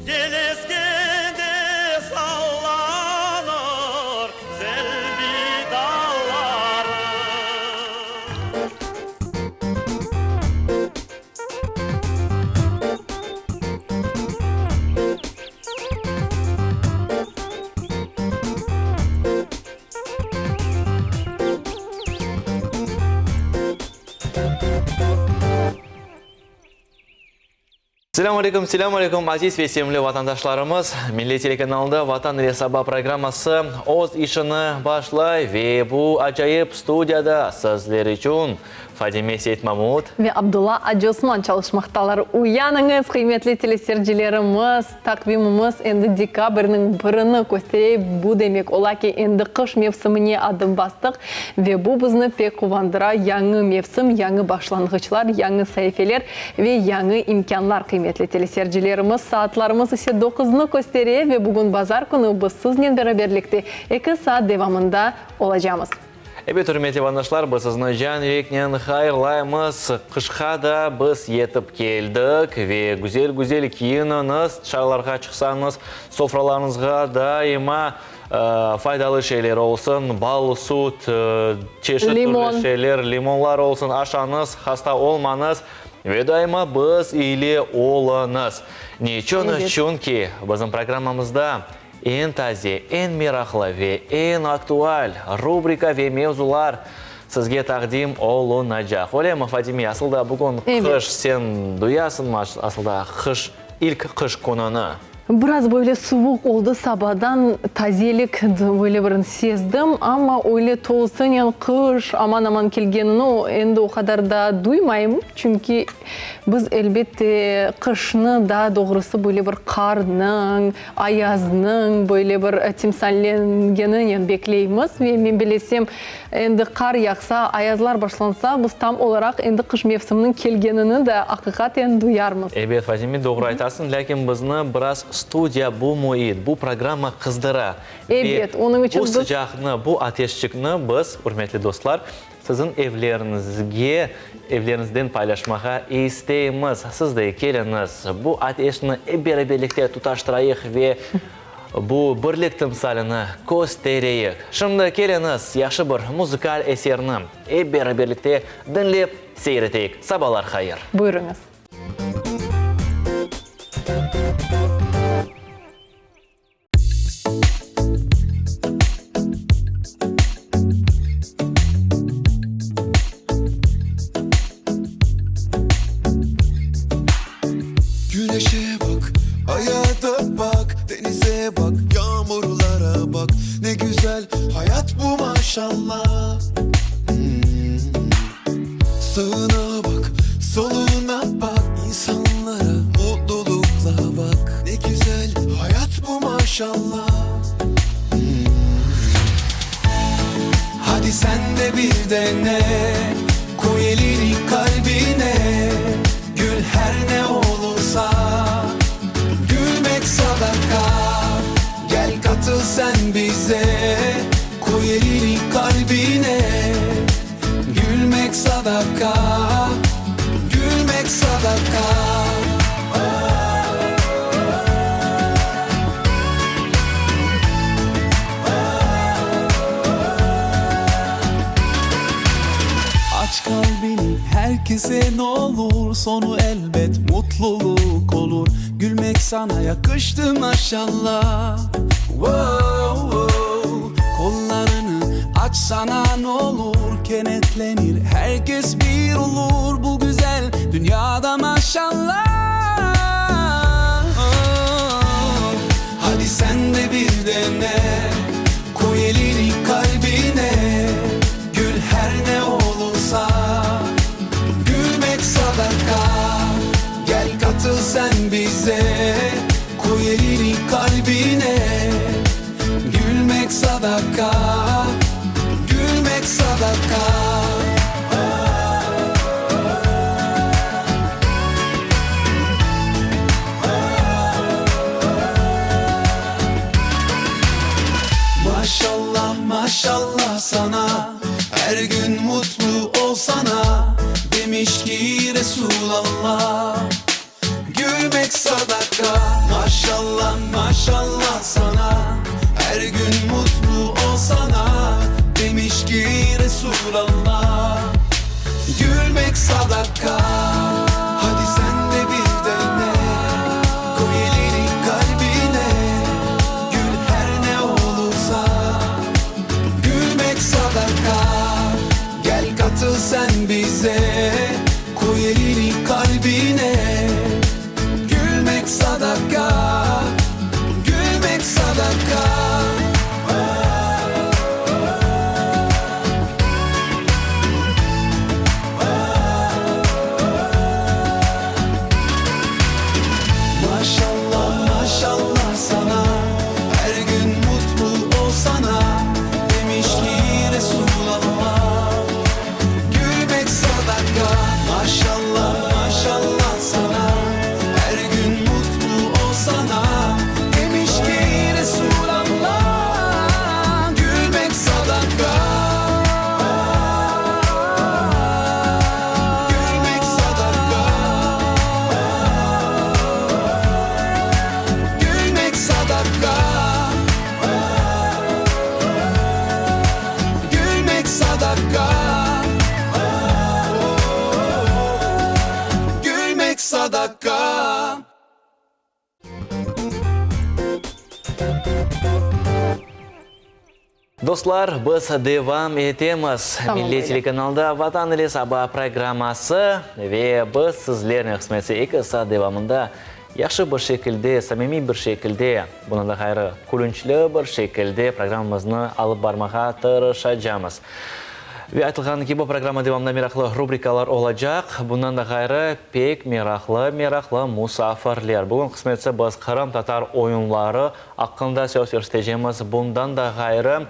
Geleskede sallanır selvi dalları. Selamun aleyküm aziz ve sevimli vatandaşlarımız. Milli Telekanal'da Vatan ile Sabah programması o'z işini başlay ve bu acayip stüdyoda sizler için Fadime Seyitmamut ve Abdullah Acı Osman çalışmaktalar. Uyanınız kıymetli teleseyircilerimiz, takvimimiz endi dekabrның 1-ni göstereyip bu demek ola ki endi kış mevsimine adım bastık ve bu bizni pek kuvandıra. Yanı mevsim, yanı başlangıçlar, yanı sayfeler ve yanı imkanlar kıymetli teleseyircilerimiz. Saatlarımız ise 9'nu gösteriyor ve bugün pazar günü biz sizinle beraberlikte 2 saat devamında olacağız. Evet, hürmetli vatandaşlar, biz sizni can yürekten hayırlaymiz. Kışka da biz yetip geldik ve güzel kiyininiz, çaylarga çıksanız, sofralarınızga daima faydalı şeyler olsun, bal, süt, çeşitli şeyler, limonlar olsun, aşanız, hasta olmanız ve daima biz ile olunuz. Niçin? Çünkü bizim programımızda en taze, en meraklı ve en aktual rubrika ve mevzular sizge takdim olunacak. Öyle mi Fadime? Aslında bugün kış sen duyasın mı aslında ilk kış konunu? Biraz böyle soğuk oldu sabahdan tazelik böyle bir sezdim ama öyle tolsun yani kış aman kelgenini endi o kadar da duymayayım çünkü biz elbette kışını daha doğrusu böyle bir karның, ayazның böyle bir timsallengenini yani bekleyimiz ve ben bilesem endi kar yağsa, ayazlar başlansa biz tam olarak endi kış mevsiminin kelgenini de hakikaten duyarmız. Evet Fadime, doğru aytasın, lakin bizni biraz studiya bu muhit, bu programma kızdıra. Evet, onun için bu sıcakını, bu ateşçikni biz, hürmetli dostlar, sizin evlerinizden paylaşmağa isteyimiz. Siz de geliniz, bu ateşini birlikte tutaştırayıq ve bu birlik timsalini göstereyik. Şimdi geliniz, yaxşı bir muzikal eserini birlikte dinleyip seyreteyik. Sabahlar hayır. Buyurunuz. Güneşe bak, hayata bak, denize bak, yağmurlara bak. Ne güzel hayat bu maşallah. Sağına bak, soluna bak, insanlara mutlulukla bak. Ne güzel hayat bu maşallah. Hadi sen de bir dene, koy elini kalbine. Gül her ne olursa, gülmek sadaka. Gel katıl sen bize, koy elini kalbine. Gülmek sadaka, gülmek sadaka. Aç kalbini herkese ne olur, sonu elbet mutluluk olur. Gülmek sana yakıştı maşallah. Wow, wow. Kollarını açsana ne olur, kenetlenir herkes bir olur. Bu güzel dünyada maşallah. Hadi sen de bir dene, koy elini kalbine. Gül her ne olursa, gülmek sadaka. Gel katıl sen bize, koy elini kalbine. Gülmek sadaka, gülmek sadaka. Maşallah maşallah sana, her gün mutlu olsana. Demiş ki Resulallah, gülmek sadaka. Maşallah Resulallah. Gülmek sadaka, hadi sen de bir dene. Koy elini kalbine, gül her ne olursa. Gülmek sadaka, gel katıl sen bize. Koy elini kalbine, gülmek sadaka, gülmek sadaka. Maşallah maşallah sana, her gün mutlu olsana, demiş ki Resulallah. Gülmek sadaka, maşallah maşallah sana, her gün mutlu olsana, demiş ki Resulallah. Gülmek sadaka, gülmek sadaka, gülmek sadaka, gülmek sadaka, gülmek sadaka. Dostlar, biz devam etemiz. Tamam, Milli öyle. telekanalda Vatan ile Sabah programması ve biz sizlerine kısmetse ikisi devamında yaxşı bir şekilde, samimi bir şekilde, bunun da gayrı kulunçlu bir şekilde programımızı alıp barmağa tırışacağız. Ve aytılgan ki bu programda devamında meraklı rubrikalar olacak. Bundan da gayrı pek meraklı musafirler. Bugün kısmetse biz Kırım Tatar oyunları hakkında söz yürüteceğimiz. Bundan da gayrı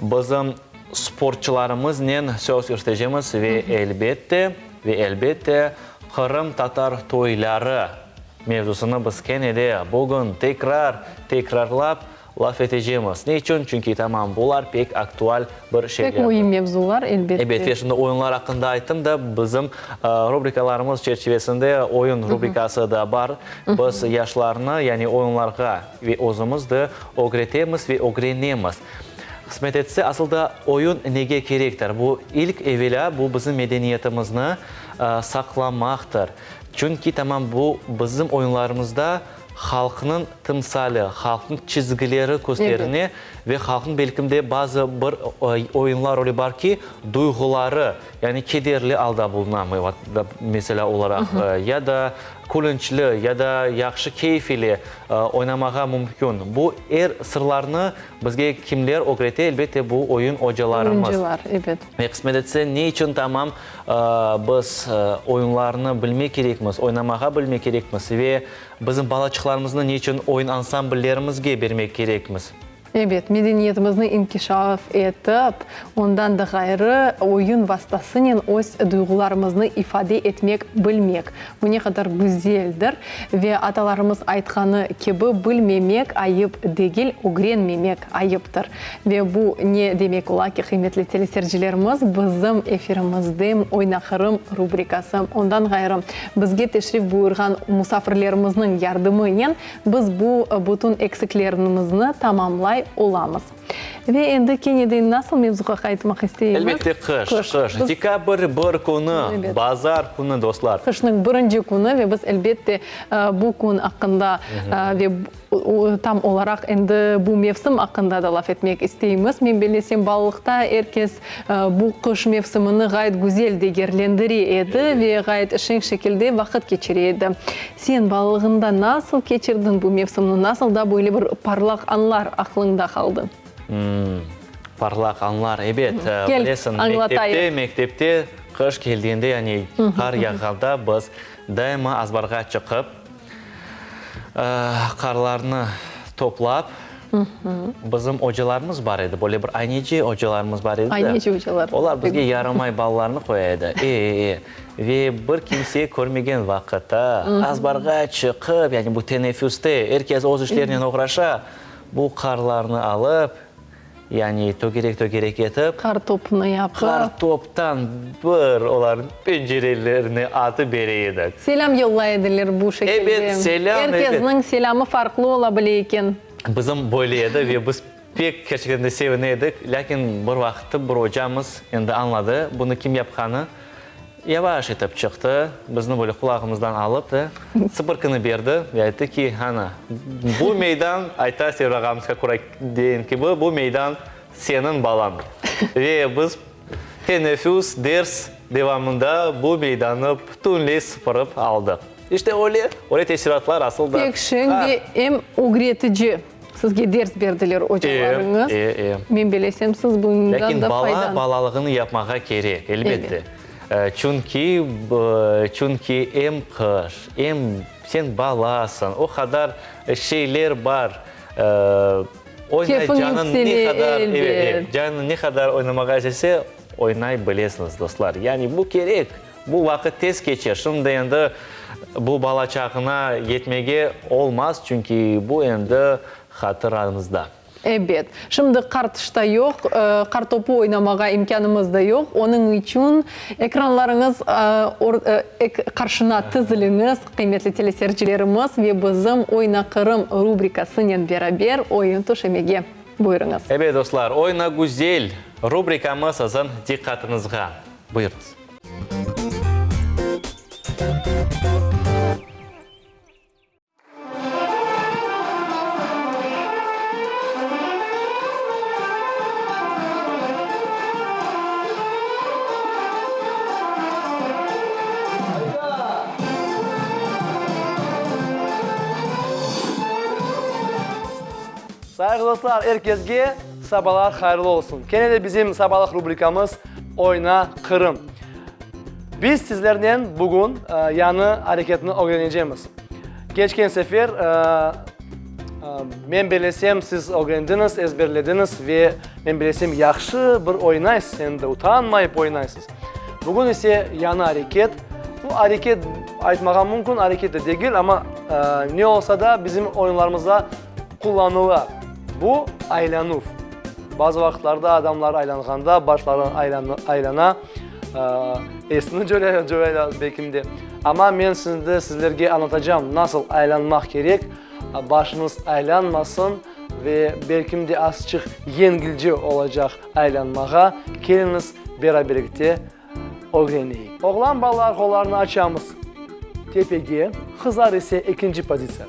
bizim sporçularımız ne söz yürüteceğimiz ve elbette Kırım Tatar toyları mevzusunu biz kenede bugün tekrarlap laf edeceğimiz. Ne için? Çünkü tamam bunlar pek aktual bir şeyler. Pek oyun mevzular elbette. Evet, şimdi oyunlar hakkında aytdım da bizim rubrikalarımız çerçevesinde oyun rubrikası da var. Biz yaşlarını yani oyunlarga ve özümüz de öğretemiz ve öğrenemiz. Kısmet etse aslında oyun nege gerektir? Bu ilk evvela bu bizim medeniyetimizni saklamaktır. Çünkü tamam bu bizim oyunlarımızda halkının timsali, halkın çizgileri gösterini ve halkın belki bazı bir oyunlar öyle var ki duyguları yani kederli alda bulunamıyor mesela olarak ya da kulunçlu ya da yaxşı keyifli oynamağa mümkün. Bu sırlarını bizge kimler öğretti? Elbette bu oyun hocalarımız. Oyuncular, evet. Ve kısmet etse ne için tamam biz oyunlarını bilmek gerekmiz, oynamağa bilmek gerekmiz ve bizim balaçıklarımızı ne için oyun ansambullerimizge vermek gerekmiz. Evet, medeniyetimizni inkişaf etip, ondan da gayrı oyun vasıtasıyla öz duygularımızı ifade etmek, bilmek. Bu ne kadar güzeldir ve atalarımız aytkanı gibi bilmemek ayıp değil, öğrenmemek ayıptır. Ve bu ne demek ola ki kıymetli teleseyircilerimiz bizim efirimizde oynakırım rubrikası. Ondan gayrı bizge teşrif buyurgan musafirlerimizin yardımıyla biz bu bütün eksiklerimizni tamamlay olamız. Ve endi kenedi nasıl mevzuga qaytmak isteyimiz? Elbette kış. Dekabr bir kunu, Evet. bazar kunu dostlar. Kışның birinci kunu ve biz elbette bu kun hakkında ve tam olarak endi bu mevsim hakkında da laf etmek isteyimiz. Men bilesem balıkta herkes bu kış mevsimini gayet güzel değerlendiriyordu ve gayet şen şekilde vakit geçiriyordu. Sen balığında nasıl geçirdin bu mevsimini? Nasıl da böyle bir parlak anlar aklında kaldı? Parlak anlar, evet. Gel, Bilesin, anlatayım. mektepte kış geldiğinde yani kar yağganda biz daima azbarga çıkıp karlarını toplap bizim hocalarımız var idi. Böyle bir aynıcı hocalarımız var idi. Aynıcı hocalar. Onlar bizge yaramay ballarını koyaydı. Ve bir kimse görmegen vakitte azbarga çıkıp yani bu teneffüste herkes öz işlerine uğraşa bu karlarını alıp yani tögerek etip Kar topunu yapıp. kar toptan bir onların pencerelerini atıp bereydik. Selam yollaydılar bu şekilde. Evet, selam, Herkesin selamı farklı olabilir. Bizim böyleydi ve biz pek gerçekten sevineydik. Lakin bir vakti bir hocamız endi anladı. Bunu kim yapkanı? Yavaş etip çıktı. Bizni böyle kulağımızdan alıp da sıpırkını verdi. Ve aytdı ki, hana, bu meydan ayta sevrağımızga kurak deyin ki bu meydan senin balan. Ve biz teneffüs ders devamında bu meydanı bütünlüğü sıpırıp aldık. İşte öyle tesiratlar aslında. Pek şimdi hem öğretici sizge ders berdiler hocalarınız. Men bilesem siz bundan Lakin da bala faydalanın. balalığını yapmağa gerek elbette. Çünkü hem kış, hem sen balasın, o kadar şeyler var. Keyfin Canın ne kadar oynamağa ise oynayabilirsiniz dostlar. Yani bu gerek. Bu vakit tez geçer. Şimdi endi bu bala çağına yetmege olmaz çünkü bu endi hatıranızda. Evet. Şimdi kartışta yok, kartopu oynamağa imkanımız da yok. Onun için ekranlarınız karşına tiziliniz, kıymetli teleseyircilerimiz ve bizim Oyna Kırım rubrikasıyla beraber oyun toşemege buyurunuz. Evet dostlar, Oyna Güzel rubrikamız sizin dikkatinizge. Buyurunuz. Sayın dostlar, herkese sabahlar hayırlı olsun. Gene de bizim sabahlık rubrikamız Oyna Kırım. Biz sizlerden bugün yanı hareketini öğreneceğiz. Geçen sefer men bilesem siz öğrendiniz, ezberlediniz ve men bilesem yaxşı bir oynaysınız, hem de utanmayıp oynaysınız. Bugün ise yanı hareket. Bu hareket aytmağım mümkün hareket de değil ama ne olsa da bizim oyunlarımızda kullanılır. Bu aylanuf. Bazı vaxtlarda adamlar aylanğanda başlarına aylana esini cöyle bekimdi. Ama men sizlerge anlatacağım nasıl aylanmak gerek. Başınız aylanmasın ve belki de azıcık yengilce olacak aylanmağa. Geliniz beraberlikte öğreneyik. Oğlan balalar kollarını açamız tepege, kızlar ise ikinci pozisyon.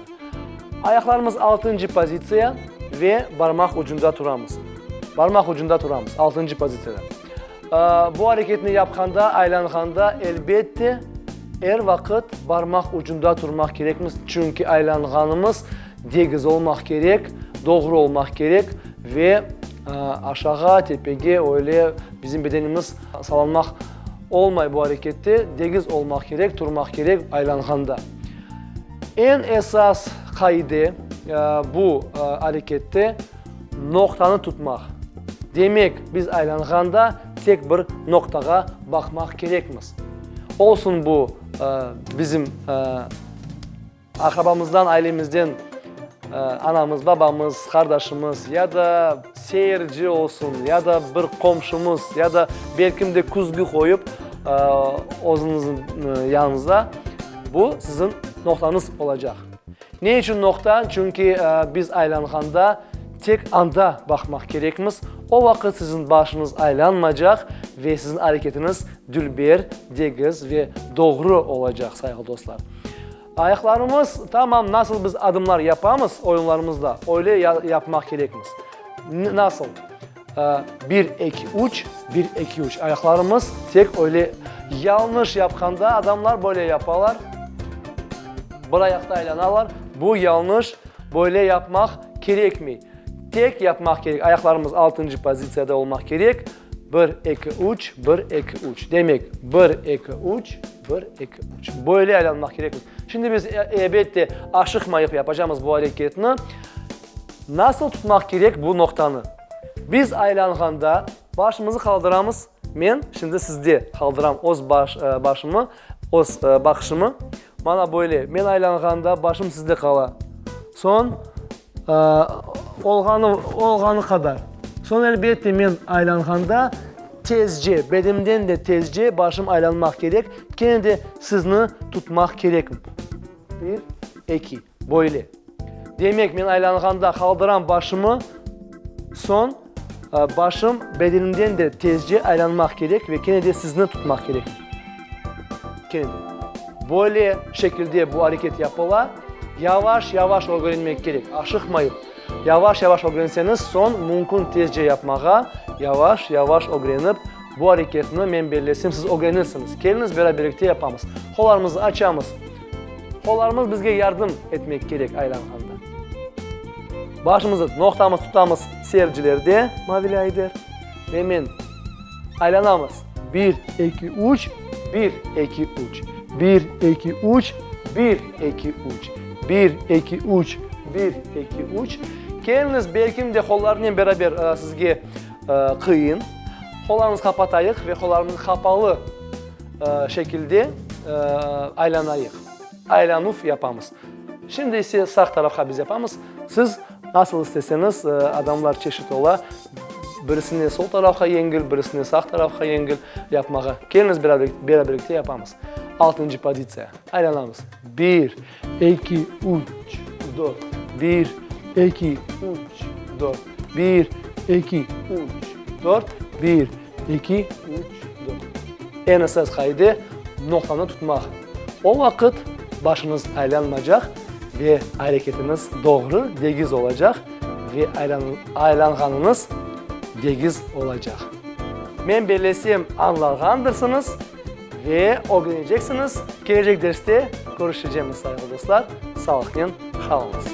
Ayaklarımız 6. pozisiya ve parmak ucunda turamız. Parmak ucunda turamız 6. pozisyada. Bu hareketini yapkanda, aylanğanda elbette her vakit parmak ucunda durmak gerekmiz. Çünkü aylanğanımız degiz olmak gerek, doğru olmak gerek ve aşağı tepege öyle bizim bedenimiz sallanmak olmay bu harekette. Degiz olmak gerek, durmak gerek aylanğanda. En esas kaydı bu harekette noktanı tutmak. Demek biz aylanğanda tek bir noktaga bakmak gerekmiz. Olsun bu bizim akrabamızdan, ailemizden anamız, babamız, kardeşimiz ya da seyirci olsun ya da bir komşumuz ya da belki de kuzgu koyup ağzınızın yanınızda bu sizin noktanız olacak. Ne için nokta? Çünkü biz aylanğanda tek anda bakmak gerekmiz. O vakit sizin başınız aylanmayacak ve sizin hareketiniz dülber, degiz ve doğru olacak sayılı dostlar. Ayaklarımız tamam nasıl biz adımlar yapamız oyunlarımızda öyle yapmak gerekmiz. Nasıl? 1-2-3, 1-2-3 ayaklarımız tek öyle yanlış yapkanda adamlar böyle yaparlar. Bir ayakta aylanarlar. Bu yanlış. Böyle yapmak gerek mi? Tek yapmak gerek. Ayaklarımız 6. pozisyada olmak gerek. 1-2-3, 1-2-3. Demek 1-2-3, 1-2-3. Böyle aylanmak gerek mi? Şimdi biz elbette aşıkmayıp yapacağımız bu hareketini nasıl tutmak gerek bu noktanı? Biz aylanğanda başımızı kaldıramız. Men şimdi sizde kaldıram başımı, bakışımı. Bana böyle, men aylanğanda başım sizde kala. Son olğanı kadar. Son elbette men aylanğanda tezce, bedimden de tezce başım aylanmak gerek. Gene de sizni tutmak gerek. 1, 2, böyle. Demek men aylanğanda kaldıram başımı Son başım bedenimden de tezce aylanmak gerek ve gene de sizni tutmak gerek. Gene de. Böyle şekilde bu hareket yapıla yavaş yavaş öğrenmek gerek. Aşıkmayıp yavaş yavaş öğrenseniz son mümkün tezce yapmağa yavaş yavaş öğrenip bu hareketini ben belirlesim siz öğrenirsiniz. Geliniz beraberlikte yapamız. Kollarımızı açamız. Kollarımız bizge yardım etmek gerek aylanğanda. Başımızı noktamız tutamız seyircilerde mavili aydır. Hemen aylanamız. 1, 2, 3, 1, 2, 3, 1, 2, 3, 1, 2, 3, 1, 2, 3, 1, 2, 3. Geliniz belki de kollarla beraber sizge kıyın. Kollarımızı kapatayıq ve kollarımızı kapalı şekilde aylanayıq. Aylanuf yapamız. Şimdi ise sağ tarafa biz yapamız. Siz nasıl isteseniz adamlar çeşit ola. Birisini sol tarafa yengil, birisini sağ tarafa yengil yapmağa. Geliniz beraberlikte yapamız. 6. pozitsiya. Aylanamız. 1, 2, 3, 4. 1, 2, 3, 4. 1, 2, 3, 4. 1, 2, 3, 4. En esas kaydı noktanı tutmak. O vakit başınız aylanmayacak ve hareketiniz doğru, degiz olacak ve aylanğanınız degiz olacak. Ben belirlesem anlarğandırsınız ve öğreneceksiniz. Gelecek derste görüşeceğimiz sayılı dostlar. Sağlıkla kalınız.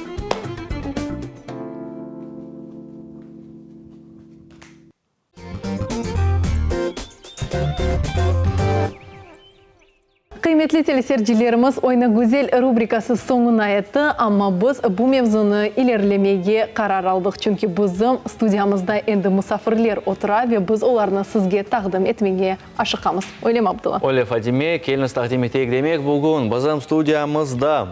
Kıymetli teleseyircilerimiz Oyna Güzel rubrikası sonuna yetti ama biz bu mevzunu ilerlemeye karar aldık. Çünkü bizim stüdyamızda endi misafirler otura ve biz onlarını sizge taqdim etmeye aşıqamız. Öyle mi Abdullah? Öyle Fadime, keliniz taqdim eteyik demek bugün bizim stüdyamızda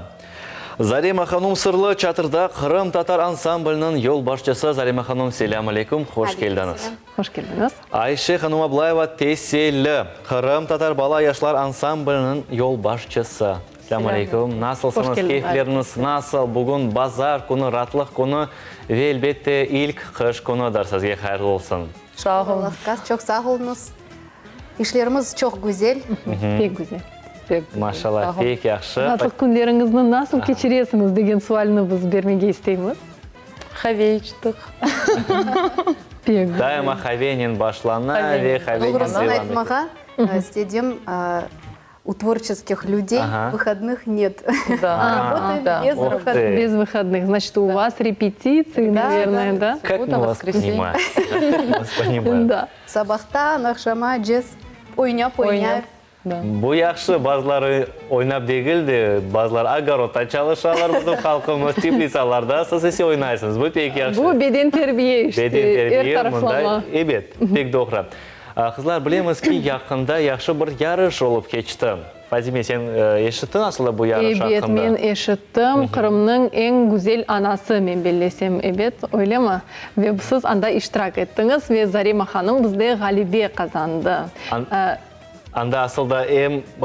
Zarima Hanım Sırlı Çatırda Kırım Tatar Ansamblının yol başçısı Zarima Hanım, selam aleyküm, hoş geldiniz. Hoş geldiniz. Ayşe Hanım Ablayeva Teseli, Kırım Tatar Bala Yaşlar Ansamblının yol başçısı. Selam aleyküm, nasılsınız, keyifleriniz nasıl? Bugün bazar günü, rahatlık günü ve elbette ilk kış günüdür, sizge hayırlı olsun. Sağ olun. Çok sağ olunuz. İşlerimiz çok güzel. Pek güzel. Maşallah, pek yaxşı. Rahatlık günleringizni nasıl keçiresiniz degan savolni biz bermege isteymiz. Xavye içtik. Pek güzel. Daima xavyenin başlana ve xavyenin Doğruсын devam айтмаға, стедем у творческих людей выходных нет. Работаем Да. без Ух ты. выходных. Без выходных. Значит, у вас репетиции, наверное, да? Как мы вас понимаем? Как мы вас понимаем? Да. Сабақтан, ақшама, жез, ойнап. Bu yaxşı, bazıları oynap değil de, bazıları agarotta çalışırlar bizim halkımız, teplisalarda, siz ise oynarsınız. Bu pek yaxşı. Bu beden terbiye işte. Beden terbiye, taraflama. mında, evet, pek doğru. Kızlar, bilemiz ki yakında yaxşı bir yarış olup geçti. Fazime, sen eşittin aslında bu yarış hakkında? Evet, men eşittim. Kırım'ın en güzel anası men belesem, evet, öyle mi? Ve siz anda iştirak ettiniz ve Zarima Hanım bizde galibe kazandı. Anda aslında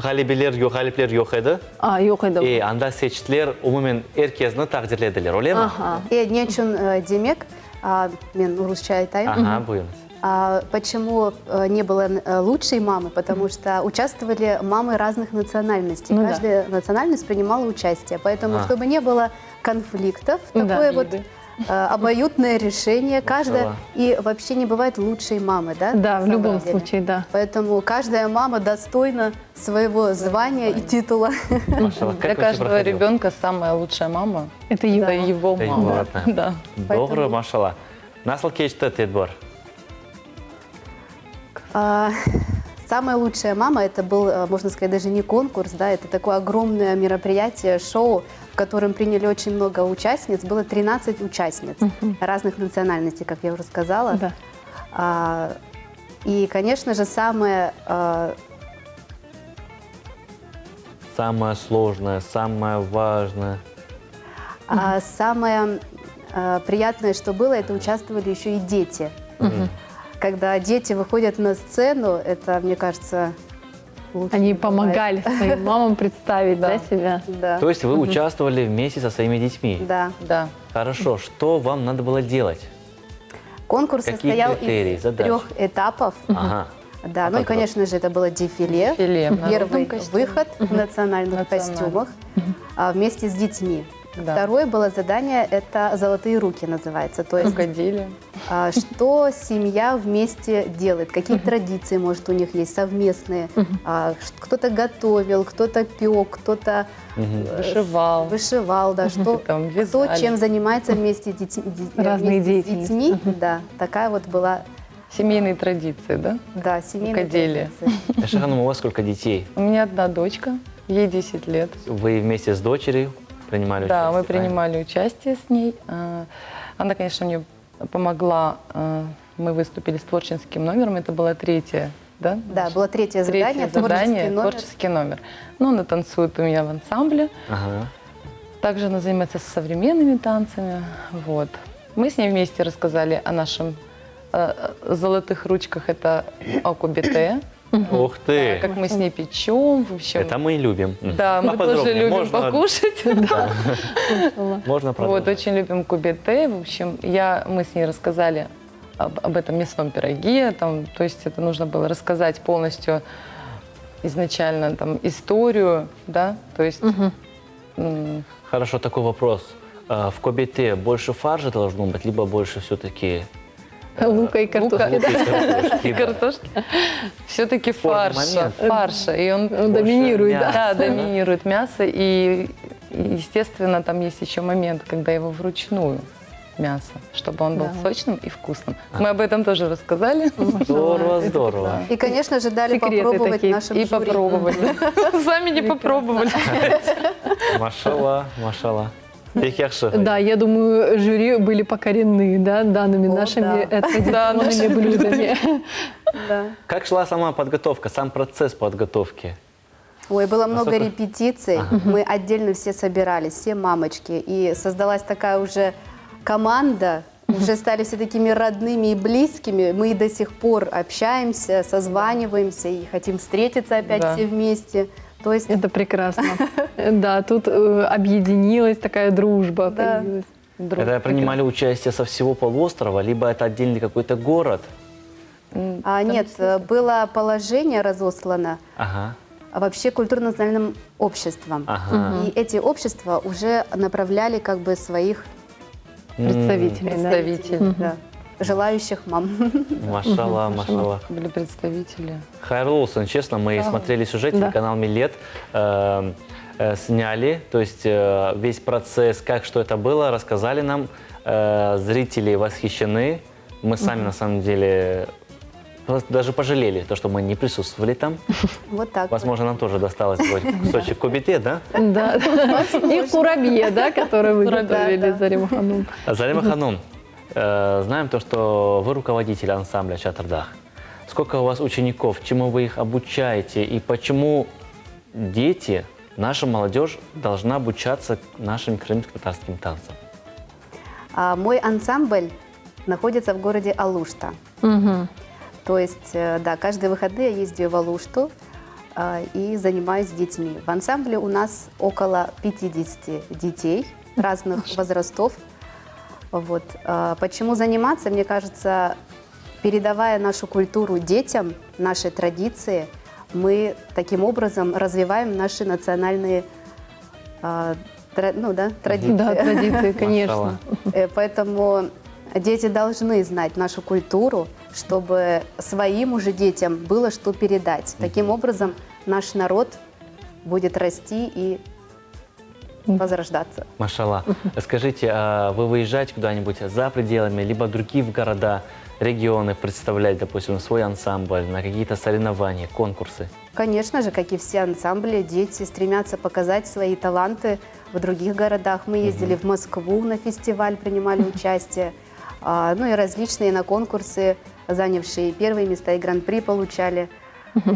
galipler yok edi. Yok edi. Anda seçtiler, umumen herkesini takdirlediler, öyle mi? Не үшін демек, мен орысша айтайын. Aha, buyurunuz. Почему не было лучшей мамы? Потому что участвовали мамы разных национальностей. Ну да. Каждая национальность принимала участие. Поэтому, чтобы не было конфликтов, такое вот обоюдное решение. Каждая, и вообще не бывает лучшей мамы, да? Да, в на любом самом деле. случае, да. Поэтому каждая мама достойна своего звания и титула. Машалла, Для как каждого ребенка самая лучшая мама Это – его. это его Это его мама. родная. Да. Doğru, maşallah. Nasıl geçti tedbir? Самая лучшая мама, это был, можно сказать, даже не конкурс, да, это такое огромное мероприятие, шоу, в котором приняли очень много участниц. Было 13 участниц разных национальностей, как я уже сказала. Да. И, конечно же, самое Самое сложное, самое важное. самое приятное, что было, это участвовали еще и дети. Когда дети выходят на сцену, это, мне кажется, лучше. Они не бывает. помогали своим мамам представить, да, себя? Да. То есть вы участвовали вместе со своими детьми? Да. Да. Хорошо, что вам надо было делать? Конкурс Какие состоял критерии, из задачи? 3 этапов. Ага. Да, ну и, как конечно же, это было дефиле. Дефиле в народном Первый костюме. выход в национальных Национальный. костюмах вместе с детьми. Да. Второе было задание, это «Золотые руки» называется. То есть, Крокодили. что семья вместе делает, какие традиции, может, у них есть совместные. Кто-то готовил, кто-то пек, кто-то Вышивал. вышивал, да, что, Там кто вязали. чем занимается вместе, Разные вместе с деятельности. детьми. Да, такая вот была, Семейные традиции, да? да, семейная Рукоделие. традиция. Айша Ханум, у вас сколько детей? У меня одна дочка, ей 10 лет. Вы вместе с дочерью принимали участие? Да, мы правильно? принимали участие с ней. Она, конечно, мне помогла. Мы выступили с творческим номером. Это было третье, да? Да, было третье задание, творческий номер. Ну, она танцует у меня в ансамбле. Ага. Также она занимается современными танцами. Вот. Мы с ней вместе рассказали о нашем золотых ручках. Это окубите. Ух ты! Как мы с ней печем. В общем, Это мы любим. да, мы тоже Поподробнее. любим Можно- покушать. Да. Можно Вот, продолжить? очень любим кубите. В общем, мы с ней рассказали об этом мясном пироге. Там, то есть это нужно было рассказать полностью изначально там, историю, да, то есть... Хорошо, такой вопрос. В кобите больше фарша должно быть, либо больше все-таки Лука и картошка. лука и картошки? И картошки. Все-таки Спорный фарша. момент. Фарша. И он Доминирует, мясо. да. Да, доминирует мясо. И, естественно, там есть еще момент, когда его вручную мясо, чтобы он был Да. сочным и вкусным. Мы об этом тоже рассказали. Здорово, здорово. И, конечно же, дали Секреты попробовать такие. нашим И жюри. попробовали. Сами не попробовали. Машалла, машалла. Их яхши. Да, я думаю, жюри были покорены, да, данными О, нашими да. традиционными нашими блюдами. Да. Как шла сама подготовка, сам процесс подготовки? Ой, было много Насколько- репетиций. Мы отдельно все собирались, все мамочки. И создалась такая уже команда. Уже стали все такими родными и близкими. Мы и до сих пор общаемся, созваниваемся и хотим встретиться опять Да. все вместе. То есть Это прекрасно. Да, тут объединилась такая дружба. Да. появилась. Это принимали участие со всего полуострова, либо это отдельный какой-то город? нет, было положение разослано Ага, вообще культурно-национальным обществом. ага. И эти общества уже направляли как бы своих Представители. да. Представители. да, желающих мам. Машалла, машалла. Были представители. Хайрлусон, честно, мы смотрели сюжет, Да. телеканал Милет, сняли, то есть весь процесс, как, что это было, рассказали нам, зрители восхищены, мы сами на самом деле просто даже пожалели, то, что мы не присутствовали там. Вот так. вот. Возможно, нам тоже досталось кусочек кубите, да? Да. И курабье, да, который вы готовили да. за Римханом. Зарима Ханум, знаем то, что вы руководитель ансамбля «Чатырдах». Сколько у вас учеников, чему вы их обучаете и почему дети, наша молодежь должна обучаться нашим крымско-татарским танцам? Мой ансамбль находится в городе Алушта. То есть, да, каждые выходные я ездию в Алушту и занимаюсь с детьми. В ансамбле у нас около 50 детей разных возрастов. Вот. Почему заниматься? Мне кажется, передавая нашу культуру детям, наши традиции, мы таким образом развиваем наши национальные традиции. Да, традиции, конечно. Машалла. Поэтому дети должны знать нашу культуру, чтобы своим уже детям было что передать. Таким образом наш народ будет расти и возрождаться. Машалла. Скажите, а вы выезжаете куда-нибудь за пределами, либо другие города, регионы представлять, допустим, свой ансамбль на какие-то соревнования, конкурсы? Конечно же, как и все ансамбли, дети стремятся показать свои таланты в других городах. Мы ездили в Москву на фестиваль, принимали участие. Ну и различные на конкурсы, занявшие первые места и гран-при получали.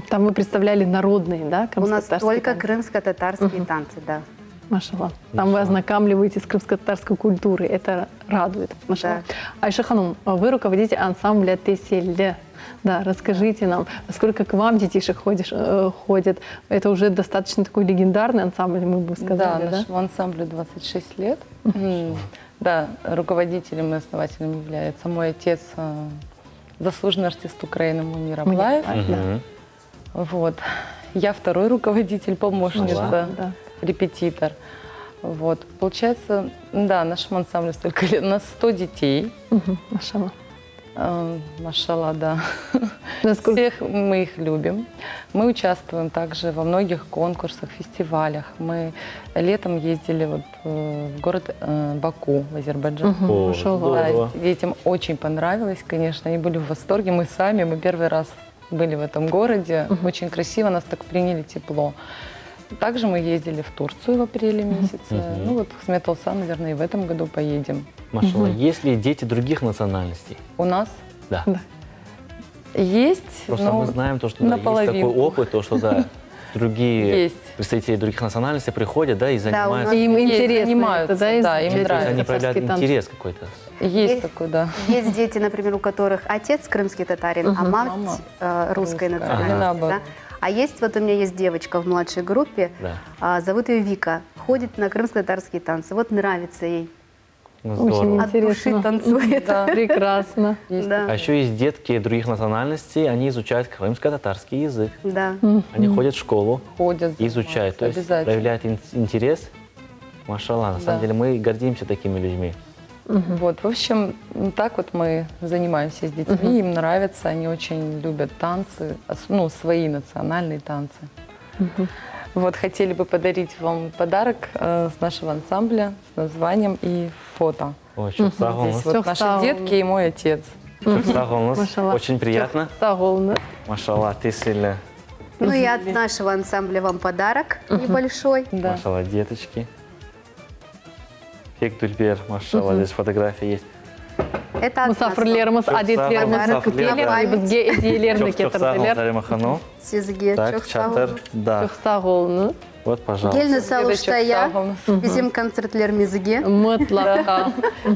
Там вы представляли народные, да, У нас крымско-татарские только танцы? крымско-татарские танцы, да. Машалла. Там вы ознакомливаетесь с крымско-татарской культурой. Это радует. Машалла. Айша Ханум, вы руководите ансамбля «Теселе». Да, расскажите нам, сколько к вам детишек ходят? Это уже достаточно такой легендарный ансамбль, мы бы Да, сказали, да? нашему ансамблю 26 лет. Да, руководителем и основателем является мой отец, заслуженный артист Украины Мунир Аблаев. Да. Вот. Я второй руководитель, помощница, Да. репетитор. Вот. Получается, да, нашему ансамблю столько лет. У нас 100 детей. Машалла. Машалла, да. Насколько... Всех мы их любим. Мы участвуем также во многих конкурсах, фестивалях. Мы летом ездили вот в город Баку, в Азербайджан. О, Машалла. Да, здорово. детям очень понравилось, конечно. Они были в восторге. Мы сами, мы первый раз были в этом городе. Очень красиво, нас так приняли тепло. Также мы ездили в Турцию в апреле месяце. Ну вот с Металса, наверное, и в этом году поедем. Машалла, есть ли дети других национальностей? У нас Да. есть, Просто но мы знаем, то, что да, есть наполовину. такой опыт, то, что да, другие Есть. представители других национальностей приходят, да, и у занимаются. нас Им Есть, интересно занимаются, это, да, да, им изучать нравится. Они проявляют татарские танцы. интерес какой-то. Есть такой, да. Есть дети, например, у которых отец крымский татарин, а мать Мама русской русская. национальности. Или наоборот. да. А есть, вот у меня есть девочка в младшей группе, Да. зовут ее Вика, ходит на крымско-татарские танцы. Вот нравится ей. Ну, Очень здорово. От души интересно. танцует. Да. Прекрасно. Есть Да. А еще есть детки других национальностей, они изучают крымско-татарский язык. Да. Они ходят в школу, Ходят, изучают, то есть обязательно. проявляют интерес. Машалла, на самом деле мы гордимся такими людьми. Вот, в общем, так вот мы занимаемся с детьми, им нравится, они очень любят танцы, ну, свои национальные танцы. Вот, хотели бы подарить вам подарок с нашего ансамбля с названием и фото. Ой, çok sağ olun. Здесь вот Çok наши sağ olun. детки и мой отец. Çok sağ olun. Машалла. Очень приятно. Sağ olun. Машалла, ты сильно. Ну и от нашего ансамбля вам подарок небольшой. Да. Машалла, деточки. Фек Дульбер, машалла, здесь фотография есть. Это от нас вам. Мұсафірлеріміз, Çok sağ olun, әдеттерімізді misafirler. күтелер, бізге идеялерді Çok çok sağ olun кетірділер. Зарема Хану. Сізге. Так, Çok sağ чатыр, olun. да. Çok sağ olun. Вот, пожалуйста. Gelin Çok Saluşta'ya sağ olun. bizim konsertlerimizге. Мұтлақа.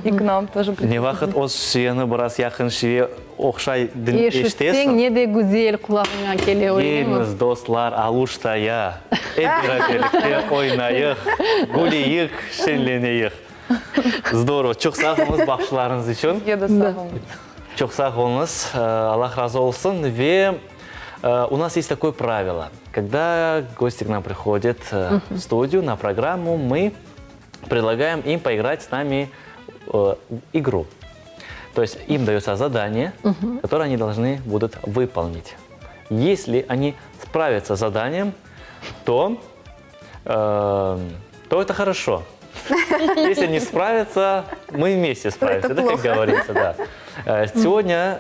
И к нам тоже Не вақыт өз сүйені біраз яқын шиве оқшай Ешітсең, ештесің. не де güzel құлағыңа келе ойнаймыз. Еліміз, достар, Алуштая, әбірәберлікте ойнайық, гулейік, шенленейік. Здорово. Çok sağ olunuz bakışlarınız için. Еда Сахом. Çok sağ olunuz. Аллах разы olsun. И у нас есть такое правило. Когда гости к нам приходят в студию на программу, мы предлагаем им поиграть с нами в игру. То есть им дается задание, которое они должны будут выполнить. Если они справятся с заданием, то это хорошо. Если не справятся, мы вместе справимся, да, как плохо. говорится, да. Сегодня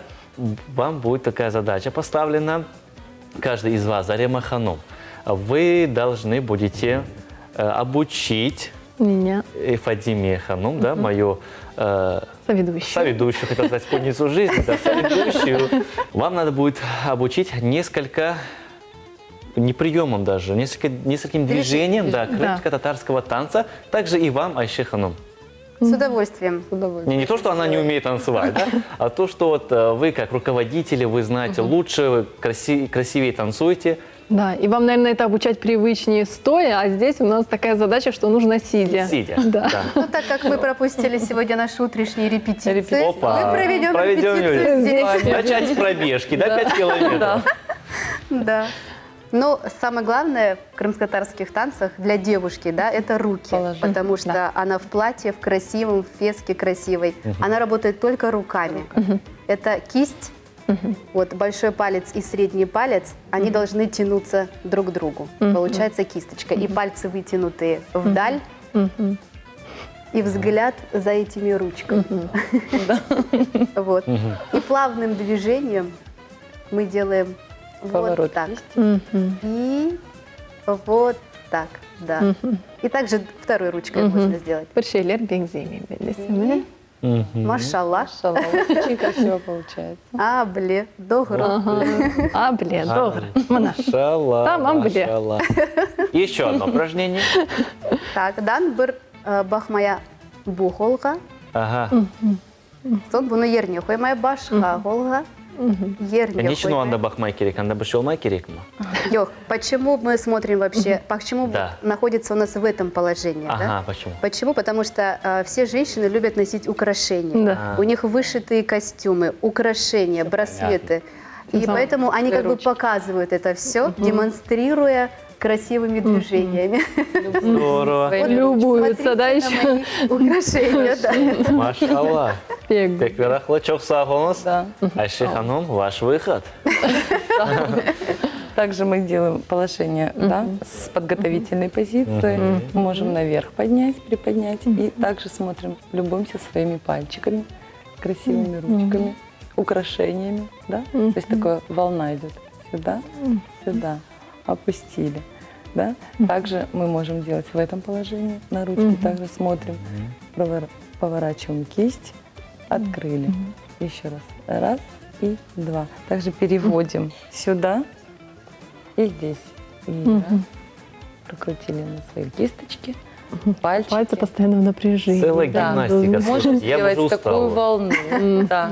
вам будет такая задача поставлена. Каждый из вас, Зарема Ханум, вы должны будете обучить Меня. Фадиме Ханум, да, мою Соведущая. соведущую, хотел сказать, спутницу жизни, да, соведущую. Вам надо будет обучить несколько, не приемом даже, нескольким движениям, да, крымско-татарского танца. Также и вам, Айше Ханум. С удовольствием. Не то, что она не умеет танцевать, да, а то, что вот вы как руководители, вы знаете лучше, вы красивее танцуете. Да, и вам, наверное, это обучать привычнее стоя, а здесь у нас такая задача, что нужно сидя. Сидя. Да. Ну, так как мы пропустили сегодня наши утренние репетиции, Опа. мы проведем Проведем репетицию ее. здесь. Начать с пробежки, да, 5 километров. Да. Но самое главное в крымско-татарских танцах для девушки, да, это руки. Положи. Потому что она в платье, в красивом, в феске красивой. Она работает только руками. Это кисть, вот большой палец и средний палец, они должны тянуться друг к другу. Получается кисточка. И пальцы вытянутые вдаль. И взгляд за этими ручками. Вот. И плавным движением мы делаем вот Поворот так. кисти. И вот так, да. И также второй ручкой можно сделать. Bir şeyler benzemiyor belli. Машалла. Машалла, у вас очень красиво получается. Абле. Догро. А, блин, doğru. Мына. Машалла, Tamam, бля. машалла. Еще одно упражнение. Так, дан бір бахмая бұ қолға. Ага. Сон бұны ерне қоймай башқа қолға. Ничего анда бахмай керек, анда бір шолмай керек ма? Йох, почему мы смотрим вообще, почему Да. находится у нас в этом положении? Ага, да? почему? Почему? Потому что все женщины любят носить украшения. Да. У них вышитые костюмы, украшения, браслеты. И Да. поэтому они как бы ручки. показывают это все, демонстрируя красивыми движениями. Здорово. Своими Любуются, да, Смотрите на еще? мои украшения, да. Машалла. Пек. Бекбер ақылы, çok sağ olunuz. Да. Айши ханым, ваш выход. Также мы делаем положение, да, с подготовительной позиции. Можем наверх поднять, приподнять. И также смотрим, любуемся своими пальчиками, красивыми ручками, украшениями, да. То есть такая волна идет сюда, сюда, опустили, да. Также мы можем делать в этом положении на ручке. Также смотрим, поворачиваем кисть, открыли. Еще раз. Раз и два. Также переводим сюда и здесь. И раз. Прокрутили на своей кисточке. Пальчики. Пальцы постоянно в напряжении. Целая Да. гимнастика. Можем слушайте, я уже сделать такую устал. волну. Да.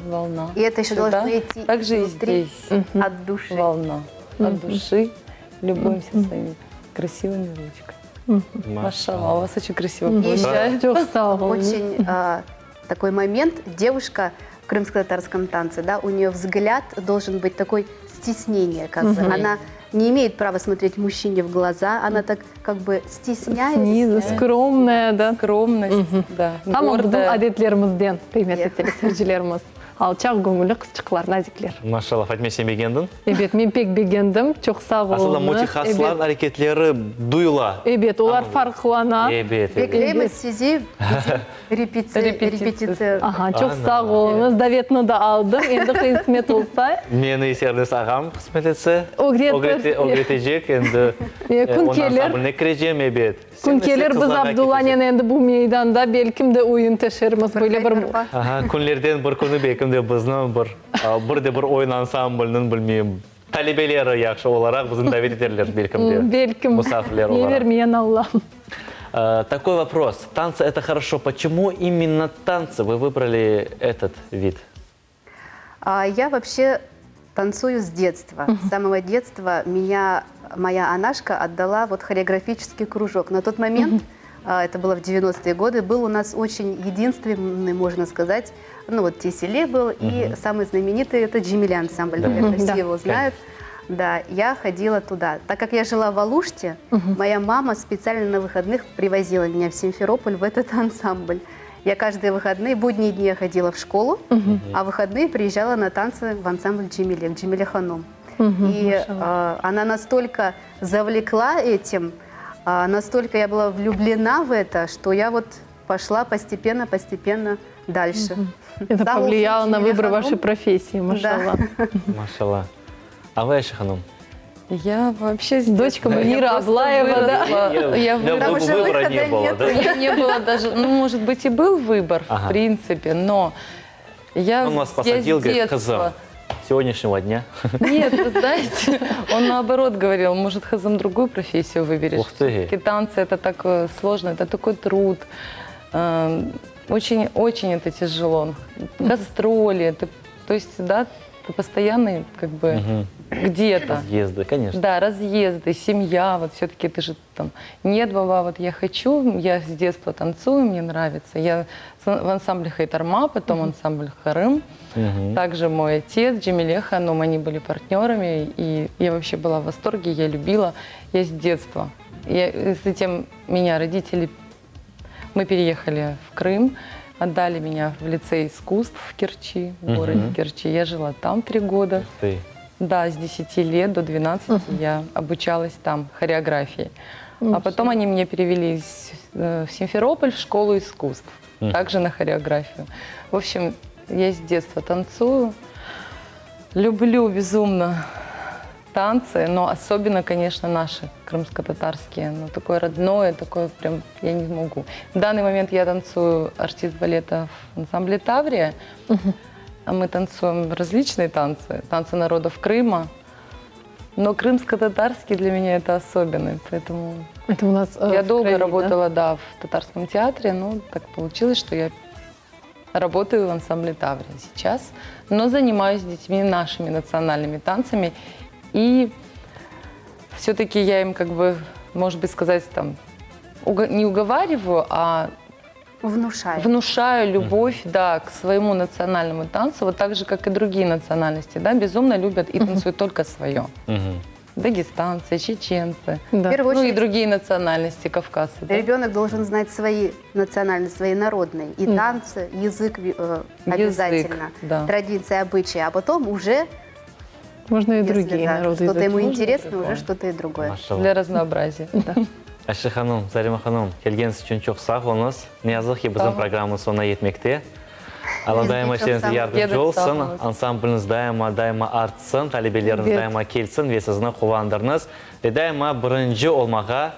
Волна. И это еще Сюда. должно идти Также и изнутри, здесь от души. волна. От души. Любуемся своими красивыми ручками. Машалла, у вас очень красиво И еще получается. Çok sağ olun. очень такой момент. Девушка в крымско-татарском танце, да, у нее взгляд должен быть такой стеснение, как бы. Она не имеет права смотреть мужчине в глаза, она так как бы стесняется. Снизу, скромная, да. Скромность, да, Ama bizim гордая. adetlerimizden, kıymetli teleseyircilerimiz. Alçak gönüllü kızçıklar, nazikler. Машалла, Фатме, сен бегендің? Evet, men pek beğendim. Çok sağ olun. Асылда мультихаслар әрекетлері дuyula. Evet, олар farklıana. Evet, evet. Bekleyeme sizi репетиция. Aha, çok sağ olunuz. Davetini de aldım. Endi kısmet olsa. Мені Сердес ағам қызмет етсе, Ogrettir. огретежек, енді Күн оның келер. ансамбліне кірeceğim, evet. Күн келер biz Abdullanen endi bu meydanda belkim de oyun taşırmız. Böyle bir Ага, күнлерден бір күні бекім де біздің бір ойын ансамблінің, білмеймін, талебелері яқшы оларақ біздің давет етерлер белкім де. belkim. Мұсафірлер Ne оларақ. vermeyen Allah'ım. Такой вопрос. Танцы это хорошо. Почему именно танцы вы выбрали этот вид? Я вообще танцую с детства. С самого детства меня моя Анашка отдала вот хореографический кружок. На тот момент, это было в 90-е годы, был у нас очень единственный, можно сказать, ну вот Теселе был, и самый знаменитый это Джемиля ансамбль, наверное, все Да. его знают. Да, я ходила туда. Так как я жила в Алуште, моя мама специально на выходных привозила меня в Симферополь в этот ансамбль. Я каждые выходные, будние дни я ходила в школу, а выходные приезжала на танцы в ансамбль Джемиле, в Джемиле Ханум. И она настолько завлекла этим, настолько я была влюблена в это, что я вот пошла постепенно дальше. Это Стала повлияло на Джемиле выбор Ханум. вашей профессии, машалла. Машалла. А вы, Айша Ханум? Я вообще с Дочка детства, я Мунира просто Аблаева, да? выросла. Я Для Потому выросла. что выбора не выхода было, нет. да? У меня не было даже, ну, может быть, и был выбор, Ага. в принципе, но я Он вас я с посадил, говорит, детства- хазам, сегодняшнего дня. Нет, вы знаете, он наоборот говорил, может, хазам другую профессию выберешь. Ух ты. Все-таки танцы это так сложно, это такой труд. Очень, очень это тяжело. Гастроли, то есть, да, ты постоянно как бы где-то. Разъезды, конечно. Да, разъезды, семья, вот все-таки ты же там, нет, баба, вот я хочу, я с детства танцую, мне нравится. Я в ансамбле Хайтарма, потом ансамбль Харым. Также мой отец, Джемиле Ханум, они были партнерами, и я вообще была в восторге, я любила, я с детства. Затем меня родители, мы переехали в Крым, отдали меня в лицей искусств в Керчи, в городе Керчи. Я жила там 3 года. Ты. Да, с 10 лет до 12 я обучалась там хореографии. А потом они меня перевели в Симферополь в школу искусств, также на хореографию. В общем, я с детства танцую, люблю безумно танцы, но особенно, конечно, наши крымско-татарские. Ну, такое родное, такое прям я не могу. В данный момент я танцую артист балета в ансамбле «Таврия». А мы танцуем различные танцы, танцы народов Крыма. Но крымско-татарский для меня это особенный, поэтому Это у нас я в долго крови, да? работала, да, в татарском театре, но так получилось, что я Работаю в ансамбле «Таврия» сейчас, но занимаюсь с детьми нашими национальными танцами. И все-таки я им, как бы, может быть, сказать, там, не уговариваю, а внушаю любовь, да, к своему национальному танцу, вот так же, как и другие национальности, да, безумно любят и танцуют только свое. Дагестанцы, чеченцы, Да. В первую ну и очередь, другие национальности Кавказа. Да? ребенок должен знать свои национальные, свои народные. И танцы, язык обязательно, да. традиции, обычаи. А потом уже, Можно и если другие да, народы. что-то ему изучить. интересно, такое. уже что-то и другое. Для разнообразия. Ашы ханым, Зарима ханым, келгеніңіз үшін çok sağ olunuz. Ne yazık ki bizim programın sonuna yetmekte. Allah daima çok işlerinize sağ olun. yardımcı Sağ olsun. olun. Ansamblınız daima artsın, talebeleriniz Evet. daima kelsin ve sizni quvandırınız. Ve daima birinci olmağa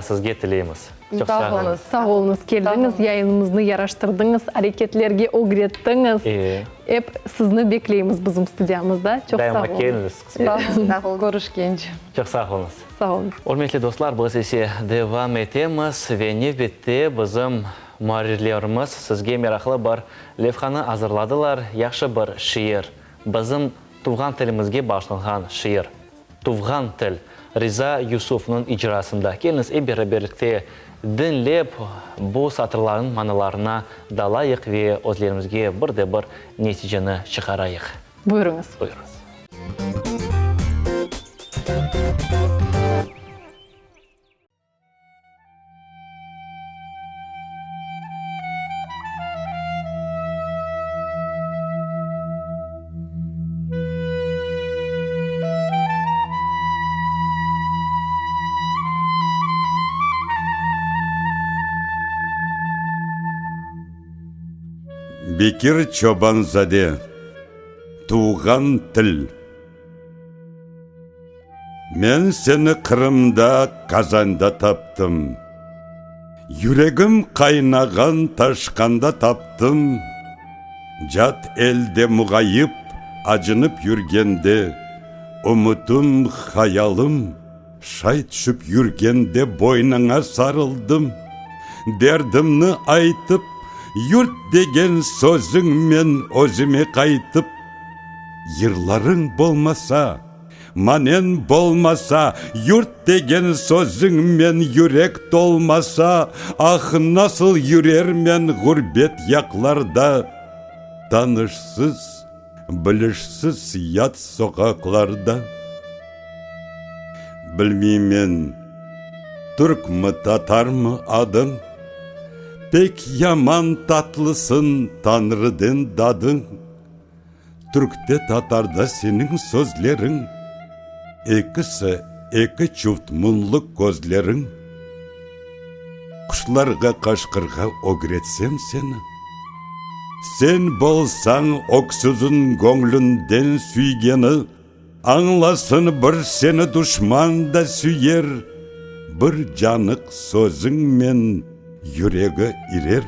sizge tileymiz. Çok Sağ sağ olun. olun. Sağ olunuz, keldiniz, yayınımızды yaraştırdınız, hareketlerge öğrettiniz. Hep sizni bekleyimiz bizim stüdyamızda. Çok sağ Daima olun. keliniz. Sağ olun. Sağ olun. Görüşkенче. Çok sağ olunuz. Sağ olun. Hürmetli dostlar, biz ise devam etemiz ve növbetте bizim muharrirlerimiz sizge meraklı bir levhani hazırladılar. Yaxşı bir şiir. Bizim tuğan tilimizge başlanğan şiir. Tuğan til. Riza Yusuf'un icrasında. Geliniz birlikte dinlep bu satırların manalarına dalayıq ve özlerimizge bir neticeni çıkarayıq. Buyurunuz. Buyurunuz. Бекир Чобанзаде, туған тіл. Мен сені Қырымда, Қазанда таптым. Жүрегім қайнаған ташқанда таптым. Жат елде мұғайып, ажынып жүргенде, ұмытым, хаялым, шай түшіп жүргенде бойныңа сарылдым. Дердімні айтып, Юрт деген сөзіңмен өзіме қайтып, Йырларың болмаса, манен болмаса, Юрт деген сөзіңмен юрек толмаса, Ах, насыл юрермен ғурбет яқларда, Танышсыз, білішсіз ят соқақларда. Білмеймен, түркмі татармы адың, Пек яман татлысын Танрыден дадың. Түркте татарда сенің сөзлерің, Екісі екі чуфт мұнлы көзлерің. Құшларға қашқырға огретсем сені, Сен болсаң оксузын көңлінден сүйгені, Аңласын бір сені дұшман да сүйер, Бір жанық сөзіңмен Юрегі ирер.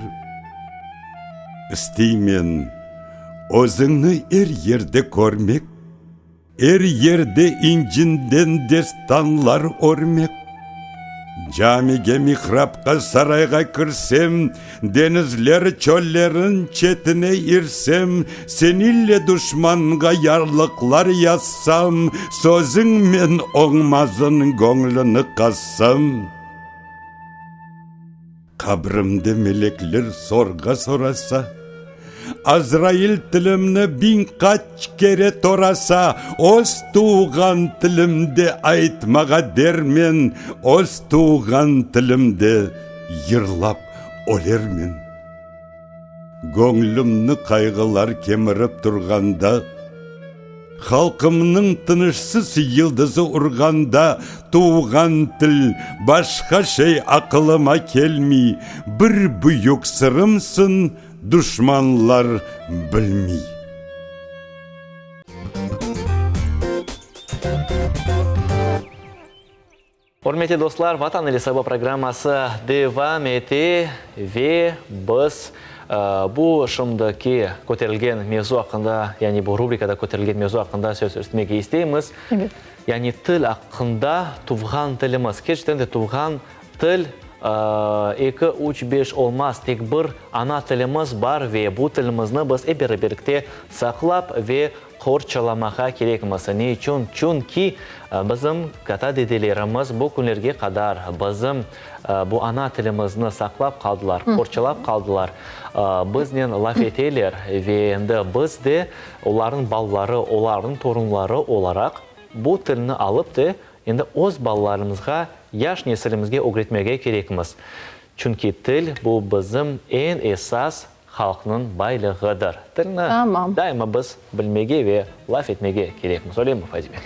Істеймен өзіңні ерде көрмек, ерде инжінден дестанлар өрмек. Жамиге михрапқа сарайға кірсем, Денізлер чөллерін четіне ирсем, Сенілі дұшманға ярлықлар яссам, Сөзіңмен оңмазын көңліні қассам. Қабрымды мелеклер сорға сораса, Азраил тілімні бин қач кере тораса, Оз туған тілімді айтмаға дермен, Оз туған тілімді йырлап олермен. Көңлімні қайғылар кеміріп тұрғанда, Халқымның тынышсыз йылдызы ұрғанда, Туған тіл башқа шей ақылыма келмей, Бір бұйық сырымсын дұшманлар білмей. Hürmetli dostlar, Vatan Eli Sabah programması devam ete ve biz bu şimdiki көтерілген mevzu hakkında, yani bu rubrikada көтерілген mevzu hakkında söz üstümeге isteyimiz. Evet. Yani til hakkında tuğan tilimiz. Gerçekten de tuğan til 2, 3, 5 olmaz. Тек бір ана тіліміз бар ве бұл тілімізні біз бірте сақлап ве қорчаламаға керекміз. Не үшін? Чүнки біздің ката деделеріміз бұл күнлерге қадар біздің бұл ана тілімізні сақлап қалдылар, қорчалап қалдылар. Бізден лаф етелер ве енді бізде олардың балалары, олардың торынлары оларақ бұл тіліні алып те, енді өз балаларымызға, яш несілімізге öğretmege керекміз. Чүнки тіл бұл біздің ең esas халқының байлығыdır. Тіліні дайыма біз білмеге ве лаф етмеге керекміз. Ойлаймын, Фазиме?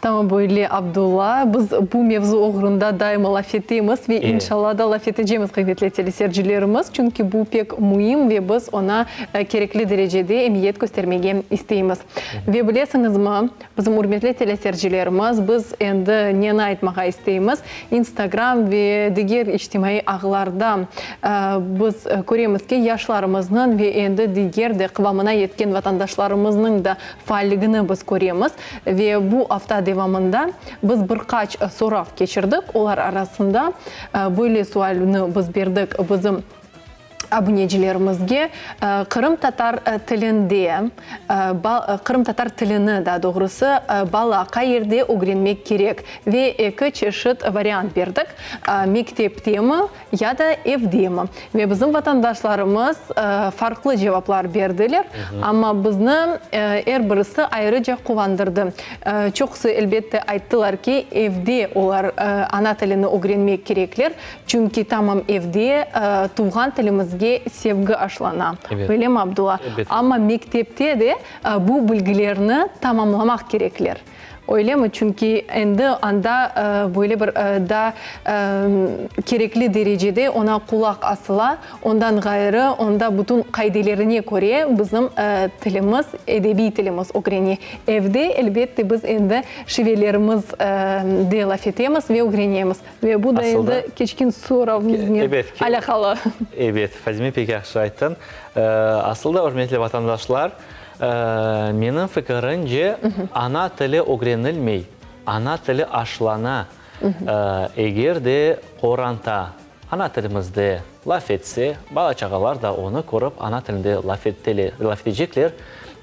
Tamam böyle Abdullah. Biz bu mevzu uğrunda daima laf ettiğimiz ve inşallah da laf edeceğimiz kıymetli teleseyircilerimiz. Çünkü bu pek mühim ve biz ona gerekli derecede emniyet göstermeye isteyimiz. Ve bilesiniz mi, bizim hürmetli teleseyircilerimiz, biz endi neni aytmağa isteyimiz. Instagram ve diğer içtimai ağlarda biz göremiz ki yaşlarımızın ve endi diğer de kıvamına yetken vatandaşlarımızın da failligini biz göremiz. Ve bu hafta devamında biz birkaç soru geçirdik. Onlar arasında böyle sualını biz verdik bizim abonecilerimizge. Kırım Tatar tilinde, Kırım Tatar tilini daha doğrusu bala qayerde öğrenmek gerek ve iki çeşit variant verdik. Mektepte mi ya da evde mi? Ve bizim vatandaşlarımız farklı cevaplar verdiler. Ama bizni her birisi ayrıca kuvandırdı. Çoğusu elbette ayttılar ki evde onlar ana tilini öğrenmek gerekler. Çünkü tamam evde tuğan tilimiz sevgi aşılana. Öyle mi Abdullah? Ama mektepte de bu bilgilerini tamamlamak gerekler. Öyle mi? Çünkü endi anda böyle bir da gerekli derecede ona kulak asıla, ondan gayrı, onda bütün kaydelerine göre bizim tilimiz, edebi tilimiz öğreniyor. Evde elbette biz endi şivelerimiz de laf etemiz ve öğreniyoruz. Ve bu da endi keçkin soravımızla alakalı. Evet, Fazime pek yaxşı aytın. Aslında hürmetli vatandaşlar, менің fikrimce ana tili öğrenilmey, ana tili aşılana. Eğer de Kur'an'ta ana tilimizde laf etse, bala çağalar da onu korup ana tilinde laf edecekler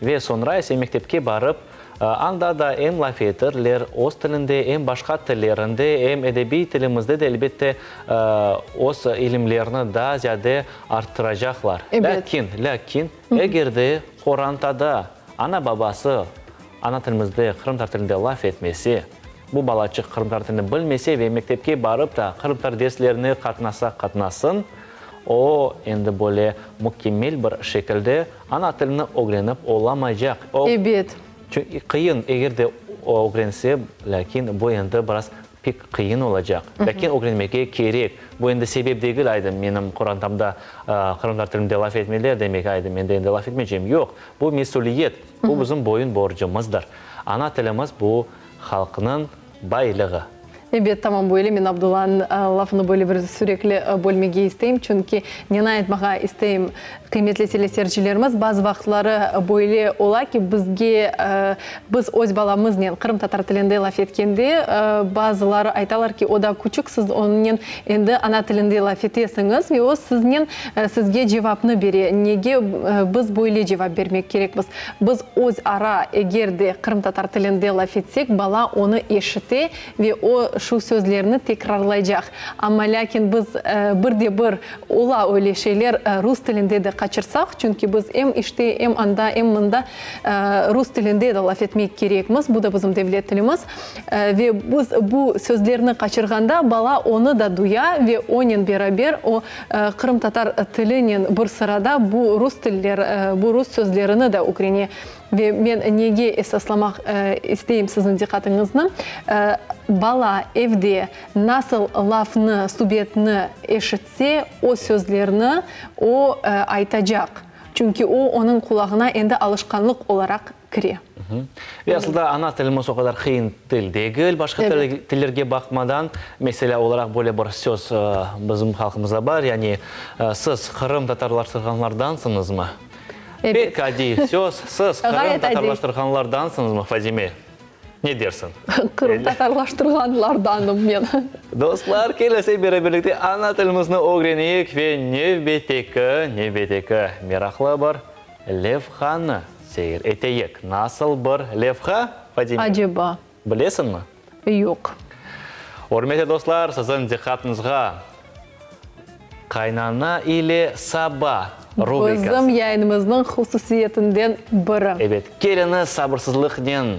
ve sonra ise mektepke barıp anda da hem laf etirler, öz tilinde hem başka tillerinde hem edebi tilimizde de elbette öz ilimlerini daha ziyade arttıracaklar. Lakin eğer de Kur'an'da da ana babası ana tilimizde Kırım Tatar tilinde laf etmesi, bu balacık Kırım Tatar tilini bilmese ve mektepke barıp da Kırım Tatar derslerini katnasın, o endi böyle mükemmel bir şekilde ana tilini öğrenip olamayacak. Evet. Çünkü kıyın eğer de öğrense, lakin bu endi biraz pek kıyın olacak. Lakin öğrenmeye gerek. Bu endi sebep değil aydım. Benim Kur'an'da Kırım Tatar tilinde laf etmeler demek aydım. Ben de endi laf etmeyeceğim. Yok. Bu mesuliyet. Bu bizim boyun borcumuzdur. Ana tilimiz bu halkının baylığı. Evet, tamam böyle men Abdullah'ın lafını böyle bir sürekli bölmege isteyim. Çünkü neni aytmağa isteyim kıymetli teleseyircilerimiz bazı vaxtları böyle ola ki biz öz balamızla Kırım Tatar tilinde laf etkende bazıları aytalar ki o da küçük, siz onun endi ana tilinde laf etesiniz ve o sizge cevapını beri. Nege biz böyle cevap vermek gerekmiz. Biz öz ara eğer de Kırım Tatar tilinde laf etsek bala onu eşite ve o şu sözlerini tekrarlayacak. Ama lakin biz bir ola öyle şeyler Rus tilinde de kaçırsak, çünkü biz hem işte hem anda hem bunda Rus tilinde de laf etmek gerekmiz. Bu da bizim devlet tilimiz. Ve biz bu sözlerini kaçırganda bala onu da duya ve onun beraber o Kırım Tatar tilinin bir sırada bu Rus sözlerini de öğreniyor. Ve ben nege esaslamak isteyim sizin dikkatinizni. Bala evde nasıl lafını, subjetini eşitse o sözlerini o aytacak. Çünkü o onun kulağına endi alışkanlık olarak kiriyor. Ve aslında ana tilimiz o kadar kıyın dil değil. Başka tillerge bakmadan mesela olarak böyle bir söz bizim halkımızda var. Yani siz Kırım Tatarlaştırganlardansınız mı? Evet. Pek adi söz, siz Kırım Tatarlaştırganlardansınız mı Fazime? Не дерсің? Қырып татарлаштырғанларданым мен. Достар, келесі береберлікте ана тілімізді оғренейік ве невбетекі мерақлы бір Левханы сейір етейік. Насыл бір Левха, Фадим? Ажеба. Білесің ма? Жоқ. Құрметті достар, сіздің диққатыңызға қайнана или саба рубрикасы. Біздің яйынымыздың құсусиетінден бірі. Evet, келіні сабырсызлықнен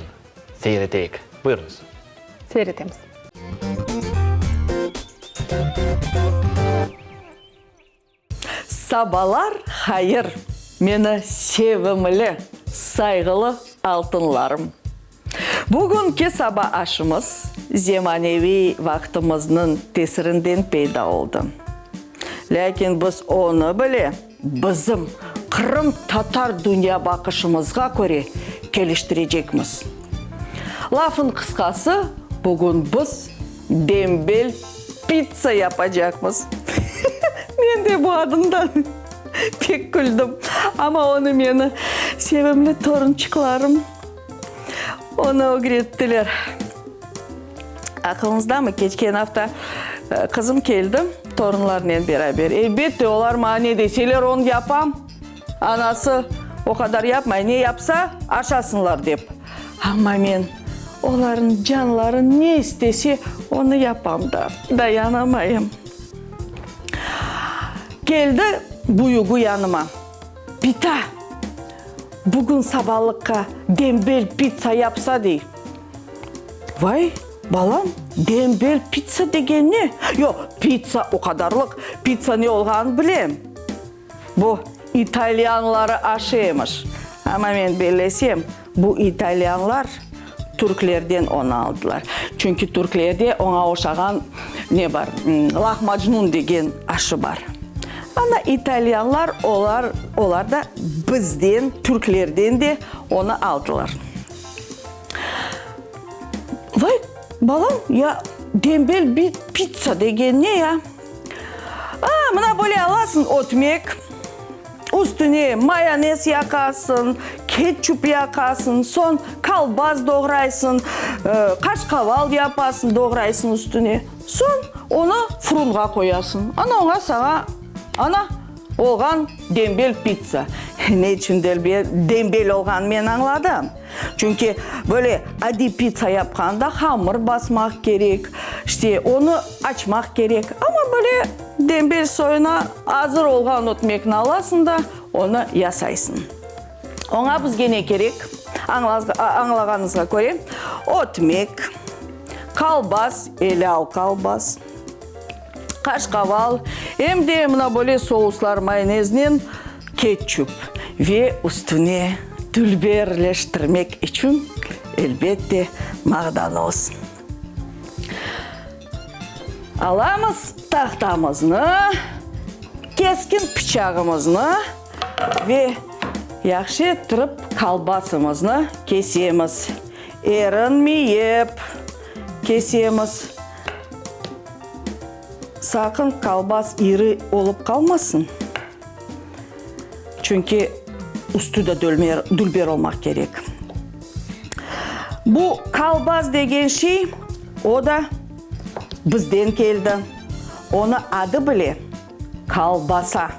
сейретейік. Бұйырыңыз. Сейретеміз. Сабалар хайыр, мені севімлі, сайғылы алтынларым. Бүгінгі саба ашымыз земаневи вақтымыздың тесірінден пейда oldu. Ләкин біз оны біле, бізім Қырым татар дүния бақышымызға көре келіштірежекміз. Лафын қысқасы, бүгін біз дембел пицца япажақмыз. Мен де bu adımdan pek güldüm. Ama onu meni sevimli torunçuklarım onu öğrettiler. Aklınızda mı? Geçen hafta kızım geldi torunlarla beraber. Elbette olar mı ne deseler onu yapam. Anası o kadar yapmay, ne yapsa aşasınlar deyip. Ama men onların canları ne istese onu yapam da dayanamayım. Geldi buyugu yanıma. Pita, bugün sabahlıkka dembel pizza yapsa dey. Vay balam, dembel pizza degen ne? Yok, pizza o kadarlık. Pizza ne olğanı bilem. Bu İtalyanları aşıymış. Ama ben bilesem, bu İtalyanlar Türklerden onu aldılar. Çünkü Türklerde ona oşağan ne var? Lahmacun degen aşı var. Ana İtalyanlar onlar da bizden, Türklerden de onu aldılar. Vay balam ya dembel bir pizza degen ne ya? Mına böyle alasın otmek, üstüne mayonez yakasın, ketçup yakasın, son kalbaz doğraysın, kaşkaval yapasın, doğraysın üstüne. Son onu fırına koyasın. Ona sana olğan dembel pizza. Ne için dembel olğan men anladım. Çünkü böyle adi pizza yapkanda hamur basmak gerek, işte onu açmak gerek. Ama böyle dembel soyuna hazır olğan otmekini alasın da onu yasaysın. Ona bizge ne gerek? Anlağanızga göre otmek, kalbas, elal kalbas, kaşkaval, hem de mına böyle souslar mayonezinin ketçup ve üstüne tülberleştirmek için elbette maydanoz. Alamız tahtamızını, keskin bıçağımızını ve yaxşı tırıp kalbasımızını kesemiz. Erinmeyip kesemiz. Sakın kalbas iri olup kalmasın. Çünkü üstü de dülber olmak gerek. Bu kalbas degen şey, o da bizden geldi. Onu adı bile kalbasa.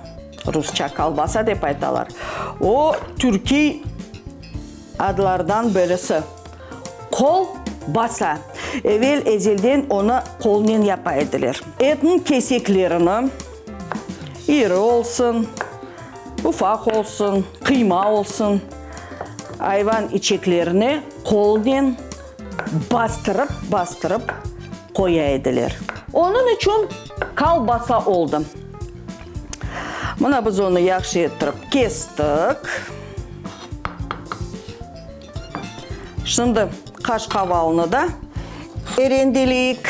Rusça kalbasa dep aytalar. O Türkiye adlardan birisi. Kol basa. Evvel ezelden onu kolundan yapaydılar. Etin keseklerini iri olsun, ufak olsun, kıyma olsun, hayvan içeklerini kolundan bastırıp koyaydılar. Onun için kalbasa oldu. Mına biz onu yaxşı ettirip kestik. Şimdi kaşkavalını da erendeleyik.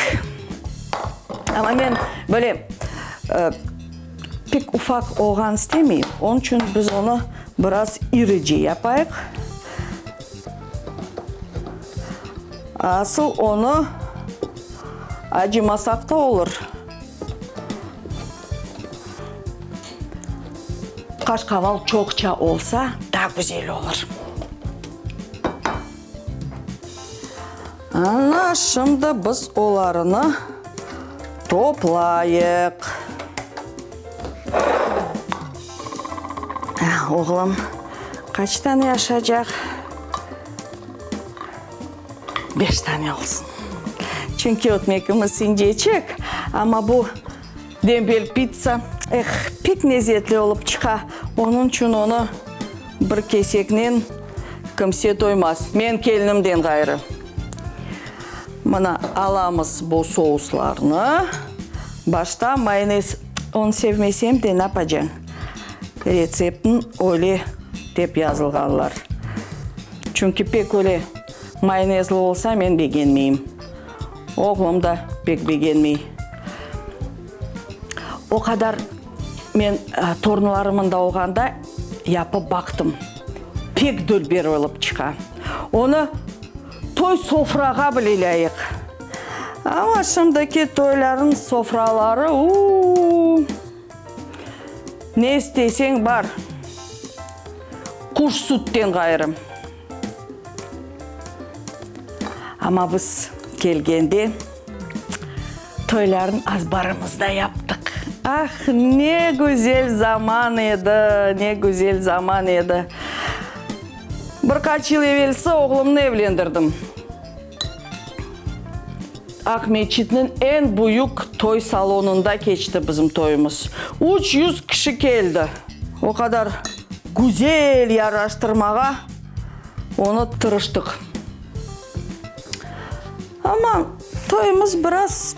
Ama ben böyle pek ufak olğan istemeyim. Onun için biz onu biraz irice yapayıq. Asıl onu acımasak da olur. Kaşkaval çokça olsa daha güzel olur. Ана şimdi biz оларыны топлайық. Oğlum, kaç tane yaşayacak? 5 tane olsun. Çünkü ötmekimiz sinecek. Ama bu dembel pizza pek lezzetli olup çıka. Onun için onu bir kesekten kimse doymaz. Men kelinimden gayrı. Mana alamız bu souslarını. Başta mayonez, onu sevmesem de ne yapacağım? Рецептін öyle деп yazılganlar. Çünkü pek öyle mayonezli olsa men beğenmeyim. Oğlum da pek beğenmey. O kadar men torunlarımın da olganda yapıp baktım. Pek dülber olup çıkan. Onu toy sofraga bileleyik. Ama şimdiki toyların sofraları ne istesen var. Kuş sütten gayrım. Ama biz gelgende toyların azbarımızda yaptık. Ah ne güzel zaman edi, ne güzel zaman edi. Birkaç yıl evvelsi oğlumunu evlendirdim. Akmeçit'in en büyük toy salonunda geçti bizim toyumuz. 300 kişi geldi. O kadar güzel yaraştırmağa onu tırıştık. Ama toyumuz biraz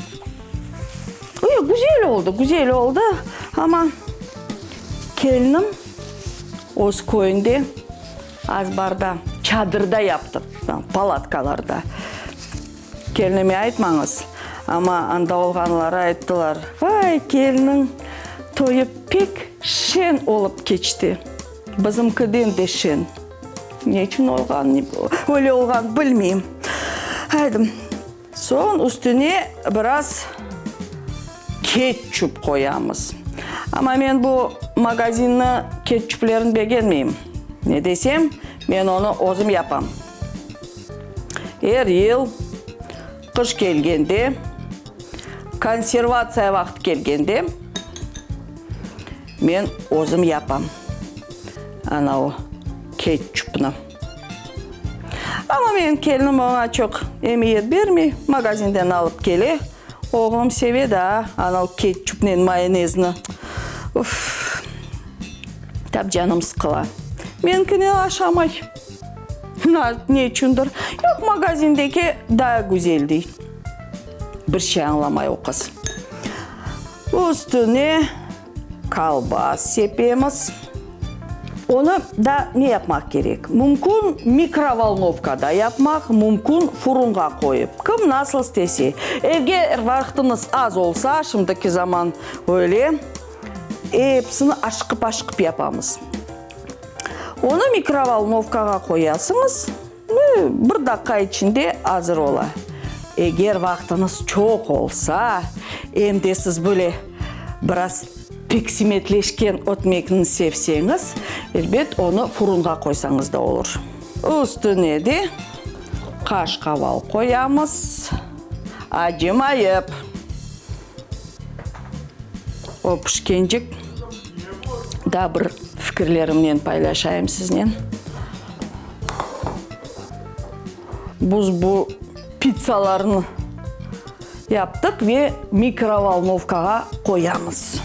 güzel oldu. Ama gelinim öz köyünde azbarda, çadırda yaptı, palatkalarda. Gelinime aytmаңыз. Ama anda olganlara ayttılar. Vay gelinin toyu pek şen olup geçti. Bizimkiden de şen. Ne için olgan, öyle olgan bilmeyeyim. Haydi. Son üstüne biraz ketçup koyamız. Ama men bu magazinni ketçuplerini beğenmeyim. Ne desem, men onu özüm yapam. Her yıl kış gelgende, konservasiya vaqti kelgende men o'zim yapam. Ana o ketchupni. Ama men kelinim ona çok emiyet bermey, magazinden alıp kele. Oğlum sevedi ana o ketchupni, mayonezni. Uf. Tap canım sıkıla. Menkini aşamay. Ne içindir? Yok magazindeki daha güzel değil. Bir şey anlamay o kız. Üstüne kalbas sepemiz. Onu da ne yapmak gerek? Mümkün mikrovolnovkada yapmak, mümkün fırına koyup. Kim nasıl istese. Eğer vaktiniz az olsa, şimdiki zaman öyle, hepsini aşkıp yapamız. Onu mikrovolnovkaga koyasınız. Bir dakika içinde hazır ola. Eğer vaktiniz çok olsa, hem de siz böyle biraz peksimetleşken ötmekini sevseniz, elbet onu fırına koysanız da olur. Üstüne de kaşkaval koyamız. Acımayıp. O pişkencik da bir fikirlerimden paylaşayım sizinle. Biz bu pizzalarını yaptık ve mikrovolnovkaga koyamız.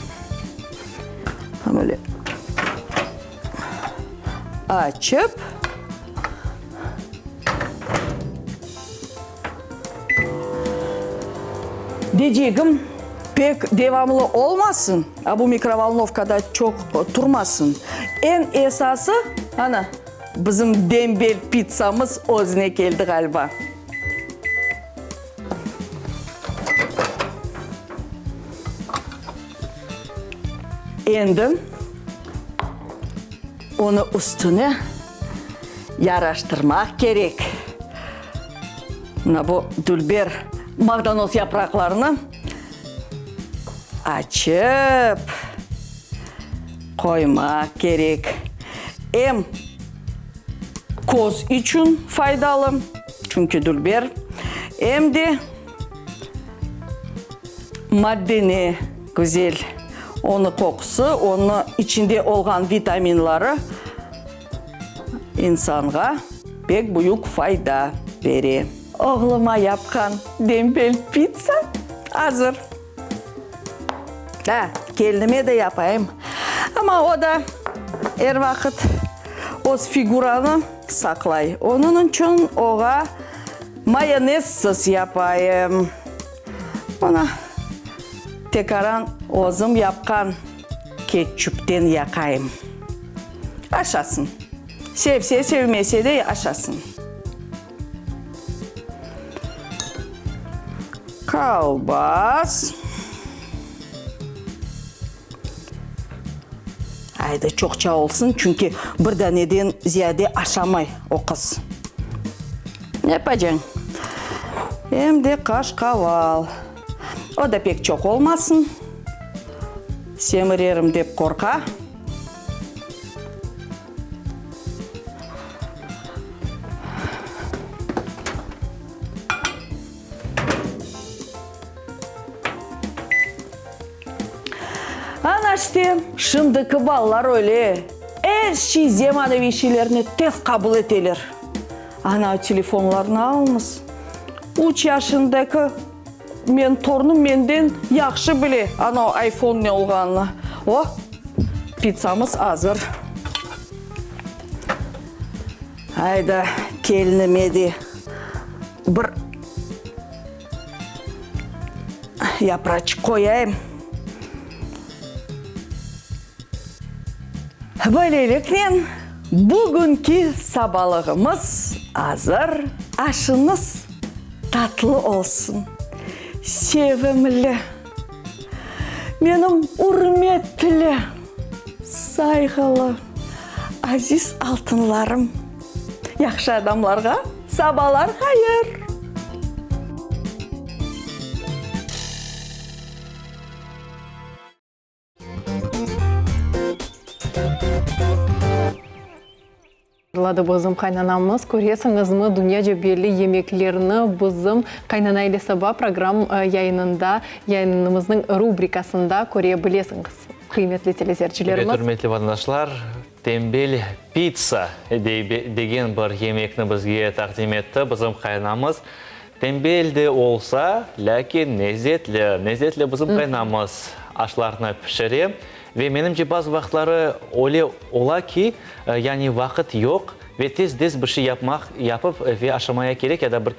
Böyle açıp diyeceğim pek devamlı olmasın. Bu mikrovolnovkada çok durmasın. En esası ana bizim dembel pizzamız özüne geldi galiba. Endi onu üstüne yaraştırmak gerek. Bu dülber maydanoz yapraklarını açıp koymak gerek. Hem koz için faydalı, çünkü dülber, Emdi maddeni güzel. Onu kokusu, onun içinde olan vitaminleri insanga pek büyük fayda verir. Oğluma yapkan dembel pizza hazır. Ha, kendime de yapayım. Ama o da her vakit o figuranı saklay. Onun için oğa mayonezsiz yapayım. Ona tekaran özüm yapkan ketçupten yakayım. Aşasın. Sevse sevmese de aşasın. Kalbas. Haydi çokça olsun çünkü bir taneden ziyade aşamay o kız. Ne yapacaksın? Hem de kaşkaval. O da pek çok olmasın. Semirerim dep korka. Ana işte şimdiki ballar öyle. Her şey zemanevi şeylerini tez kabul eteler. Ana telefonlarını almış. 3 yaşındaki men torunum menden yaxşı bile ana iPhone ne olganını. O pizzamız hazır. Hayda kelinime de bir yapraç koyayım. Böylelikle bugünkü sabahımız hazır. Aşınız tatlı olsun. Sevimli. Benim hürmetli, saygılı, aziz altınlarım. Yaxşı adamlarga sabahlar hayır. Lada bizim kaynanamız, көресіңіз mi dünyaca belli yemeklerini bizim kaynana ile sabah program yayınımızın rubrikasında görebilirsiniz. Kıymetli teleseyircilerimiz. Evet, hürmetli vatandaşlar, tembel pizza деген bir yemekni bizge taqdim etdi bizim kaynamız. Tembel de olsa, lakin lezzetli bizim kaynamız aşlarını pişirir. Ve menimce bazı vaxtları öyle ola ki, yani vakit yok ve tez bir şey yapıp ve aşamaya gerek ya da bir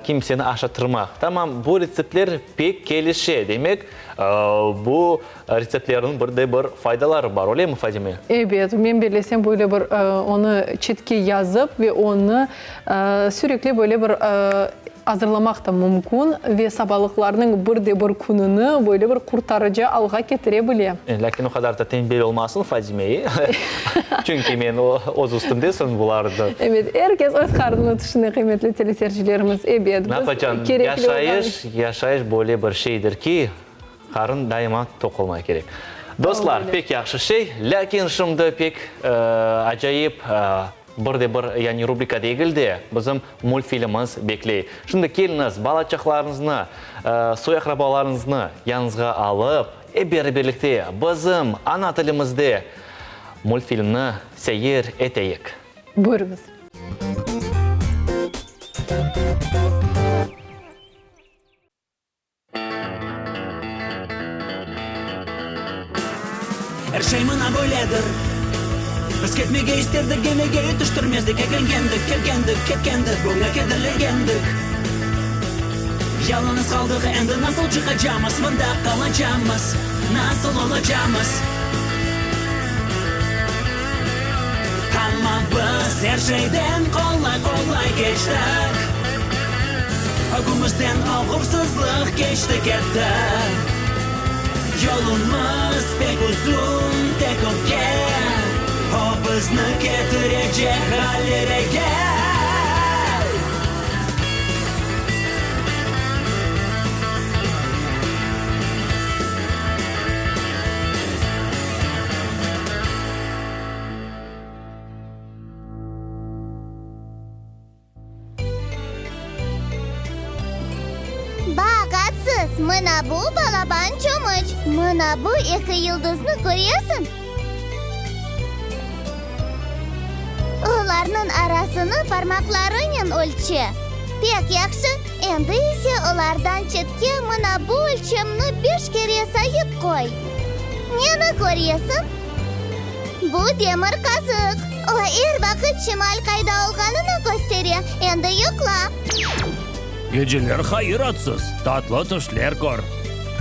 kimseni aşatırmak. Tamam, bu reseptler pek gelişe. Demek bu reseptlerin bir faydaları var. Öyle mi Fadime? Evet, ben bilesem böyle bir onu çetke yazıp ve onu sürekli böyle bir hazırlamak da mümkün ve sabahlıklarının bir kununu böyle bir kurtarıcı alga getirebilir. Lakin o kadar da tembel olmasın Fadime'yi. Çünkü ben öz üstümdesin bularda. Evet, herkes öz karnını düşünüyor kıymetli teleseyircilerimiz. Evet, ne yapacaksın? Yaşayış böyle bir şeydir ki karın daima tok olmaya gerek. Dostlar, pek yaxşı şey. Lakin şimdi pek acayip bir yani rubrika değil de bizim multfilmimiz bekley. Şimdi keliniz, balacaklarınızı, soy akrabalarınızı yanınızga alıp, birlikte bizim ana tilimizde multfilmni seyir eteyik. Buyurunuz. Her şey mına böyledir. Biz ketmege isterdik, gemege yetiştirmezdik. Kelgendik, böyle kederlengendik. Yalnız kaldık, endi nasıl çıkacağımız, bunda kalacağımız, nasıl olacağımız. Ama biz her şeyden kolay geçtik. Ögümüzden ağırsızlık geçti gitti. Yolumuz pek uzun, tek öpken. O bizni getirecek hallere gel. Mına bu balaban çomuç. Mına bu iki yıldızını görüyorsun. Ularının arasını parmaklarının ölçü. Pek yaxşı. Endi ise ulardan chetga mına bu ölçümünü 5 kere sayıp koy. Neni görüyorsun? Bu demir kazık. O her vakit şimal kayda olganını gösteriyor. Endi yıkla. Geceler hayır atsız. Tatlı tuşlar kor.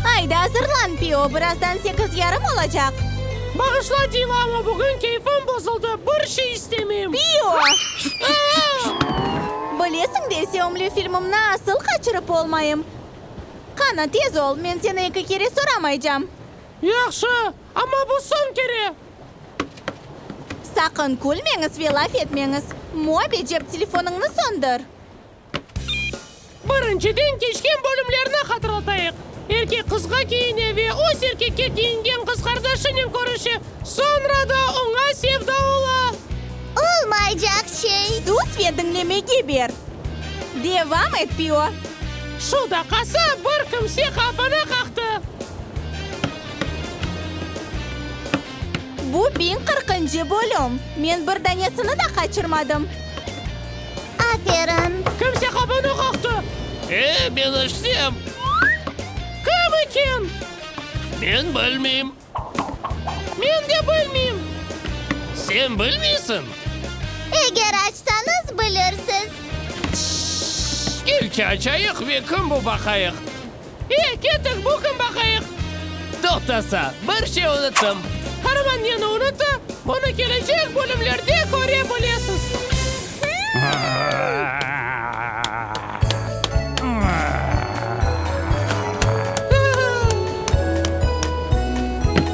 Haydi hazırlan Pio. Birazdan 8:30 olacak. Bağışla Diva ama bugün keyfim bozuldu. Bir şey istemeyeyim. Pio! Bilesің де сөмлі filmimni asıl kaçırıp olmayım. Qani tez ol, men seni 2 kere soramayacağım. Yaxşı ama bu son kere. Sakın kulmeniz ve laf etmeniz. Mobi cep telefonunu söndür. Birinciden geçken bölümlerini hatırlatayıq. Erkek kızga giyine ve o erkekке giyingen kız kardeşinin görüşü. Sonra da ona sevda ola. Olmayacak şey. Sus ve dinleme geber. Devam et Pio. Şu dakikası bir kimse kafana kalktı. Bu 1040. bölüm. Men bir tanesini de kaçırmadım. Aferin. Kimse kafana kalktı. Ben açtım. Kim iken? Ben bilmeyeyim. Men de bilmeyeyim. Sen bilmiyorsun. Eğer açsanız bilirsiniz. İlk açayık ve kim bu bakayık. Kettik bu kim bakayık. Toktasa bir şey unuttum. Karaman yanı unuttu. Bunu gelecek bölümlerde görebilirsiniz.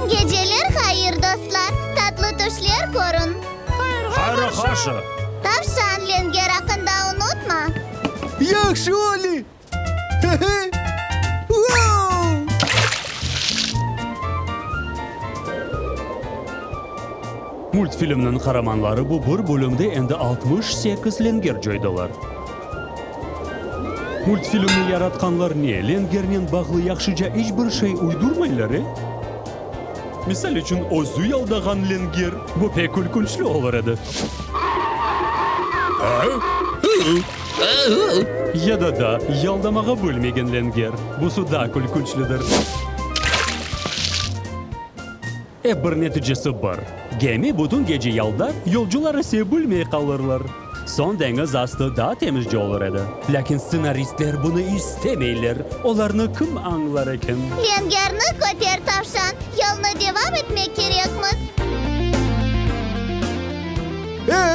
Geceler hayır dostlar. Tatlı tuşlar korun. Hayır haşı. Tavşan Lenger hakkında unutma. Yaxşı Oli. Multfilmning qahramonlari bu bir bölümde endi 68 Lenger joydalar. Multfilmni yaratganlar ne? Lengerning bag'li yaxshicha hech bir şey uydurmaylar. Misal uchun o'zi yaldagan Lenger bu pek kulkunchli olur edi. Ya da yaldamaga bo'lmagan Lenger bu suda kulkunchlidir. Bir neticesi var. Gemi butun gece yolda yolcular ise bilmey kalırlar. Son deniz aslında temizce olur edi. Lakin senaristler bunu istemeyler. Onlarını kim anlar eken? Lengerni ko'tar tavşan. Yoluna devam etmek gerekmiz.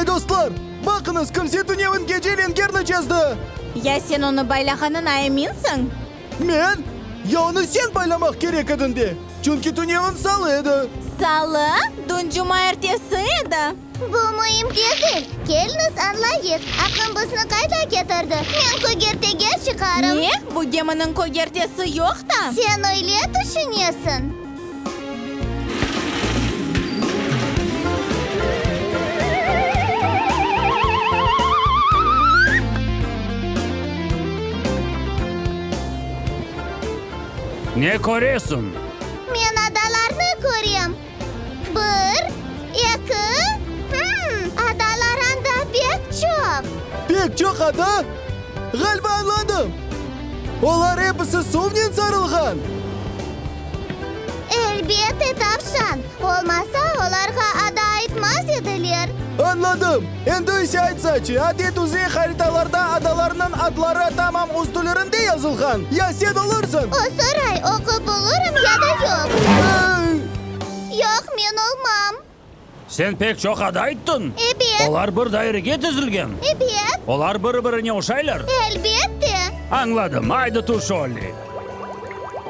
Dostlar, bakınız kimse dünyanın gece Lengerni çizdi. Ya sen onu baylaganına eminsin? Men? Ya onu sen baylamak gerek edindi. Çünkü dünyanın salıydı. Salı, dün cuma ertesi edi. Bu mühim değil. Geliniz anlayık. Akın bizni kayda getirdi. Men kogertege çıkarım. Ne? Bu geminin kogertesi yok da. Sen öyle düşünüyorsun. Ne koruyorsun? Men adalarını koruyorum. 1, 2, adalarında pek çok. Pek çok ada. Galiba anladım. Onlar hepsi sovnen sarılgan. Elbette tavşan. Olmasa onlarga ada aitmaz edilir. Anladım. Endi ise aytsaçı. Adet uzay haritalarda adalarının adları tamam üstlerinde yazılgan. Ya sen olursun. O soray oku bulurum ya da yok. Yok men olmam. Sen pek çok ada ayttın. Evet. Olar bir dairege tüzülgen. Evet. Olar bir-birine oşaylar. Elbette. Anladım. Haydi tuş Oli.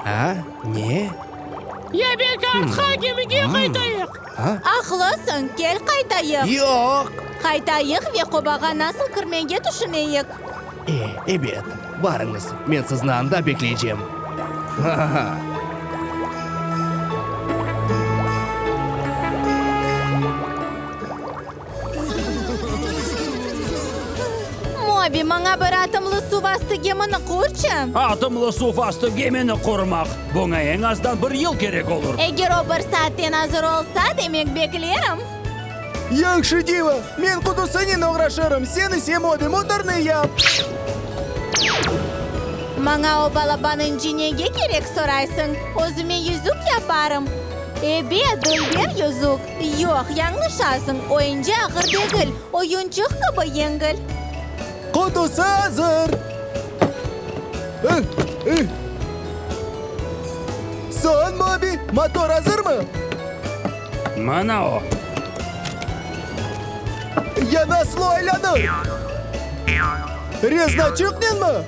Ha? Ne? Ya belki artık gemiye kaytayıq. Haklısın. Gel kaytayık. Yok. Kaytayık ve kobağa nasıl kırmenge düşüneyik. Evet, varınız. Ben sizni anda bekleyeceğim. Моби, маңа бір атымлы су басты геміні құрчы. Атымлы су асты кемені құрмақ. Бұңа ең аздан 1 ел керек olur. Егер о 1 сааттен азыр олса, демек бекілерім. Яхшы дива, мен құтысынен оғрашырым, сені семоби моторны яп. Маңа о балабанын жинеге керек сорайсың, өзіме юзук япарым. Эбе, дөлбер юзук. Йоқ, яңлышасың, ойынжа ақыр дегіл, ойынчық қыбы еңгіл. Құтысы азыр. Сон, Моби, мотор азыр мы? Мана о. Янаслы ойланы. Резна чықнен мы?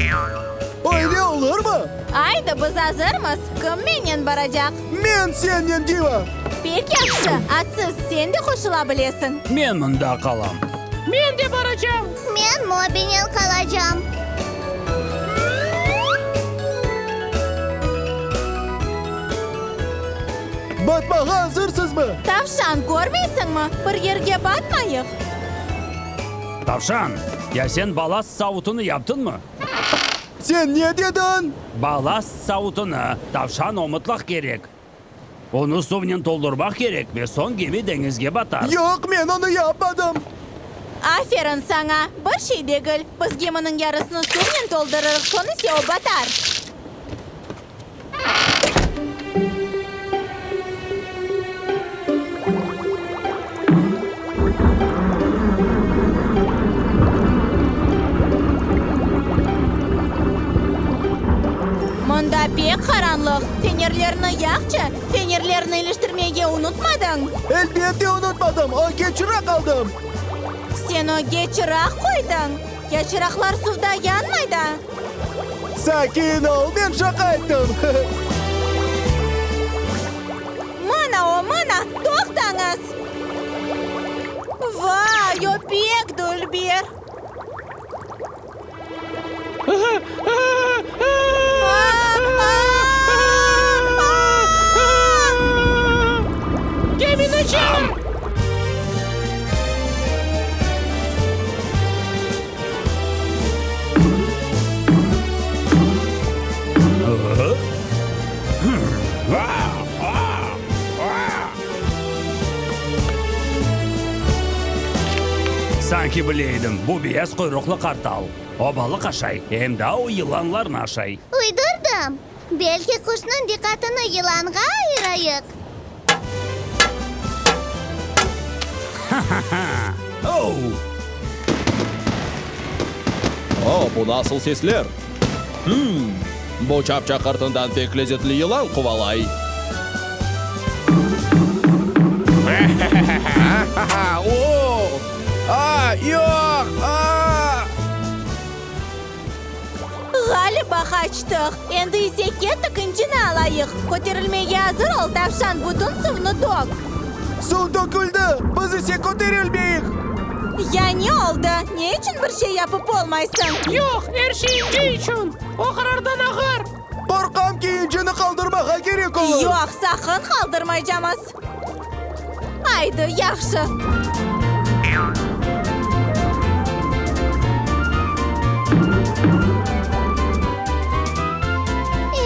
Ойле олыр мы? Айды, біз азырмыз, кім менен барадақ? Мен сенен дива. Пек яқшы, атсыз сен де қошыла білесің. Мен мұнда қалам. Мен де барacağım. Мен мобинел қалажам. Батпаға hazırsыз мы? Тавшан, көрмейсің ма? Бір ерге батмайық. Tavşan, ya sen balast savutunu yaptın mı? Sen ne dedin? Balast savutunu tavşan omutlak gerek. Onu suvnen doldurmak gerek ve son gemi denizge batar. Yok, men onu yapmadım. Aferin sana. Bir şey değil. Biz geminin yarısını suyla doldururuz. Sonra o batar. Munda pek karanlık. Fenerlerini yakça. Fenerlerini iliştirmeye unutmadın. Elbette unutmadım. O geçire kaldım. Sen o geçirak koydun. Geçiraklar suda yanmaydı. Sakin ol, ben şaka ettim. Mana, toxtanız. Vay, o pek dülbir. Gemini çek. Sanki bileydim, bu beyaz kuyruklu kartal. O balık aşay, hem de o yılanların aşay. Uydurdum. Belki kuşun dikkatini yılanğa ayırayık. Oh! Bu nasıl sesler? Bu çapçak артından pek lezzetli yılan kovalay. Yok! Galiba kaçtık. Endi ise kettik incini alayık. Koterilmeye hazır ol tavşan bütün suvunu dök. Su döküldü. Biz ise koterilmeyik. Ya ne oldu? Ne için bir şey yapıp olmaysın? Yok, her şey ince için. O karardan ağır. Korkam ki incini kaldırmaya gerek olur. Yok, sakın kaldırmayacağız. Haydi, yaxşı.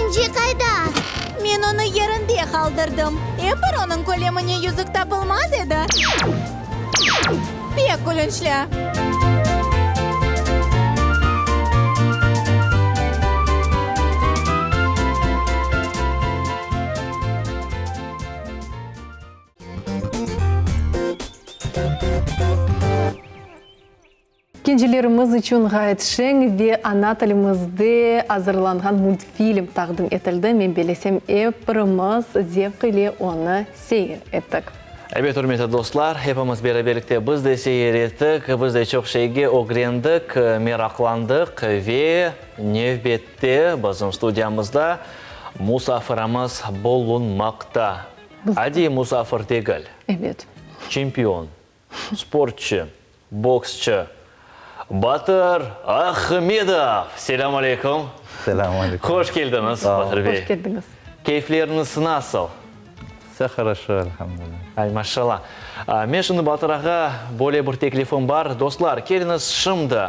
İnci kayda? Men onu yerinde kaldırdım. Bir onun kolemine yüzük tapılmaz edi. Pek gülünçlü. Kenjilerimiz için gayet şen ve ana tilimizde hazırlangan multfilm taqdim etildi. Men bilesem hepimiz zevk ile onu seyir ettik. Evet, hürmetli dostlar, hepimiz beraberlikte biz de seyir ettik, biz de çok şeyge öğrendik, meraklandık ve növbette bizim stüdyamızda musafirimiz bulunmakta. Adi musafir değil. Evet. Çempiyon, sportçu, boksçu, Batır Ahmedov. Selamünaleyküm. Selamünaleyküm. Hoş geldiniz Batır Bey. Hoş geldiniz. Keyifleriniz nasıl? Все хорошо, alhamdulillah. Ay maşallah. Men şimdi Batır ağa böyle bir teklifim var. Dostlar, keliniz şimdi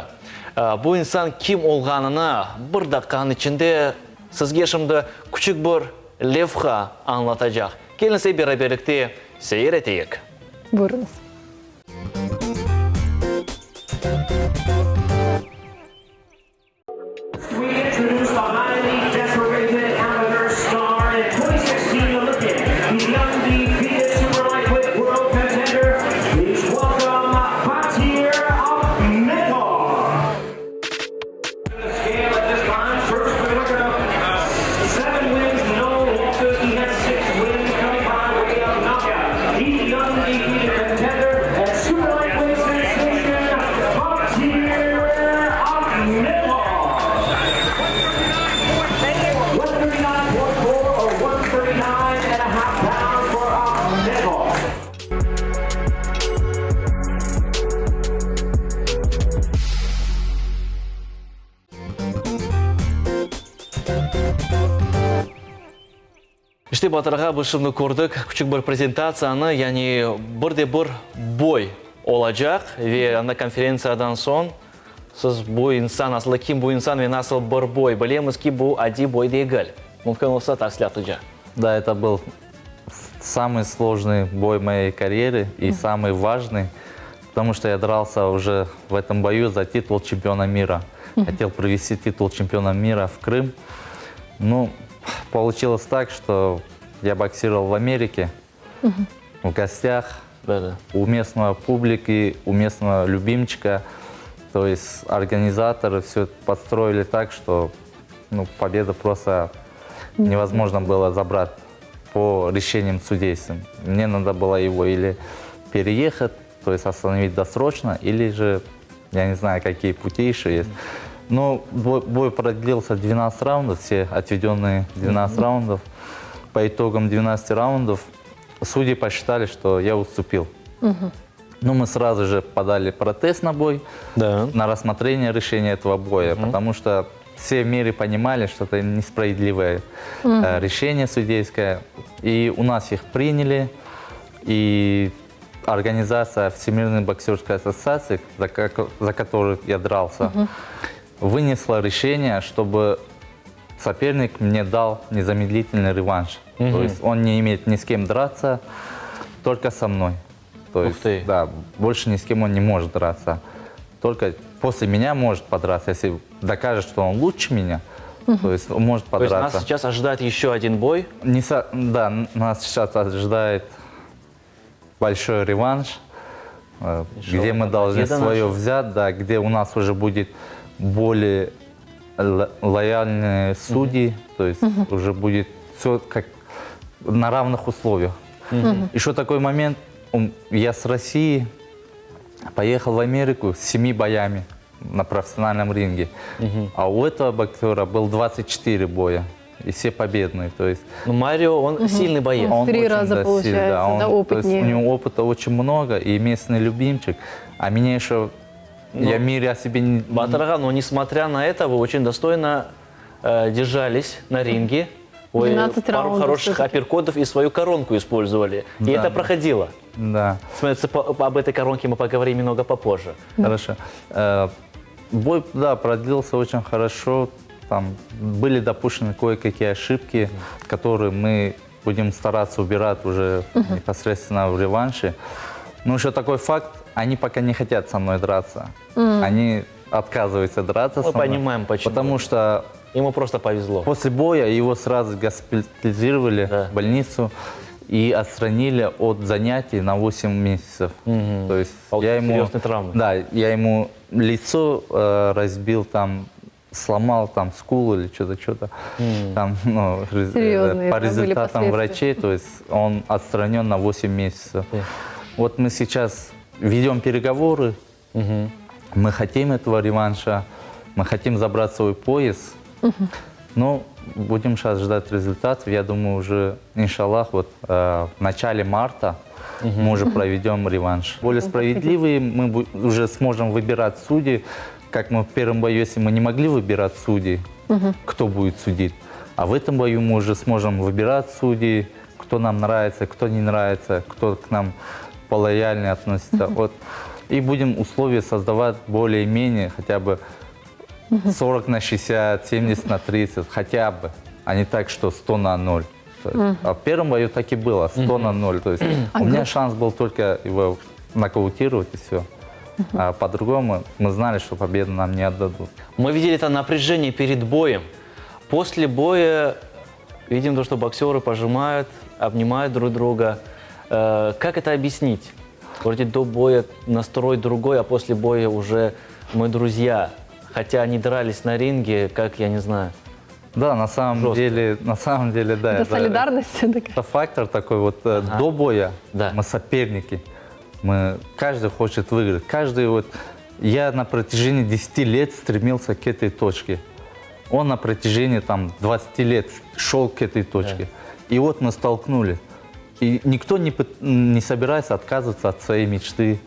Бұл инсан ким олғанына бір даққан ішінде сізге шымды күшік бір левха аңлатacak. Келінсе бері-берікте сейір етейік. Buyurunuz. We introduce the highly decorated amateur star and 2016 Olympic, the undefeated super lightweight world contender. Please welcome Batir Ahmedov. The scale at this time, first we look at 7 wins, no losses. He has 6 wins coming by way of knockout. He's the undefeated contender and super lightweight sensation, Batir Ahmedov. 139.4 or 139.5 pounds for Ahmedov. Іште батырға бұшымды көрдік, күшік бір презентацияны, яғни бірде-бір бой олacak ve ана конференциядан соң сіз бұл инсан, асылы ким бұл инсан мен асыл бір бой. Білеміз ки бұл ади бой дейгіл. Мүмкін олса тәсілят ұжа. Да, это был самый сложный бой моей карьеры и самый важный, потому что я дрался уже в этом бою за титул чемпиона мира. Хотел привести титул чемпиона мира в Крым. Ну, получилось так, что я боксировал в Америке, в гостях, у местного публики, у местного любимчика. То есть организаторы все подстроили так, что победа просто невозможно было забрать по решениям судейским. Мне надо было его или переехать, то есть остановить досрочно, или же, я не знаю, какие пути еще есть. Но бой продлился 12 раундов, все отведенные 12 раундов. По итогам 12 раундов судьи посчитали, что я уступил. Ну, мы сразу же подали протест на бой, на рассмотрение решения этого боя, потому что все в мире понимали, что это несправедливое решение судейское. И у нас их приняли, и организация Всемирной боксерской ассоциации, за которую я дрался, вынесла решение, чтобы соперник мне дал незамедлительный реванш. То есть он не имеет ни с кем драться, только со мной. То есть, да, больше ни с кем он не может драться. Только после меня может подраться, если докажет, что он лучше меня, то есть он может подраться. То есть нас сейчас ожидает еще один бой? Да, нас сейчас ожидает большой реванш, где мы должны свое взять, да, где у нас уже будет более лояльные судьи, то есть уже будет все как на равных условиях. Еще такой момент, я с России поехал в Америку с 7 боями на профессиональном ринге, а у этого боксера был 24 боя. И все победные, то есть. Но Марио, он сильный боец. Он 3 раза, получается, опытнее. У него опыта очень много, и местный любимчик. А меня еще, я в мире о себе не... Батырга, но несмотря на это, вы очень достойно держались на ринге. Вы пару хороших апперкотов и свою коронку использовали. И это проходило. Да. Смотрите, об этой коронке мы поговорим немного попозже. Хорошо. Бой, да, продлился очень хорошо. Там были допущены кое-какие ошибки, которые мы будем стараться убирать уже непосредственно в реванше. Но еще такой факт, они пока не хотят со мной драться. Они отказываются драться со мной. Мы понимаем, почему. Потому что ему просто повезло. После боя его сразу госпитализировали в больницу и отстранили от занятий на 8 месяцев. То есть я ему, да, я ему лицо разбил, там, сломал там скулу или что-то. Там, ну, по результатам врачей, то есть он отстранен на 8 месяцев. Вот мы сейчас ведем переговоры, мы хотим этого реванша, мы хотим забрать свой пояс, но будем сейчас ждать результатов. Я думаю, уже, иншаллах, вот в начале марта мы уже проведем реванш. Более справедливые, мы уже сможем выбирать судей, как мы в первом бою, если мы не могли выбирать судей, кто будет судить. А в этом бою мы уже сможем выбирать судей, кто нам нравится, кто не нравится, кто к нам полояльнее относится. Вот И будем условия создавать более-менее хотя бы 40/60, 70/30, хотя бы, а не так, что 100/0. То есть, а в первом бою так и было, 100/0. То есть у меня шанс был только его нокаутировать и все. А по-другому мы знали, что победу нам не отдадут. Мы видели это напряжение перед боем. После боя видим то, что боксеры пожимают, обнимают друг друга. Как это объяснить? Вроде до боя настрой другой, а после боя уже мы друзья. Хотя они дрались на ринге, как, я не знаю. Да, на самом деле, да. Это солидарность. Это фактор такой вот. До боя мы соперники. Каждый хочет выиграть. Я на протяжении 10 лет стремился к этой точке. Он на протяжении 20 лет шел к этой точке. И вот мы столкнулись. И никто не собирается отказываться от своей мечты,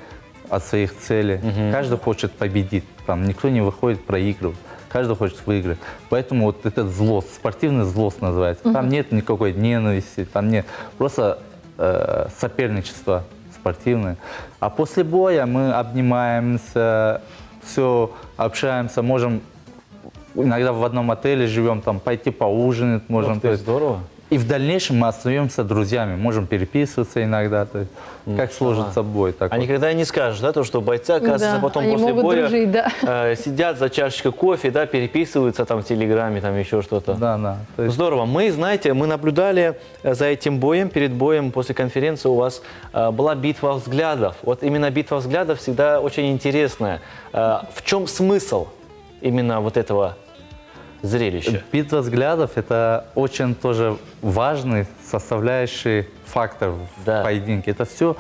от своих целей. Каждый хочет победить. Никто не выходит проигрывать. Каждый хочет выиграть. Поэтому вот этот злость, спортивный злость называется. Там нет никакой ненависти, там нет. Просто соперничество спортивное. А после боя мы обнимаемся, все, общаемся, можем иногда в одном отеле живем, пойти поужинать можем. Здорово. И в дальнейшем мы остаемся друзьями, можем переписываться иногда, как сложится бой. Так никогда и не скажешь, да, то, что бойцы, оказывается, потом после боя сидят за чашечкой кофе, да, переписываются в Телеграме, еще что-то. Да. Здорово. Мы, знаете, мы наблюдали за этим боем, перед боем, после конференции у вас была битва взглядов. Вот именно битва взглядов всегда очень интересная. В чем смысл именно вот этого зрелища? Битва взглядов – это очень тоже важный составляющий фактор в поединке. Это все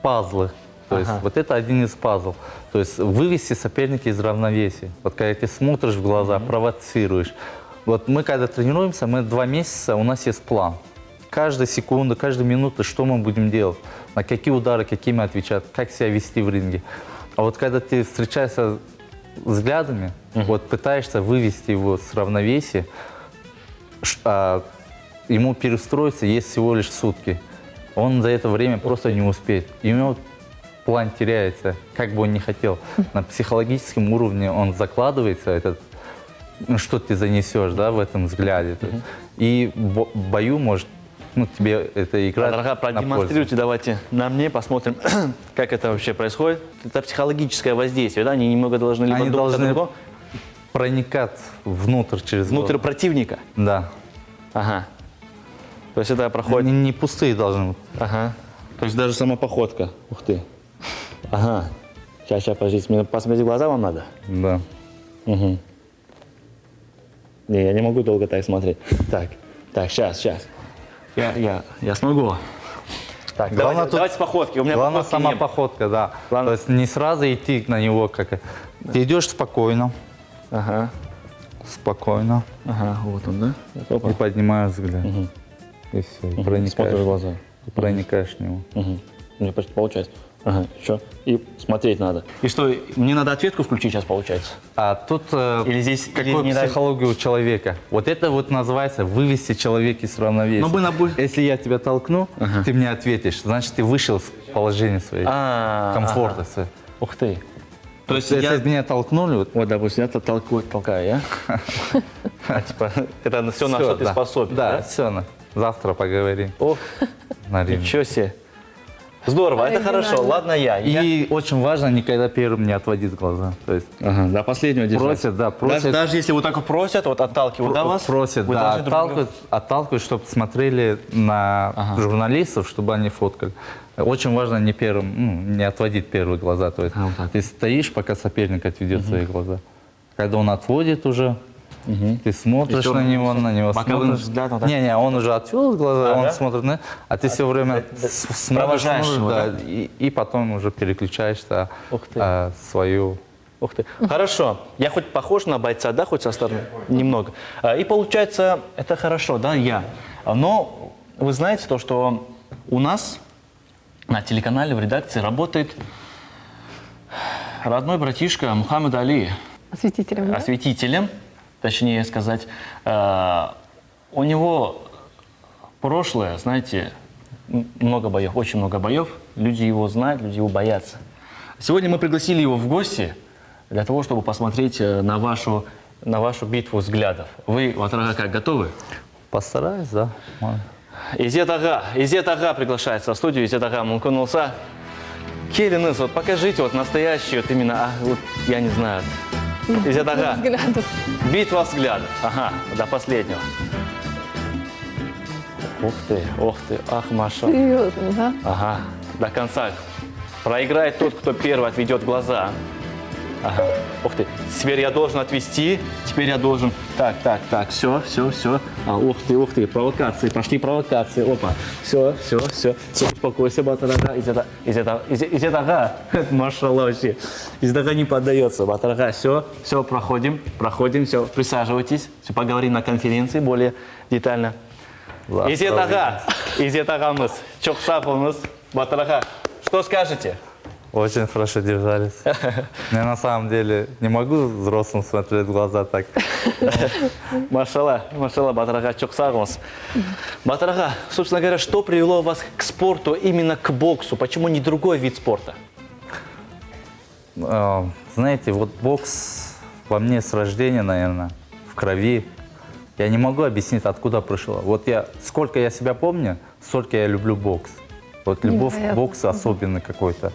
пазлы. То есть вот это один из пазлов. То есть вывести соперника из равновесия. Вот когда ты смотришь в глаза, провоцируешь. Вот мы когда тренируемся, мы 2 месяца, у нас есть план. Каждую секунду, каждую минуту, что мы будем делать, на какие удары, какими отвечать, как себя вести в ринге. А вот когда ты встречаешься взглядами, пытаешься вывести его с равновесия, ему перестроиться есть всего лишь сутки. Он за это время просто не успеет. И у него план теряется, как бы он ни хотел. На психологическом уровне он закладывается, что ты занесешь, да, в этом взгляде. И в бою может тебе это играть. Дорогая, продемонстрируйте, давайте на мне, посмотрим, как это вообще происходит. Это психологическое воздействие, да? Они немного должны либо Они должны проникать внутрь через внутрь противника? Да. Ага. То есть это проходит... Не пустые должны быть. Ага. То есть даже сама походка. Ух ты. Ага. Сейчас, подождите, мне посмотреть в глаза вам надо? Да. Угу. Не, я не могу долго так смотреть. Так, сейчас. Я смогу. Так, давайте с походки. У меня главное походки сама нет. походка, да. То есть не сразу идти на него, как... Ты идешь спокойно. Ага. Спокойно. Ага, вот он, да? И поднимаешь взгляд. И все, и проникаешь. Смотришь в глаза. И проникаешь в него. Мне почти получается. Ага, еще. И смотреть надо. И что, мне надо ответку включить сейчас, получается? А тут или здесь какую психологию у человека? Вот это вот называется вывести человека из равновесия. Если я тебя толкну, ты мне ответишь, значит, ты вышел с положения своего комфорта. Ух ты. То есть, если меня толкнули... Вот, допустим, я толкаю, я? Типа, это все, на что ты способен, да? Да, все, завтра поговорим. Ох, ничего себе. Здорово, это хорошо. Ладно, я. И очень важно никогда первым не отводить глаза. То есть, до последнего держать. Просят. Даже если вот так вот просят, вот отталкивают, да, вас? Просят, да, отталкивают, чтобы смотрели на журналистов, чтобы они фоткали. Очень важно не первым, не отводить первые глаза. То есть ты стоишь, пока соперник отведет свои глаза. Когда он отводит уже, ты смотришь на него смотришь. Взгляд, не, он уже отвел глаза, он смотрит, а ты все время смотришь, и потом уже переключаешься свою... Ух ты. Хорошо. Я хоть похож на бойца, да, хоть со стороны? Немного. И получается, это хорошо, да, я. Но вы знаете то, что у нас на телеканале в редакции работает родной братишка Мухаммед Али. Осветителем, да? Осветителем, точнее сказать. У него прошлое, знаете, много боев, очень много боев. Люди его знают, люди его боятся. Сегодня мы пригласили его в гости для того, чтобы посмотреть на вашу битву взглядов. Вы, Батырага, как, готовы? Постараюсь, да. Изет Ага приглашается в студию. Изет Ага, мүмкін болса, келіңіз, вот покажите вот настоящий, вот именно, вот, я не знаю. Изет Ага, битва взглядов. Ага, до последнего. Ух ты, ах, Маша. Серьезно, да? Ага, до конца. Проиграет тот, кто первый отведет глаза. Ага, ух ты, теперь я должен отвести, теперь я должен... Так, все. Ух ты, провокации, пошли провокации, опа. Все, успокойся, Батырага. Изет Ага, машалла вообще. Изет Ага не поддается, Батырага, все, проходим, все, присаживайтесь, все, поговорим на конференции более детально. Изет Агамыз, çok sağ olunuz. Батырага, что скажете? Очень хорошо держались. Я на самом деле не могу взрослым смотреть в глаза так. Машалла, Батырага, çok sağ olunuz. Батырага, собственно говоря, что привело вас к спорту, именно к боксу? Почему не другой вид спорта? Знаете, вот бокс во мне с рождения, наверное, в крови. Я не могу объяснить, откуда пришло. Вот сколько я себя помню, столько я люблю бокс. Вот любовь к боксу особенный какой-то.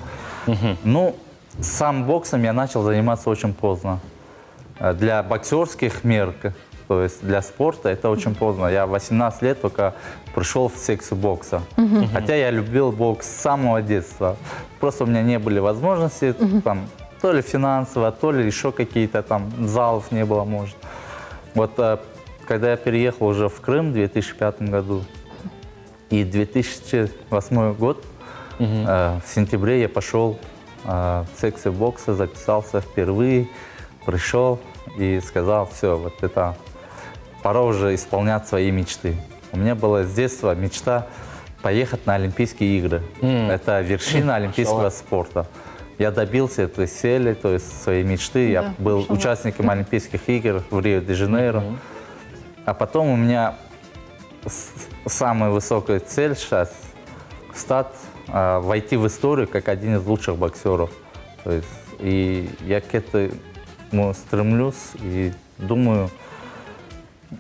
Ну, сам боксом я начал заниматься очень поздно. Для боксерских мер, то есть для спорта, это очень поздно. Я 18 лет только пришел в секцию бокса. Хотя я любил бокс с самого детства. Просто у меня не были возможности, там, то ли финансово, то ли еще какие-то там залов не было, может. Вот когда я переехал уже в Крым в 2005 году, и 2008 год, в сентябре я пошел в секцию бокса, записался впервые, пришел и сказал, все, вот это пора уже исполнять свои мечты. У меня была с детства мечта поехать на Олимпийские игры. Это вершина олимпийского спорта. Я добился этой цели, то есть своей мечты. Я был участником Олимпийских игр в Рио-де-Жанейро. А потом у меня самая высокая цель сейчас стать, войти в историю как один из лучших боксеров. То есть, и я к этому стремлюсь и думаю,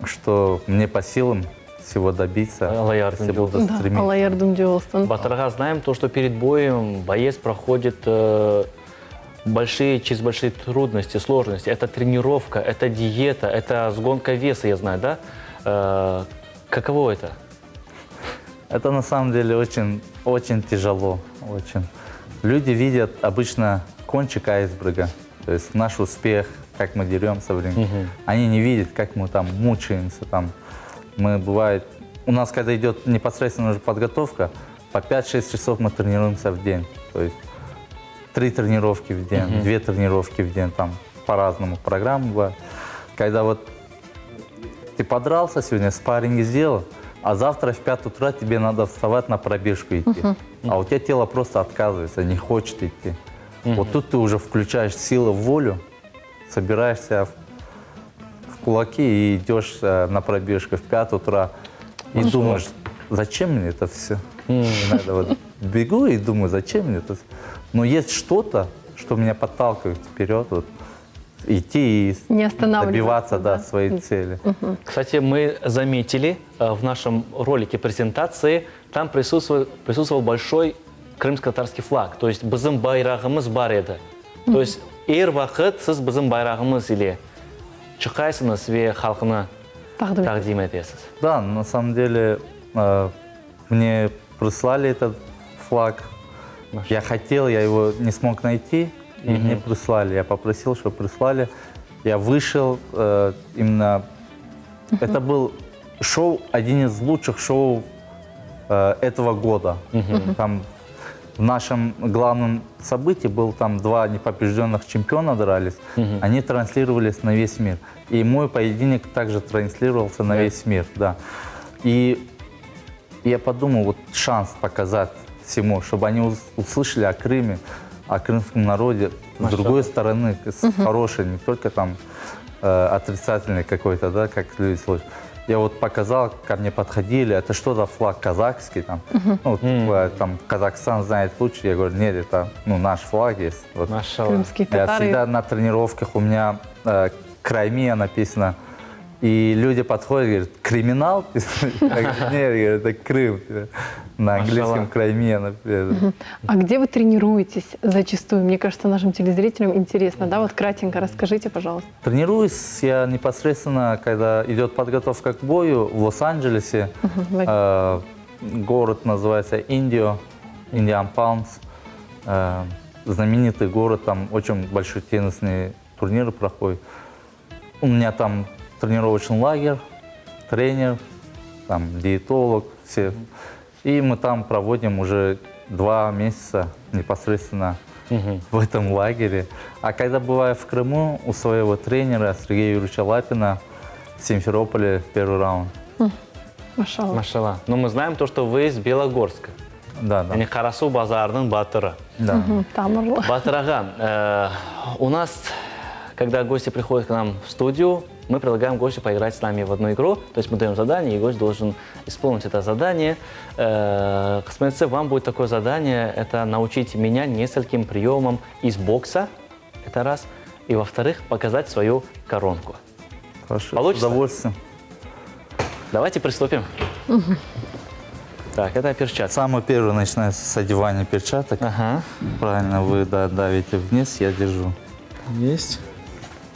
что мне по силам всего добиться. Если буду стремиться. Батырага, знаем то, что перед боем боец проходит через большие трудности, сложности. Это тренировка, это диета, это сгонка веса, я знаю, да? Каково это? Это на самом деле очень тяжело. Очень. Люди видят обычно кончик айсберга, то есть наш успех, как мы деремся, Они не видят, как мы там мучаемся. Там. У нас, когда идет непосредственно уже подготовка, по 5-6 часов мы тренируемся в день. То есть 3 тренировки в день, 2 тренировки в день, там по-разному программа бывает. Когда вот ты подрался сегодня, спарринги сделал, а завтра в 5 утра тебе надо вставать на пробежку идти. А у тебя тело просто отказывается, не хочет идти. Вот тут ты уже включаешь силу в волю, собираешься в кулаки и идешь на пробежку в 5 утра и думаешь, зачем мне это все? Бегу и думаю, зачем мне это все? Но есть что-то, что меня подталкивает вперед, вот, идти и добиваться своей цели. Кстати, мы заметили в нашем ролике презентации, там присутствовал большой крымско-татарский флаг. То есть біздің байрағымыз бар еді. То есть әр вақыт сіз біздің байрағымыз или шықайсыңыз ве халқына тақдим етесіз. Да, на самом деле мне прислали этот флаг. Я хотел, я его не смог найти, и мне прислали. Я попросил, чтобы прислали. Я вышел именно... Это был шоу, один из лучших шоу этого года. Там в нашем главном событии был там 2 непобежденных чемпиона дрались. Они транслировались на весь мир. И мой поединок также транслировался на весь мир. Да. И я подумал, вот шанс показать всему, чтобы они услышали о Крыме, о крымском народе с другой стороны, с хорошей, не только там отрицательной какой-то, да, как люди слышат. я вот показал, ко мне подходили, это что за флаг казахский там? Ну, там Казахстан знает лучше, я говорю, нет, это наш флаг есть. Вот. Крымские Я татары. всегда на тренировках, у меня Краймия написано, и люди подходят и говорят, криминал? Нет, говорят, это Крым. На английском Краймия, например. А где вы тренируетесь зачастую? Мне кажется, нашим телезрителям интересно, да? Вот кратенько расскажите, пожалуйста. Тренируюсь я непосредственно, когда идет подготовка к бою в Лос-Анджелесе. Город называется Индиан Палмс. Знаменитый город, там очень большой теннисный турнир проходит. У меня там тренировочный лагерь, тренер, там диетолог, все. И мы там проводим уже 2 месяца непосредственно в этом лагере. А когда бываю в Крыму, у своего тренера Сергея Юрьевича Лапина в Симферополе первый раунд. Машалла. Машалла. Но мы знаем то, что вы из Белогорска. Да, да. Они Карасу базарның батыры. Да. Тамырлы. Батыр аға, у нас, когда гости приходят к нам в студию, мы предлагаем гостю поиграть с нами в одну игру. То есть мы даем задание, и гость должен исполнить это задание. Космонавты, вам будет такое задание, это научить меня нескольким приемам из бокса, это раз. И во-вторых, показать свою коронку. Хорошо, Получится? с удовольствием. Давайте приступим. Так, это перчатка. Самое первое начинается с одевания перчаток. Ага. Правильно, вы давите вниз, я держу. Есть.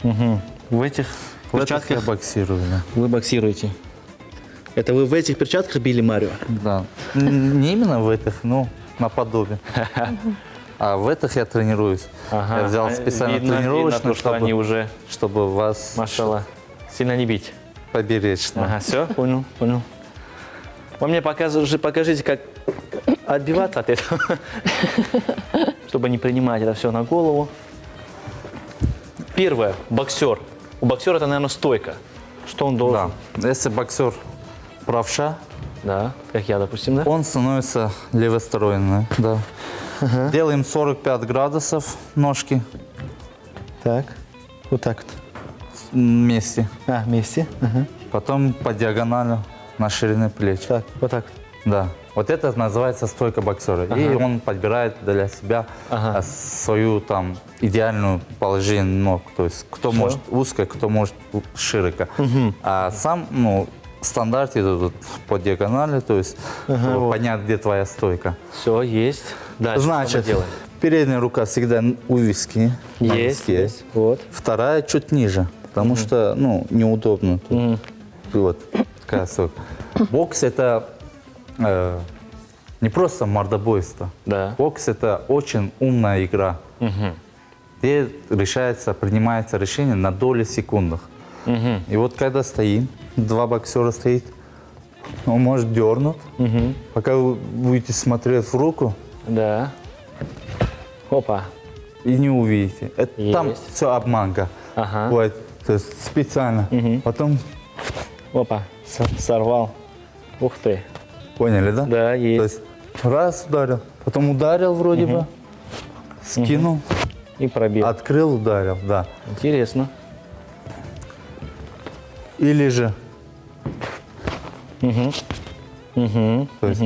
В этих перчатках я боксирую. Да. вы боксируете. Это вы в этих перчатках били Марио? Да. Не именно в этих, но наподобие. А в этих я тренируюсь. Я взял специально тренировочную, чтобы вас Машалла. Сильно не бить. поберечь. Да. Ага, все, понял. Вы мне покажите, как отбиваться от этого, чтобы не принимать это все на голову. Первое, боксер. У боксера это, наверное, стойка. Что он должен? Да. Если боксер правша, да, как я, допустим, да? Он становится левосторонний. Да. Делаем 45 градусов ножки. Так, вот так вот. Вместе. Вместе. Потом по диагонали на ширине плеч. Так, вот так. Да. Вот это называется стойка боксера. И он подбирает для себя свою там идеальную положение ног. То есть кто может узко, кто может широко. А сам, в стандарте идут по диагонали, то есть чтобы понять, где твоя стойка. Все, есть. Дальше Значит, передняя рука всегда у виски. Есть. Вот. Вторая чуть ниже, потому что, неудобно. Вот такая стойка. Бокс это не просто мордобойство. Да. Бокс это очень умная игра. Где принимается решение на доли секундах. И вот когда стоим, 2 боксера стоит, он может дернуть, пока вы будете смотреть в руку. Да. Опа. И не увидите. Там все обманка. Вот, то есть специально. Потом. Опа. Сорвал. Ух ты. Поняли, да? Да, есть. То есть раз ударил, потом ударил вроде бы, скинул. И пробил. Открыл, ударил, да. Интересно. Или же. То есть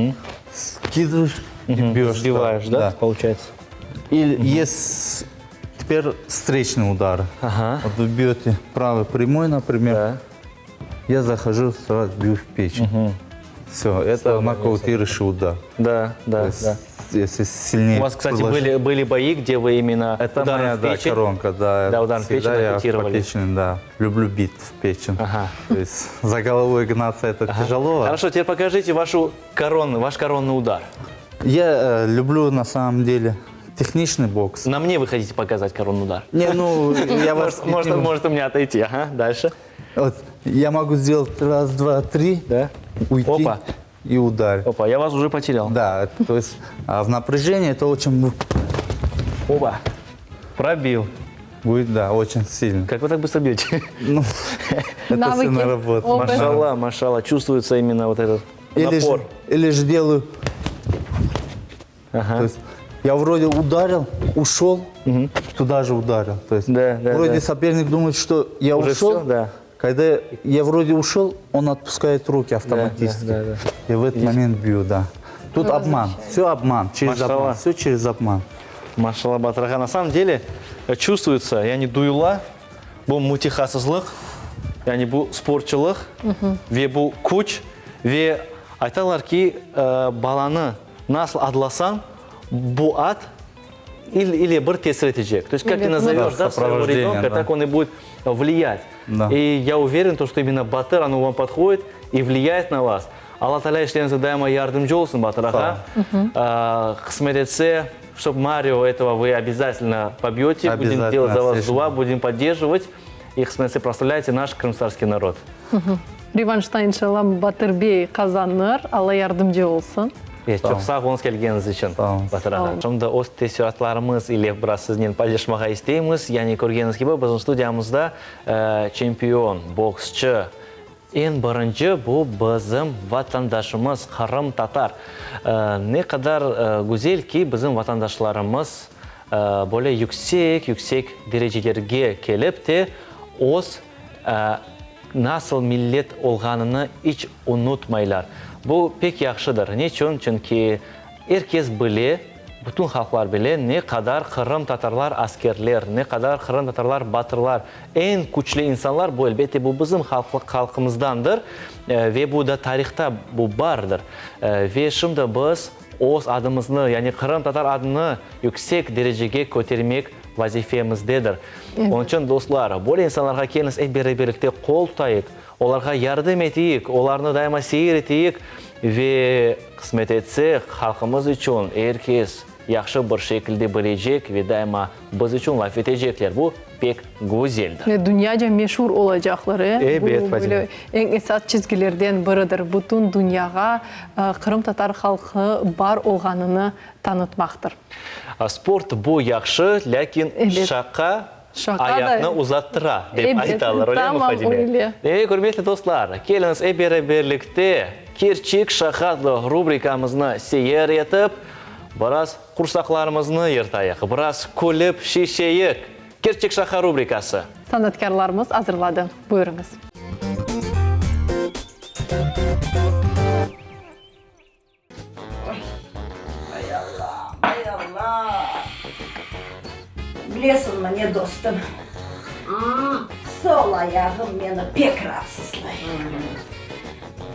скидываешь и бьешь. Сбиваешь, да? Получается. Или есть теперь встречный удар. Вот вы бьете правый прямой, например. Я захожу, сразу бью в печень. Все, это нокаутирующий удар. Да. Если сильнее. У вас, кстати, были бои, где вы именно это моя коронка, да. Да, удар в печень нокаутировали. Я по печени, да. Люблю бить в печень. То есть за головой гнаться это тяжело. Хорошо, теперь покажите ваш коронный удар. Я люблю на самом деле техничный бокс. На мне вы хотите показать коронный удар? Не, я вас... Может у меня отойти, дальше. Вот, я могу сделать раз, два, три, уйти и ударить. Опа, я вас уже потерял. Да, то есть в напряжении это очень... Опа, пробил. Будет, да, очень сильно. Как вы так быстро бьете? Это все наработано. Машалла, чувствуется именно вот этот напор. Или же делаю... То есть я вроде ударил, ушел, туда же ударил. То есть вроде соперник думает, что я уже ушел, все, Когда я вроде ушел, он отпускает руки автоматически. Да, да, да. И в этот момент бью, да. Тут обман, все обман, через Машалла. обман, все через обман. Машалла Батырхан. На самом деле чувствуется, яғни дуйла, бұл мутихасызлық, яғни бұл спортчылық, ве бұл күш, ве айталар ки баланы насыл адласан, бұл ат или бір тесір етежек. То есть как ты назовешь, да, своего ребенка, так он и будет влиять. Да. И я уверен, что именно Батыр, оно вам подходит и влияет на вас. Алла Тааля işlerinize daima yardımcı olsun Батыр аға. Кысмет етсе, чтобы Марио этого вы обязательно побьете, будем делать за вас дуа, будем поддерживать. И кысмет етсе прославляйте наш крымсарский народ. Реваншта иншалла Батырбей қазаныр, Алла ярдымжы болсын. Çok sağ olun gelgeniz için Батыр аға. Şimdi o tesisatlarımız ile biraz sizinle paylaşmağa isteyimiz. Yani görgeniz gibi bizim stüdyamızda çempion, boksçu, en birinci bu bizim vatandaşımız Kırım Tatar. Ne kadar güzel ki bizim vatandaşlarımız böyle yüksek derecelerge kelip de oz nasıl millet olganını hiç unutmaylar. Bu pek yaxşıdır. Niçin? Çünkü herkes bile, bütün halklar bile ne kadar Kırım Tatarlar askerler, ne kadar Kırım Tatarlar batırlar, en güçlü insanlar bu elbette bu bizim halkımızdandır ve bu da tarihte bu vardır. Ve şimdi biz öz adımızı yani Kırım Tatar adını yüksek dereceye götürmek vazifemizdedir. Onun için dostlar, böyle insanlara kendiniz birlikte kol tutayık, onlara yardım eteyik, onlarını daima seyir eteyik ve kısmet etse halkımız için herkes yaxşı bir şekilde bilecek ve daima biz için laf edecekler. Bu pek güzeldir. Dünyaca meşhur olacakları. Evet, bu böyle en esas çizgilerden biridir. Bütün dünyaya Kırım Tatar halkı var olganını tanıtmaktır. Sport bu yaxşı, lakin şaka ayakını uzattıra deyip aytalar. Öyle mi Fadime? Hürmetli dostlar, geliniz birlikte Kerçik Şakatlı rubrikamızını seyir etip, biraz kursaklarımızı yırtayıq, biraz kulüp şişeyik. Kerçik Şaka rubrikası. Sanatkarlarımız hazırladı. Buyurunuz. Ay Allah. Bilesің міне достым, sol ayağım beni pek rahatsızlayır.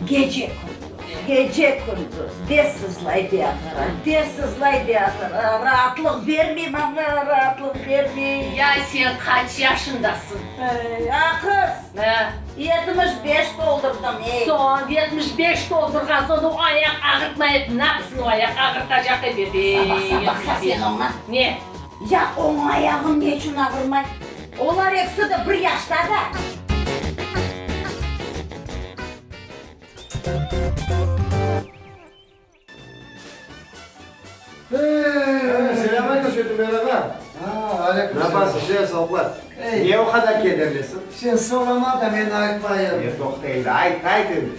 Gece gündüz desizlay diyatır. Rahatlık vermeyeyim ama rahatlık vermeyeyim. Ya sen kaç yaşındasın? Kız, 75 doldurdum. Son 75 doldurgan sonra o ayak ağırtmayıp ne yapsın o ayak ağırtacak da bir Baksa sen ona. Ne? Ya onun ayağım ne için ağırmay? Onlar hepsi de bir yaşta da. Selamünaleyküm Sötü Merhaba. Aleyküm selam. Nasılsın? Şey sohbet. Niye o kadar kederlisin? Sen sorama da beni ayıtmayın. Yok değil, ayıtın.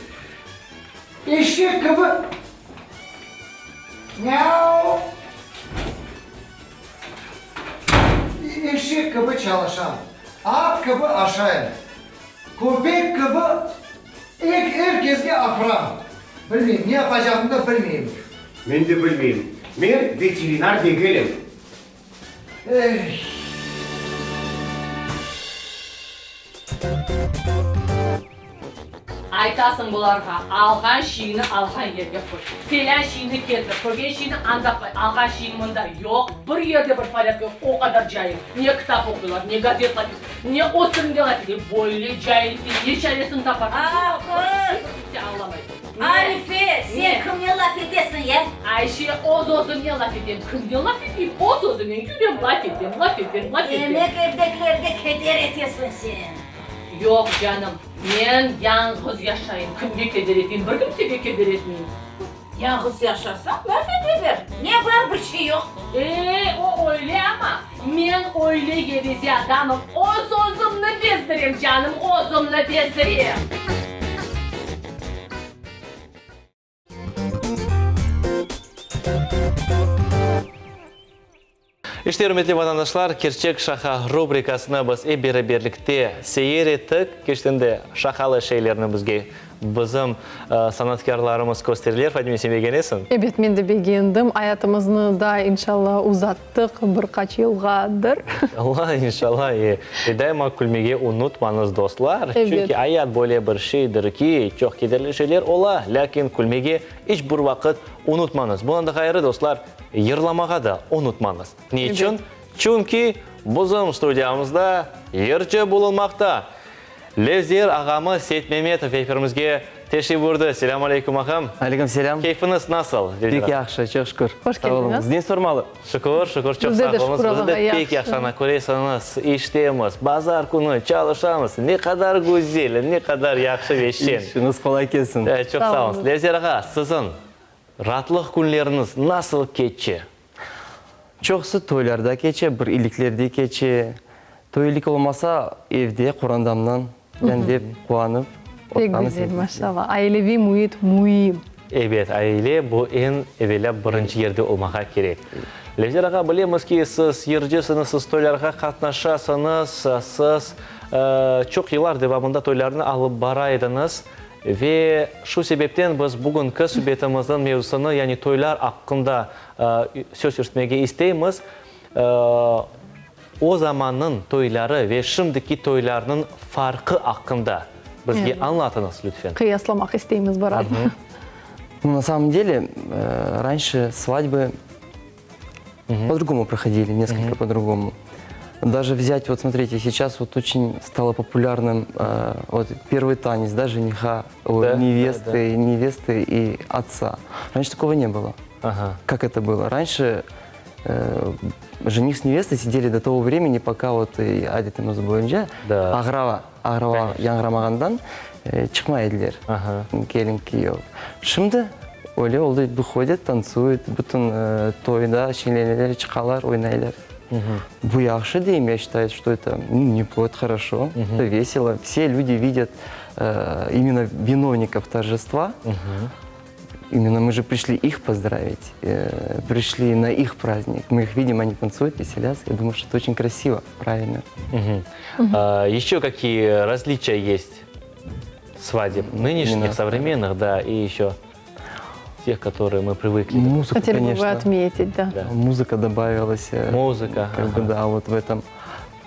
Eşek gibi. Miau. Eşek gibi çalışan, at gibi aşağı, köpek gibi herkesle afram. Bilmeyeyim, ne yapacağımı da bilmeyeyim. Ben de bilmeyeyim. Ben veteriner değilim. Aytasın bularga, algan şeyini algan yerge koy. Kelen şeyini getir, koygen şeyini anda koy. Algan şeyini mında yok, bir yerde bir parak yok, o kadar cahil. Ne kitap okuyorlar, ne gazet okuyorlar, ne oturumdalar diye böyle cahil diye ne çaresini tapar. Kız! Arife, sen kimle laf edesin ya? Ayşe, o zozun ne laf edeyim, kimle laf edeyim, o zozun ne gülüm laf edeyim. Emek evdekilerde keder etesin sen. Yok canım, ben yalnız yaşayayım, kimge keder edeyim, bir kimseye keder etmeyeyim. Yalnız yaşarsan laf edebilir. Ne var bir şey yok. O öyle ama ben öyle gevezi adamım. O sözümle bezdireyim canım, o sözümle bezdireyim. Иште, hürmetli vatandaşlar, Kerçek Şaha rubrikasına biz birlikte seyir ettik. Keştende şakalı şeylerini bizge bizim sanatkarlarımız gösterirler. Fadime, sen beğenirsin? Evet, ben de beğendim. Hayatımızı da inşallah uzattık birkaç yılgadır. İnşallah. Daima külmege unutmanız dostlar. Evet. Çünkü hayat böyle bir şeydir ki çok kederli şeyler ola. Lakin külmege hiç bir vakit unutmanız. Bundan da hayırlı dostlar, yırlamağa da unutmanız. Niçin? Evet. Çünkü bizim stüdyamızda yırcı bulunmakta. Levzer ağamız Seyit Mehmetov efirimizge teşrif buyurdu. Selamun aleyküm ağam. Aleyküm selam. Keyfiniz nasıl? Pek yaxşı, çok şükür. Hoş geldiniz. Ne sormalı? Şükür, çok Bizde de sağ olun. şükür Bizde Allah'a, pek yaxşı. yaxşı ko'rsangiz, iştemiz, bazar kuni çalışamiz. Ne kadar güzel, ne kadar yaxşı veşen. İşiniz kolay gelsin. Çok sağ olun. Levzer ağa, sizin rahatlık günleriniz nasıl geçti? Çoxsu toylarda keçe, bir iliklerde keçe. Toylik olmasa evde Kur'andamdan dep kuanıp. Pek güzel maşallah. Ailevi muhit muhim. Evet, aile bu en evvela birinci yerde olmağa gerek. Levzer ağa, bilemiz ki siz yırcısınız, siz toylarga katnaşasınız, siz çok yıllar devamında toylarını alıp baraydınız. Ve şu sebepten biz bugünkü sübyetimizin mevzusunu, yani toylar hakkında söz yürütmeye isteyimiz. O zamanın toyları ve şimdiki toylarının farkı hakkında bizge Evet. anlatınız lütfen. Kıyaslamak isteyimiz biraz. Ну, на самом деле, раньше свадьбы по-другому проходили, несколько по-другому. Даже взять, вот смотрите, сейчас вот очень стало популярным вот первый танец, да, жениха, Да, невесты и отца. Раньше такого не было. Ага. Как это было? Раньше жених с невестой сидели до того времени, пока вот и әдетіміз бойынша ағрава яңғырамағандан шықмай еділер, келін күйеу. Şimdi öyle oldu, выходят, танцуют, bütün тойда шенеленер, чықалар, ойнайлар. Bu yaxşı дейм, я считаю, что это неплохо, хорошо, это весело. Все люди видят именно виновников торжества. Именно мы же пришли их поздравить, пришли на их праздник. Мы их видим, они танцуют, веселятся. Я думаю, что это очень красиво, правильно. Еще какие различия есть свадеб нынешних, современных, да, и еще тех, которые мы привыкли? Музыка, Хотели бы конечно. вы отметить, да. Музыка добавилась. Музыка. Как бы, да, вот в этом.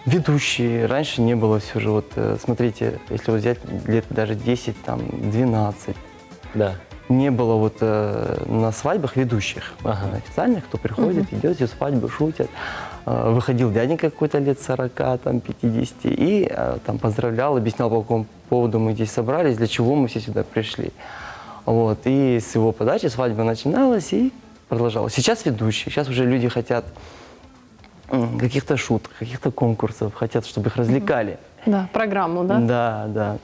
Ведущие. Раньше не было все же. Вот смотрите, если вот взять лет даже 10, там, 12. Да. Не было вот на свадьбах ведущих официальных, кто приходит, идет, все свадьбы шутят. Выходил дяденька какой-то лет 40, там, 50 и там поздравлял, объяснял, по какому поводу мы здесь собрались, для чего мы все сюда пришли. Вот. И с его подачи свадьба начиналась и продолжалась. Сейчас ведущие, сейчас уже люди хотят каких-то шуток, каких-то конкурсов, хотят, чтобы их развлекали. Да, программу, да? Да, да.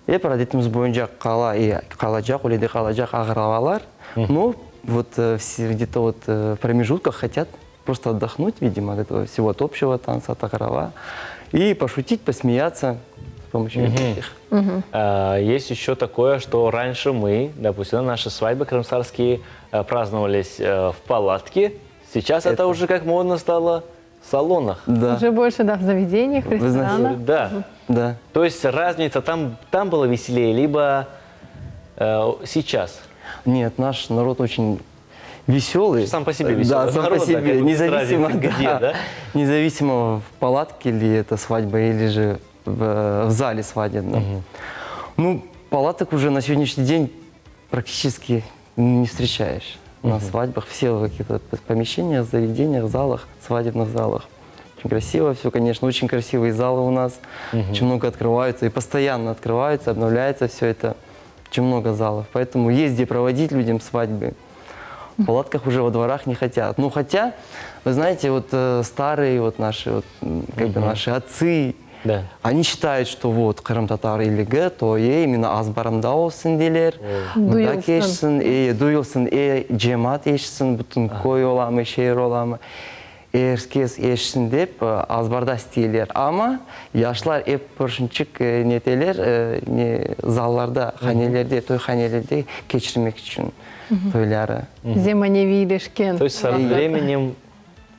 Әдетіміз бойынша қалажақ, өледе қалажақ ағыравалар. Но вот где-то вот в промежутках хотят просто отдохнуть, видимо, от этого всего от общего танца, от ағырава. И пошутить, посмеяться с помощью их. Есть еще такое, что раньше мы, допустим, наши свадьбы крымсарские праздновались в палатке. Сейчас это уже как модно стало в салонах. Да. Уже больше, да, в заведениях, в ресторанах. Да. Да. То есть разница, там было веселее, либо сейчас? Нет, наш народ очень веселый. Сам по себе веселый. Да, сам народ, по себе. да, как бы, Независимо, разницы где, да? Независимо, в палатке ли это свадьба или же в зале свадебном. Ну, палаток уже на сегодняшний день практически не встречаешь. На свадьбах все в каких-то помещениях, заведениях, залах, свадебных залах. Очень красиво все, конечно, очень красивые залы у нас. Очень много открываются и постоянно открываются, обновляется все это. Очень много залов. Поэтому есть где проводить людям свадьбы. В палатках уже во дворах не хотят. Ну, хотя, вы знаете, вот старые вот наши, вот, как бы наши отцы, да. Они считают, что вот Кырым-татар илиги тойы именно азбарымда болсын делер, мында кешсин, дуйылсын, жемат ешсин, бүтүн кой оламы, шейр оламы, эрскес ешсин деп азбарда істейлер. Ама яшлар эп пыршынчык нетелер, залларда, ханелерде, той ханелерде кечирмек үчүн тойлары. Земаневийлешкен. То есть со временем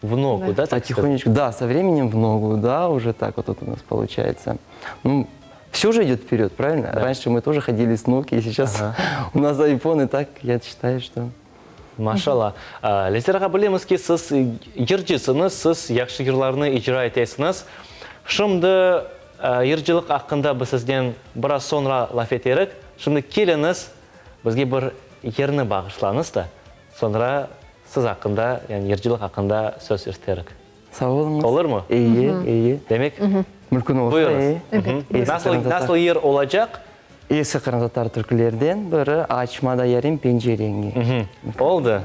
В ногу, да? так сказать? Потихонечку, да, со временем в ногу, да, уже так вот у нас получается. Ну, все же идет вперед, правильно? Да. Раньше мы тоже ходили с Nokia, сейчас у нас iPhone, и так, я считаю, что... Машалла. Лестерға білеміз ке, сіз ержесіңіз, сіз яқшы ерларыны ижра етесіңіз. Шымды ержілік ақында біз сізден біраз sonra лаф етерік. Шымды келіңіз, бізге бір ерні бағышлаңыз да. Sonra сіз ақында, яғни ержілік ақында сөз ертерік. Сау болыңыз. Olur mu? İyi. Демек, Мүмкін olsa buyurыңыз. iyi. Nasıl yer olacak? Eski Kırım Tatar Türklerden biri açmada yerim pencereni. Oldu.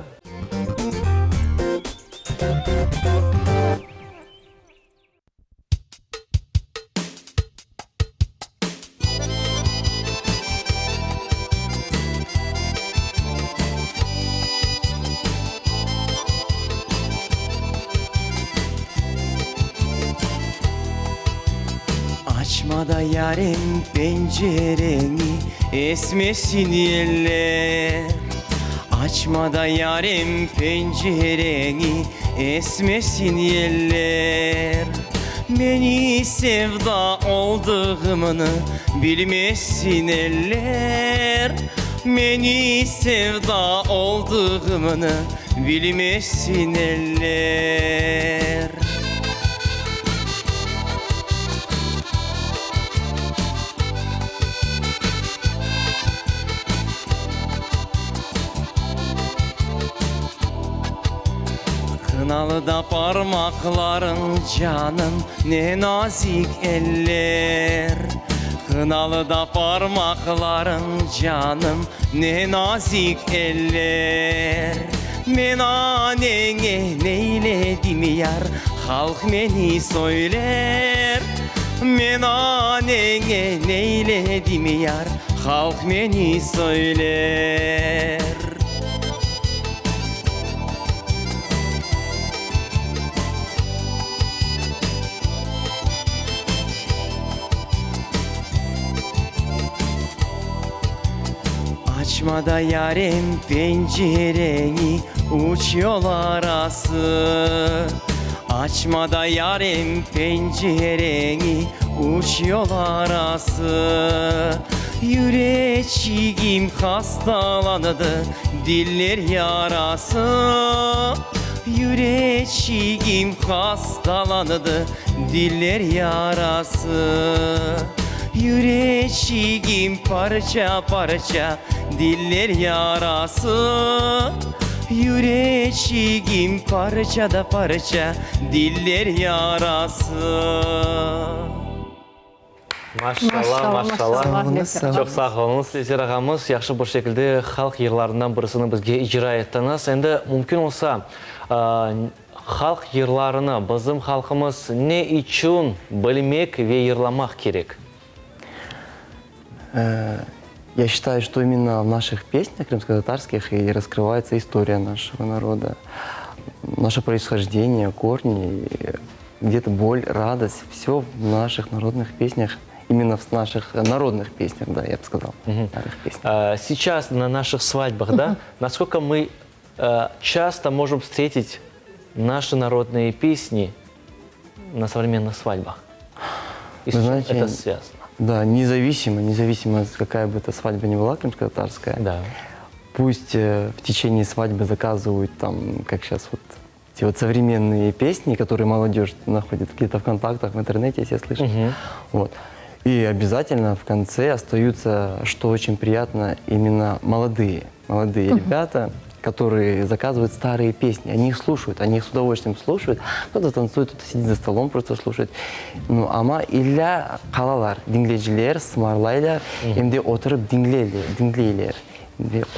Açmada yarim pencereni, esmesin yeller. Açmada yarim pencereni, esmesin yeller. Beni sevda olduğumunu bilmesin eller. Beni sevda olduğumunu bilmesin eller. Kınalı da parmakların canım ne nazik eller. Kınalı da parmakların canım ne nazik eller. Men anene neyledim yar, halk beni söyler. Men anene neyledim yar, halk beni söyler. Açmada yarim pencereni, uç yol arası. Açmada yarim pencereni, uç yol arası. Yüreğim hastalandı, diller yarası. Yüreğim hastalandı, diller yarası. Yüreğim parça parça, diller yarası. Yüreğim parça da parça, diller yarası. Maşallah. Çok sağ olunuz. Лесер ағамыз, яқшы бір шекілді халық ерларынан бірісіні бізге ижра еттіңіз. Енді мүмкін олса, халық ерларыны біздің халқымыз не үшін білмек ве ерламақ керек? Я считаю, что именно в наших песнях крымско-татарских и раскрывается история нашего народа, наше происхождение, корни, где-то боль, радость, все в наших народных песнях, именно в наших народных песнях, да, я бы сказал. Сейчас на наших свадьбах, да, насколько мы часто можем встретить наши народные песни на современных свадьбах? И с чем это связано? Да, независимо, какая бы эта свадьба ни была, крымско-татарская. Да. Пусть в течение свадьбы заказывают там, как сейчас вот, эти вот современные песни, которые молодежь находит где-то в контактах, в интернете, если я слышу. Вот. И обязательно в конце остаются, что очень приятно, именно молодые ребята, которые заказывают старые песни. Они их слушают, они их с удовольствием слушают. Кто-то танцует, кто-то сидит за столом, просто слушает. Ну, ама илля қалалар, dinleyiciler, смарлайлар, емде отырып dinleйлер,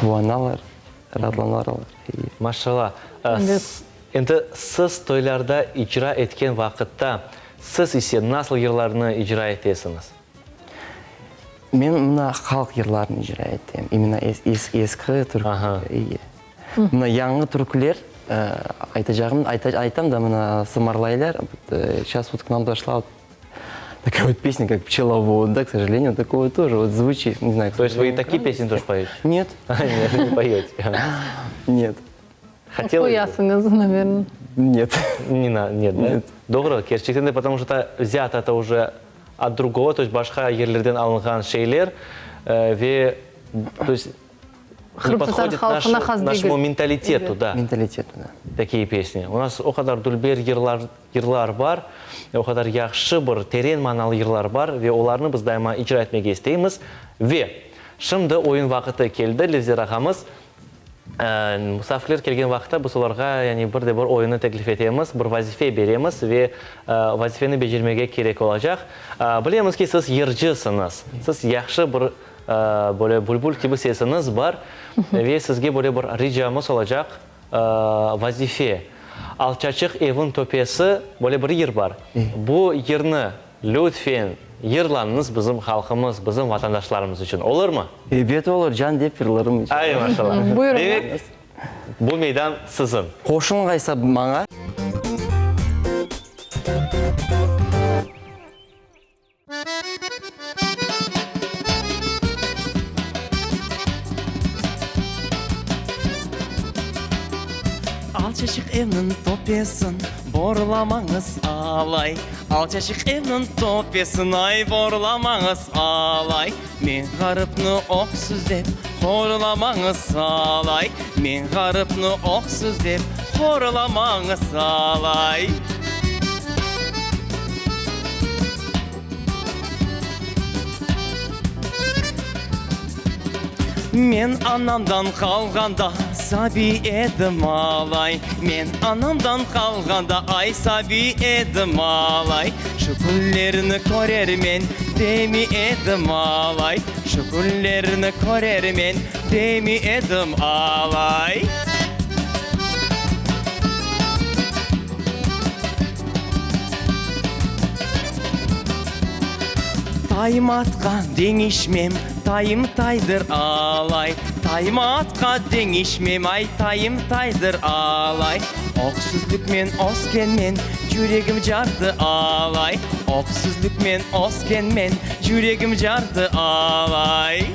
қуаналар, радланалар. Машалла. Енді сіз тойларда ижра еткен вақытта, сіз есе насыл ерларыны ижра етесіңіз? Мен мына халық ерларын ижра етем. Именно ескі түркі. Мына яңғы түркілер, айтам да, мына сымарлайлар, сейчас вот к нам дошла такая вот песня, как «Пчеловод», да, к сожалению, такое тоже вот звучит, не знаю. То есть вы и такие песни тоже поете? Нет. Нет, не поете. Нет. Хотелось бы. Наверное. Нет. Нет, да? Doğru, gerçekten de, потому что взят это уже от другого, то есть башка ерлерден алынған şeyler, ve, то есть не подходит нашему менталитету, да. Менталитету, да. Такие песни. У нас о kadar дүлбер йырлар бар, о kadar яхшы бір терең мағыналы йырлар бар, ve оларны біз дайыма icra etmеге istейміз. Ve şimdi ойын вақыты келді, Левзер ағамыз. Мұсафирлер келген вақытта біз оларға бір ойыны теклиф етеміз, бір вазифе береміз ve вазифені бежірмеге керек olacak. Білеміз ки сіз ержісіңіз, сіз яхшы бір бұлбұл кебі сесіңіз бар ve сізге бір рижамыз olacak вазифе. Alçaçık evin töpesi bir yer var. Bu yerini lütfen yırlanınız bizim halkımız, bizim vatandaşlarımız için. Olur mu? Evet olur, can deyip yırlarım için. Ay maşallah. Buyurun. Demek bu meydan sizin. Qo'shin qaysa manga? Alçaçık evinin topyesin, borlamanız alay. Alçaçık evinin topyesin, ay borlamanız alay. Men garipni oksuz dep, horlamanız alay. Men garipni oksuz dep, horlamanız alay. Men anamdan kalganda sabi edim alay. Men anamdan kalganda ay sabi edim alay. Şu güllerini körermen demi edim alay. Şu güllerini körermen demi edim alay. Tayım atkan denişmem, tayım taydır alay. Tayım atkan denişmem, ay tayım taydır alay. Oksuzluk men osken men, yüreğim jardı alay. Oksuzluk men osken men, yüreğim jardı alay.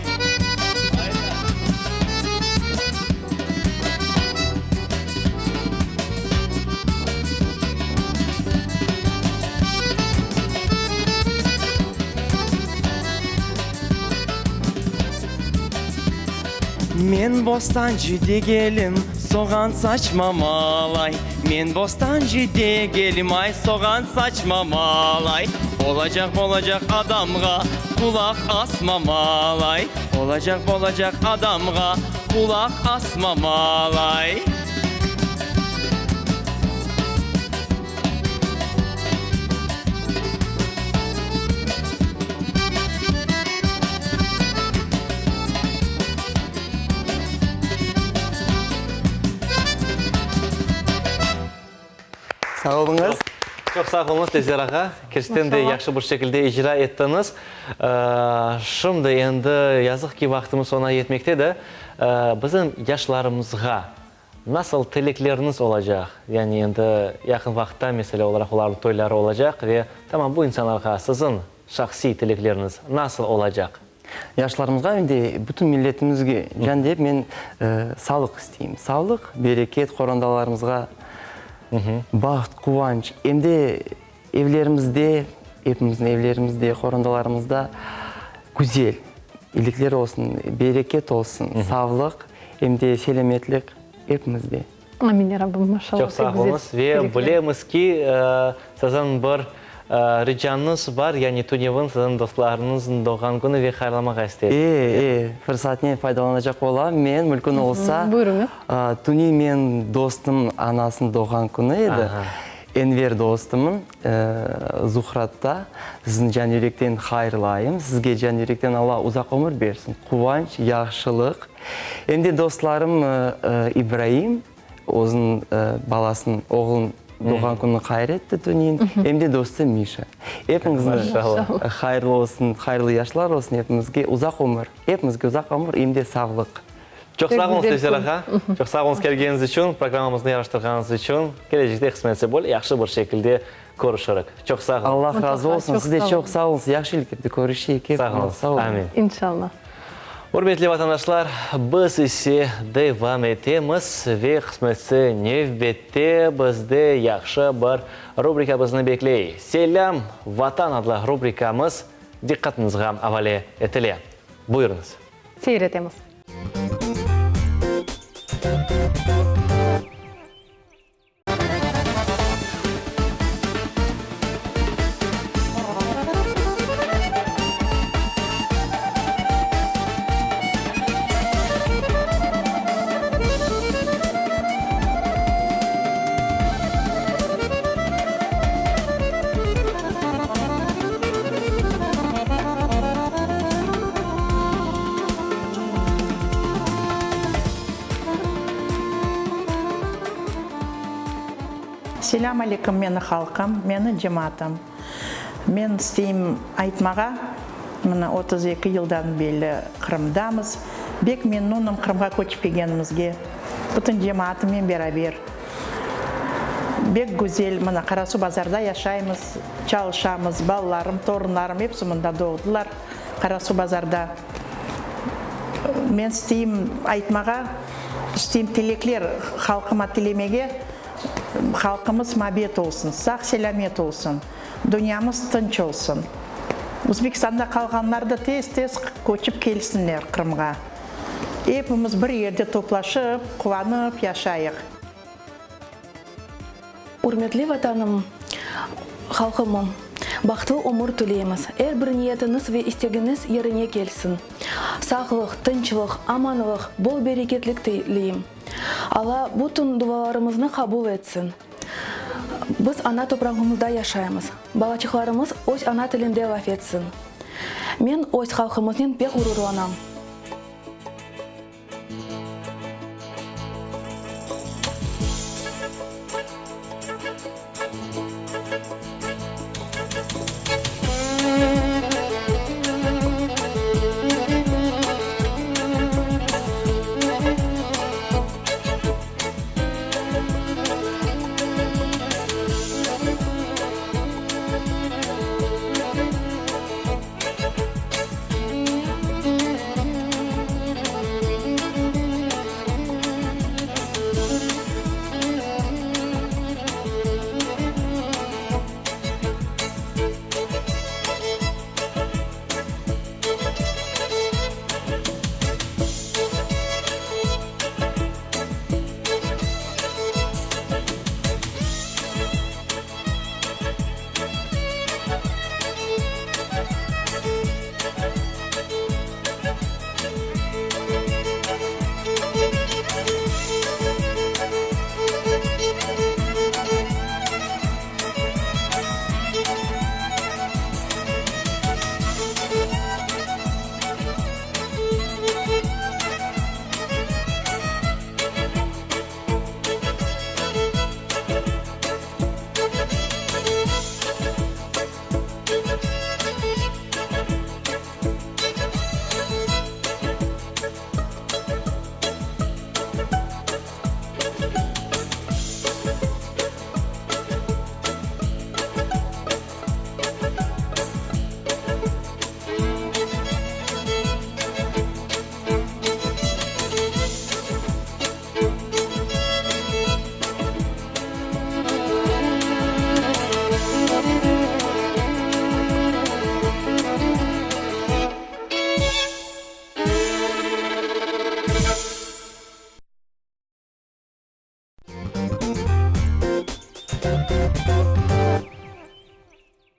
Men bostancı degelim, soğan saçma malay. Men bostancı degelim, ay soğan saçma malay. Olacak adamga kulak asma malay. Olacak adamga kulak asma malay. Sağ olunuz. Çok sağ olunuz Levzер ağa. Gerçekten de yaxşı bir şekilde icra ettiniz. Şimdi endi yazık ki vaktimiz sona yetmekte de bizim yaşlarımızga nasıl tilekleriniz olacak? Yani endi yakın vakitte mesela olarak onların toyları olacak ve tamam bu insanlarga sizin şahsi tilekleriniz nasıl olacak? Yaşlarımızga endi bütün milletimizge can deyip men sağlık isteyim. Sağlık, bereket korondalarımızga baxt, kuvvanç. Endi evlerimizde, hepimizin evlerimizde, korondalarımızda güzel, iyilikler olsun, bereket olsun, sağlık, endi selametlik hepimizde. Amin ya Rabbim, maşallah. Çok sağ olunuz ve bilemiz ki sizin bir ricanız var, yani Tunev'in sizin dostlarınızın doğan günü ve hayırlamak istedim. Fırsatını faydalanacak olam. Men mümkün olsa Tunev men dostum anasının doğan günü edi. Enver dostumun Zuhrat'ta sizin can yürekten hayırlayım. Sizge can yürekten Allah uzak ömür versin. Kuvvanç, yaxşılık. Endi dostlarım İbrahim, o'zin balasının, oğlun doğan günü hayretті Tunev'in. Endi dostu Misha. Hepinizin hayırlı olsun, hayırlı yaşlar olsun hepimizge uzak ömür. Hepimizge uzak ömür, endi sağlık. Çok sağ olun Levzер ağa. Çok sağ olun gelgeniz için, programımızı yaraştırganınız için. Gelecekte kısmetse bol, yaxşı bir şekilde görüşürük. Çok sağ olun. Allah razı olsun. Siz de çok sağ olun. Yaxşı ilgili görüşeyik. Sağ olun. Sağ olun. Amin. İnşallah. Урметли ватандашлар, біз есе девам етеміз ве қысметсі невбетте бізді яқшы бір рубрикабызны беклей. Селям ватан адлы рубрикамыз диққатыңызға авале етіле. Бұйырыңыз. Сейретеміз. Селам алейкум, мені халқым, мені жематым. Мен істейм айтмаға, мені 32 жылдан белі Қырымдамыз. Бек мен нуным Қырымға көчіп келгенімізге, бұтын жематымен бәрабер. Бек гүзел, мені Қарасу базарда яшаймыз, çalışамыз, балаларым, торынларым, епсі мұнда doğdular Қарасу базарда. Мен істейм айтмаға, істейм телеклер халқыма телемеге, халқымыз мабет olsun, сақ селамет olsun, дүниямыз тынч olsun. Өзбекстанда қалғанлар да тез-тез көчіп келсінлер Қырымға. Епіміз бір ерде топлашып, қуанып, яшайық. Урметли ватаным, халқымым, бақытты өмір тілейміз. Әр бір ниетіңіз ве істегіңіз еріне келсін. Сақлық, тынчылық, аманылық, бол берекетлік тілеймін. Алла бұтын дуаларымызны қабыл етсін. Біз ана топрағымызда яшаймыз. Балачықларымыз өз ана тілінде лаф етсін. Мен өз халқымыздың бек ғұрурланам.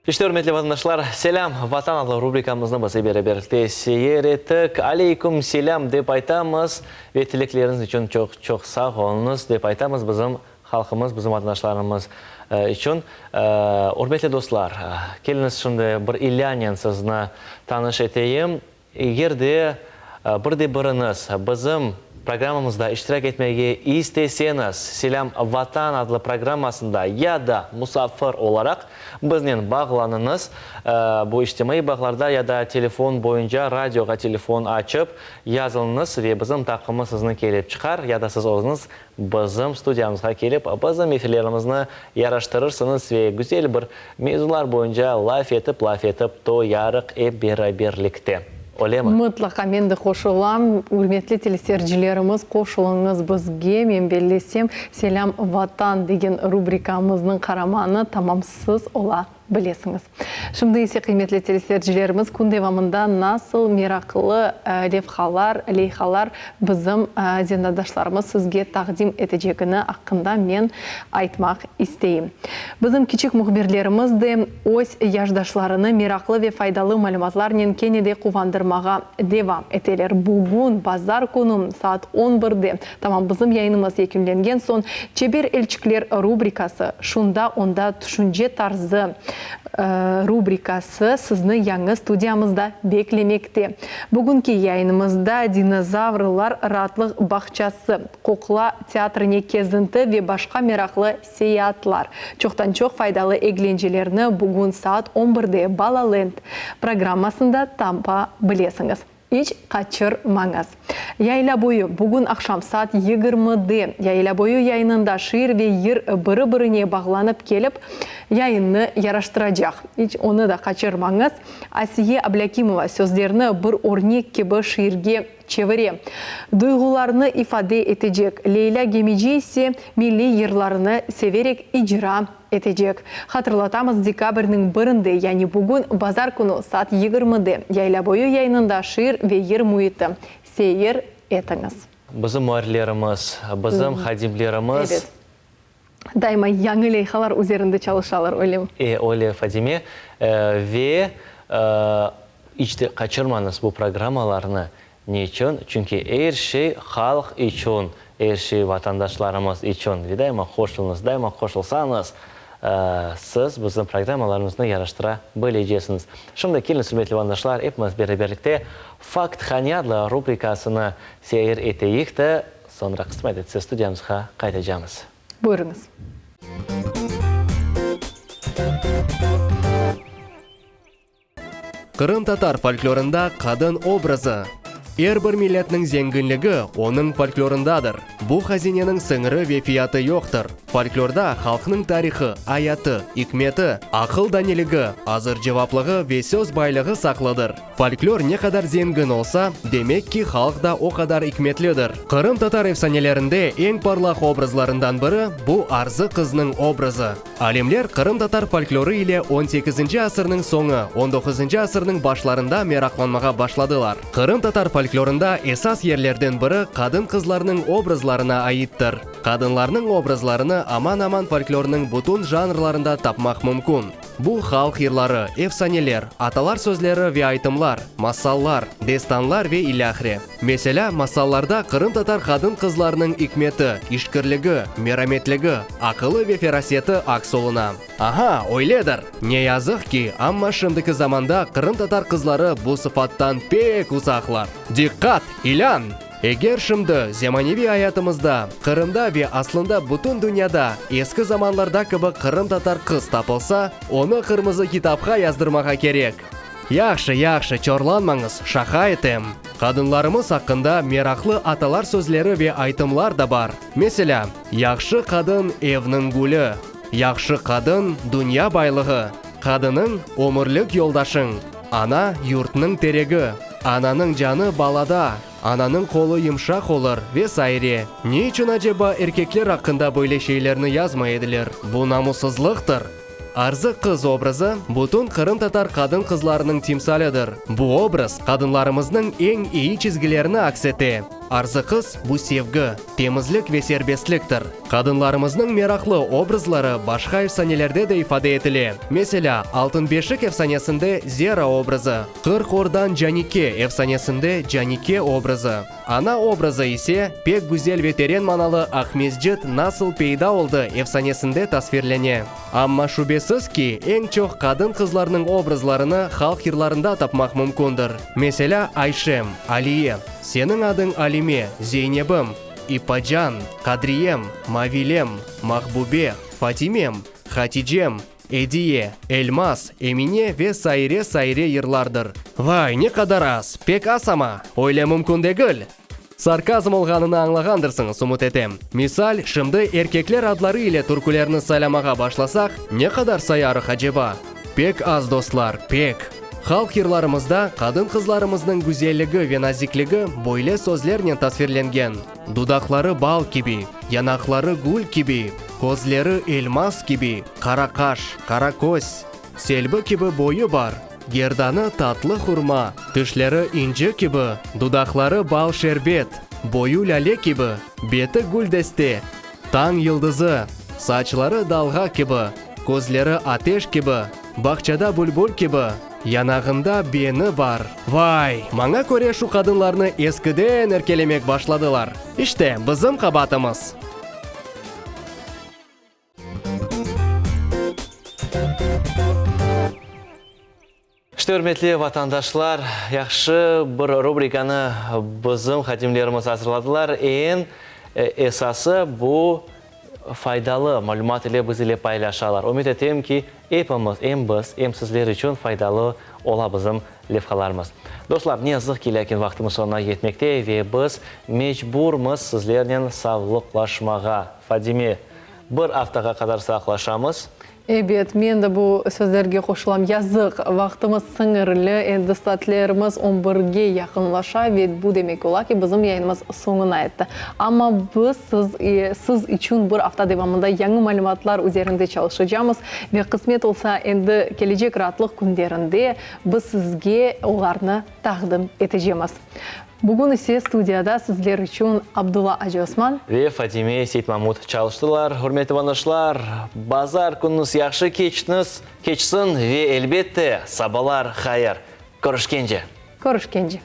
İşte hürmetli vatandaşlar, selam vatan adlı rubrikamızda bası beraber seyrettik. Aleykum selam deyip aytamız ve tilekleriniz için çok sağ olunuz deyip aytamız bizim halkımız, bizim vatandaşlarımız için. Hürmetli dostlar, keliniz şimdi bir ilyanyan sizinle tanış eteyim. Eğer de biriniz bizim programımızda iştirak etmeyi isteseniz, Selam Vatan adlı programmasında ya da musafir olarak bizden bağlanınız. Bu ictimai bağlarda ya da telefon boyunca radyoga telefon açıp yazılınız ve bizim takımımız sizni kelip çıkar ya da siz özünüz bizim studiyamızga kelip bizim efirlerimizni yaraştırırsınız ve güzel bir mevzular boyunca laf etip toyarık birlikte. Олема? Мұтлақа мен де қошылам. Үрметлі телесерджилеріміз қошылыңыз бізге. Мен белесем «Селям ватан» деген рубрикамыздың қараманы тамамсыз ола білесіңіз. Шымды есе қиметлі телесерджилеріміз күн девамында насыл мерақылы левхалар, лейхалар бізім зендадашларымыз сізге тақдим етежегіні ақында мен айтмақ істейім. Бізім кичік мұхберлеріміз де ось яждашларыны мерақылы ве файдалы малыматларнен кенеде қувандырмаға девам етелер. Бүгін базар күнім саат 11-де тамам бізім яйнымыз екімленген сон чебер елчіклер рубрикасы шунда онда түшінже тарзы рубрикасы сізні яңы студиямызда беклемекте. Бүгінгі яйнымызда динозаврлар ратлық бақчасы, қоқла театрыне кезінті ве башқа мерақлы сиятлар. Чоқтан-чоқ файдалы егленжелеріні бүгін саат 11-де Балаленд программасында тампа білесіңіз. Ич қачыр маңыз. Яйла бойы бүгін ақшам саат 20-де яйла бойы яйнында шыр ве ер бірі-біріне бағланып келіп, яйынны яраштырajaq. Ич оны да қачыр маңыз. Асие Аблякимова сөздеріні бір орнек кебі шырге чевіре. Дuyğularını ifade etecek. Leyla Gemici ise milli yırlarını severek icra etecek. Hatırlatamız dekabrның 1-інде, yani bugün bazar günü saat 20-de yayla boyu yayınında şiir ve yer muhiti seyir etiniz. Bizim muharrirlerimiz, bizim hadimlerimiz. Evet. Daima yangi leyhalar üzerinde çalışalар, oylem. Öyle Fadime. Ve işte kaçırmanız bu programmalarını. Niçin? Çünkü her şey halk için, her şey vatandaşlarımız için. Ve daima hoşluğunuz, daima hoşulsanız, siz bizim programmalarımızı yaraştırabileceksiniz. Şimdi gelin hürmetli vatandaşlar, hepimiz birlikte Fakt Hanyadlı rubrikasını seyir eteyik de sonra kısmet etse stüdyamıza kaydedeceğiz. Buyurunuz. Qırım татар folklorunda kadın obrazı. Әрбір милләтнің зеңгінлігі оның фольклорындаdır. Бұл хазиненің сыңыры ве фияты жоқтыр. Фольклорда халқының тарихы, аяты, икметі, ақыл данелігі, азыр жеваплығы ве сөз байлығы сақладыр. Фольклор не қадар зеңгін олса, демек ки халық да о қадар икметледір. Қырым татар efsanelerinde ең парлақ образларындан бірі бұл арзы қызның образы. Алемлер Қырым татар фольклоры ile 18-ci asırның соңы, 19-ci asırның башларында мерақланмаға башладылар. Қырым татар фольклорында esas yerlerden бірі kadın kızlarının obrazlarına aittір. Kadınlarının obrazlarını aman-aman folklorының бүтін жанрларында тапмақ мүмкін. Бұл халық йырлары, efsaneler, аталар сөзлері ве айтымлар, масаллар, дестанлар ве иляхре. Mesela масалларда Қырым татар kadın kızlarının икметі, ішкірлігі, мераметлігі, ақылы ве ферасеті ақсолына. Aha, öyledir. Ne yazık ki, amma şimdiki zamanda Қырым татар kızları bu sıfattan pek uzaklar. Dikkat, ilan! Егер шымды заманеви аятымызда, Қырымда ве аслында бүтін дүнияда ескі заманларда кібі Қырым татар қыз тапылса, оны қырмызы китапқа яздырмаға керек. Яқшы, чорланмаңыз, шаха етем. Қадынларымыз хақында мерақлы аталар сөзлері ве айтымлар да бар. Mesela, яқшы қадын евнің гүлі, яқшы қадын дүния байлығы, қадының өмірлік yoldaşың, ана юртның терегі, ананың жаны балада, ананың қолы yumşақ olur vesaire. Ne için acaba erkekler hakkında böyle şeylerini yazmaydılar? Bu namussuzluktır. Arzı kız obrazı bütün Қырым татар kadın kızlarının timsalidir. Bu obraz kadınlarımızın en iyi çizgilerini akseti. Arzı kız bu sevgi, temizlik ve serbestliktir. Kadınlarımızın meraklı obrazları başka efsanelerde de ifade etili. Mesela Altın Beşik efsanesinde Zera obrazı, Kırk Ordan Canike efsanesinde Canike obrazı. Ana obrazı ise pek güzel ve terin manalı Akmezcit nasıl peyda oldu efsanesinde tasvirlene. Ama şüphesiz ki en çok kadın kızlarının obrazlarını halk yırlarında tapmak mümkündür. Mesela Ayşem, Aliye, senin adın Alime, Zeynep'im, İpacan, Kadriyem, Mavilem, Mahbube, Fatimem, Haticem, Ediye, Elmas, Emine ve sayre yırlardır. Vay ne kadar az, pek az ama, öyle mümkün değil. Sarkazm olğanını anlağandırsınız umut etem. Misal, şimdi erkekler adları ile türkülerini saylamağa başlasak, ne kadar sayarıq acaba? Pek az dostlar, pek. Халк йырларымызда қадын-қызларымыздың гүзеллігі ве назиклігі бойлы сөзлернен тасвирленген. Дудақлары бал киби, янақлары гүл киби, көзлері элмас киби, қарақаш, қаракөз, селбі киби бойы бар. Герданы татлы хурма, тішлері инжі киби, дудақлары бал шербет, бойы ләле киби, беті гүлдесте, таң йылдызы, сачлары далға киби, көзлері атеш киби, бақчада бүлбүл киби, янағында бені бар. Вай, маңа көре шу қадынларны ескіден әркелемек башладылар. Иште, бізім қабатымыз. Hürmetli vatandaşlar, yaxşı bir rubrikani bizim xadimlerimiz hazırladılar. En esası bu faydalı malumat ile biz ile paylaşarlar. Ümit etim ki hepimiz, hem biz, hem sizler için faydalı ola bizim levhalarımız. Dostlar, ne yazık ki lakin vaktimiz sonuna yetmekte ve biz mecburmuz sizlerle sağlıklaşmağa. Fadime, bir haftaga kadar sağlaşamız. Evet, men de bu sözlerge qoşulam. Yazıq, vaxtımız sınırlı, endi saatlerimiz 11'ge yakınlaşa ve bu demek ola ki bizim yayınımız sonuna etdi. Ama biz siz için bir hafta devamında yangi malumatlar üzerinde çalışacağız ve kısmet olsa endi gelecek rahatlık günlerinde biz sizge onlarını taqdim edeceğiz. Bugün ise studiyada sizler için Abdullah Hacı Osman ve Fadime Seyitmamut çalıştılar. Hürmetli vatandaşlar, bazar gününüz yaxşı keçsin ve elbette sabalar hayır. Görüşkence. Görüşkence.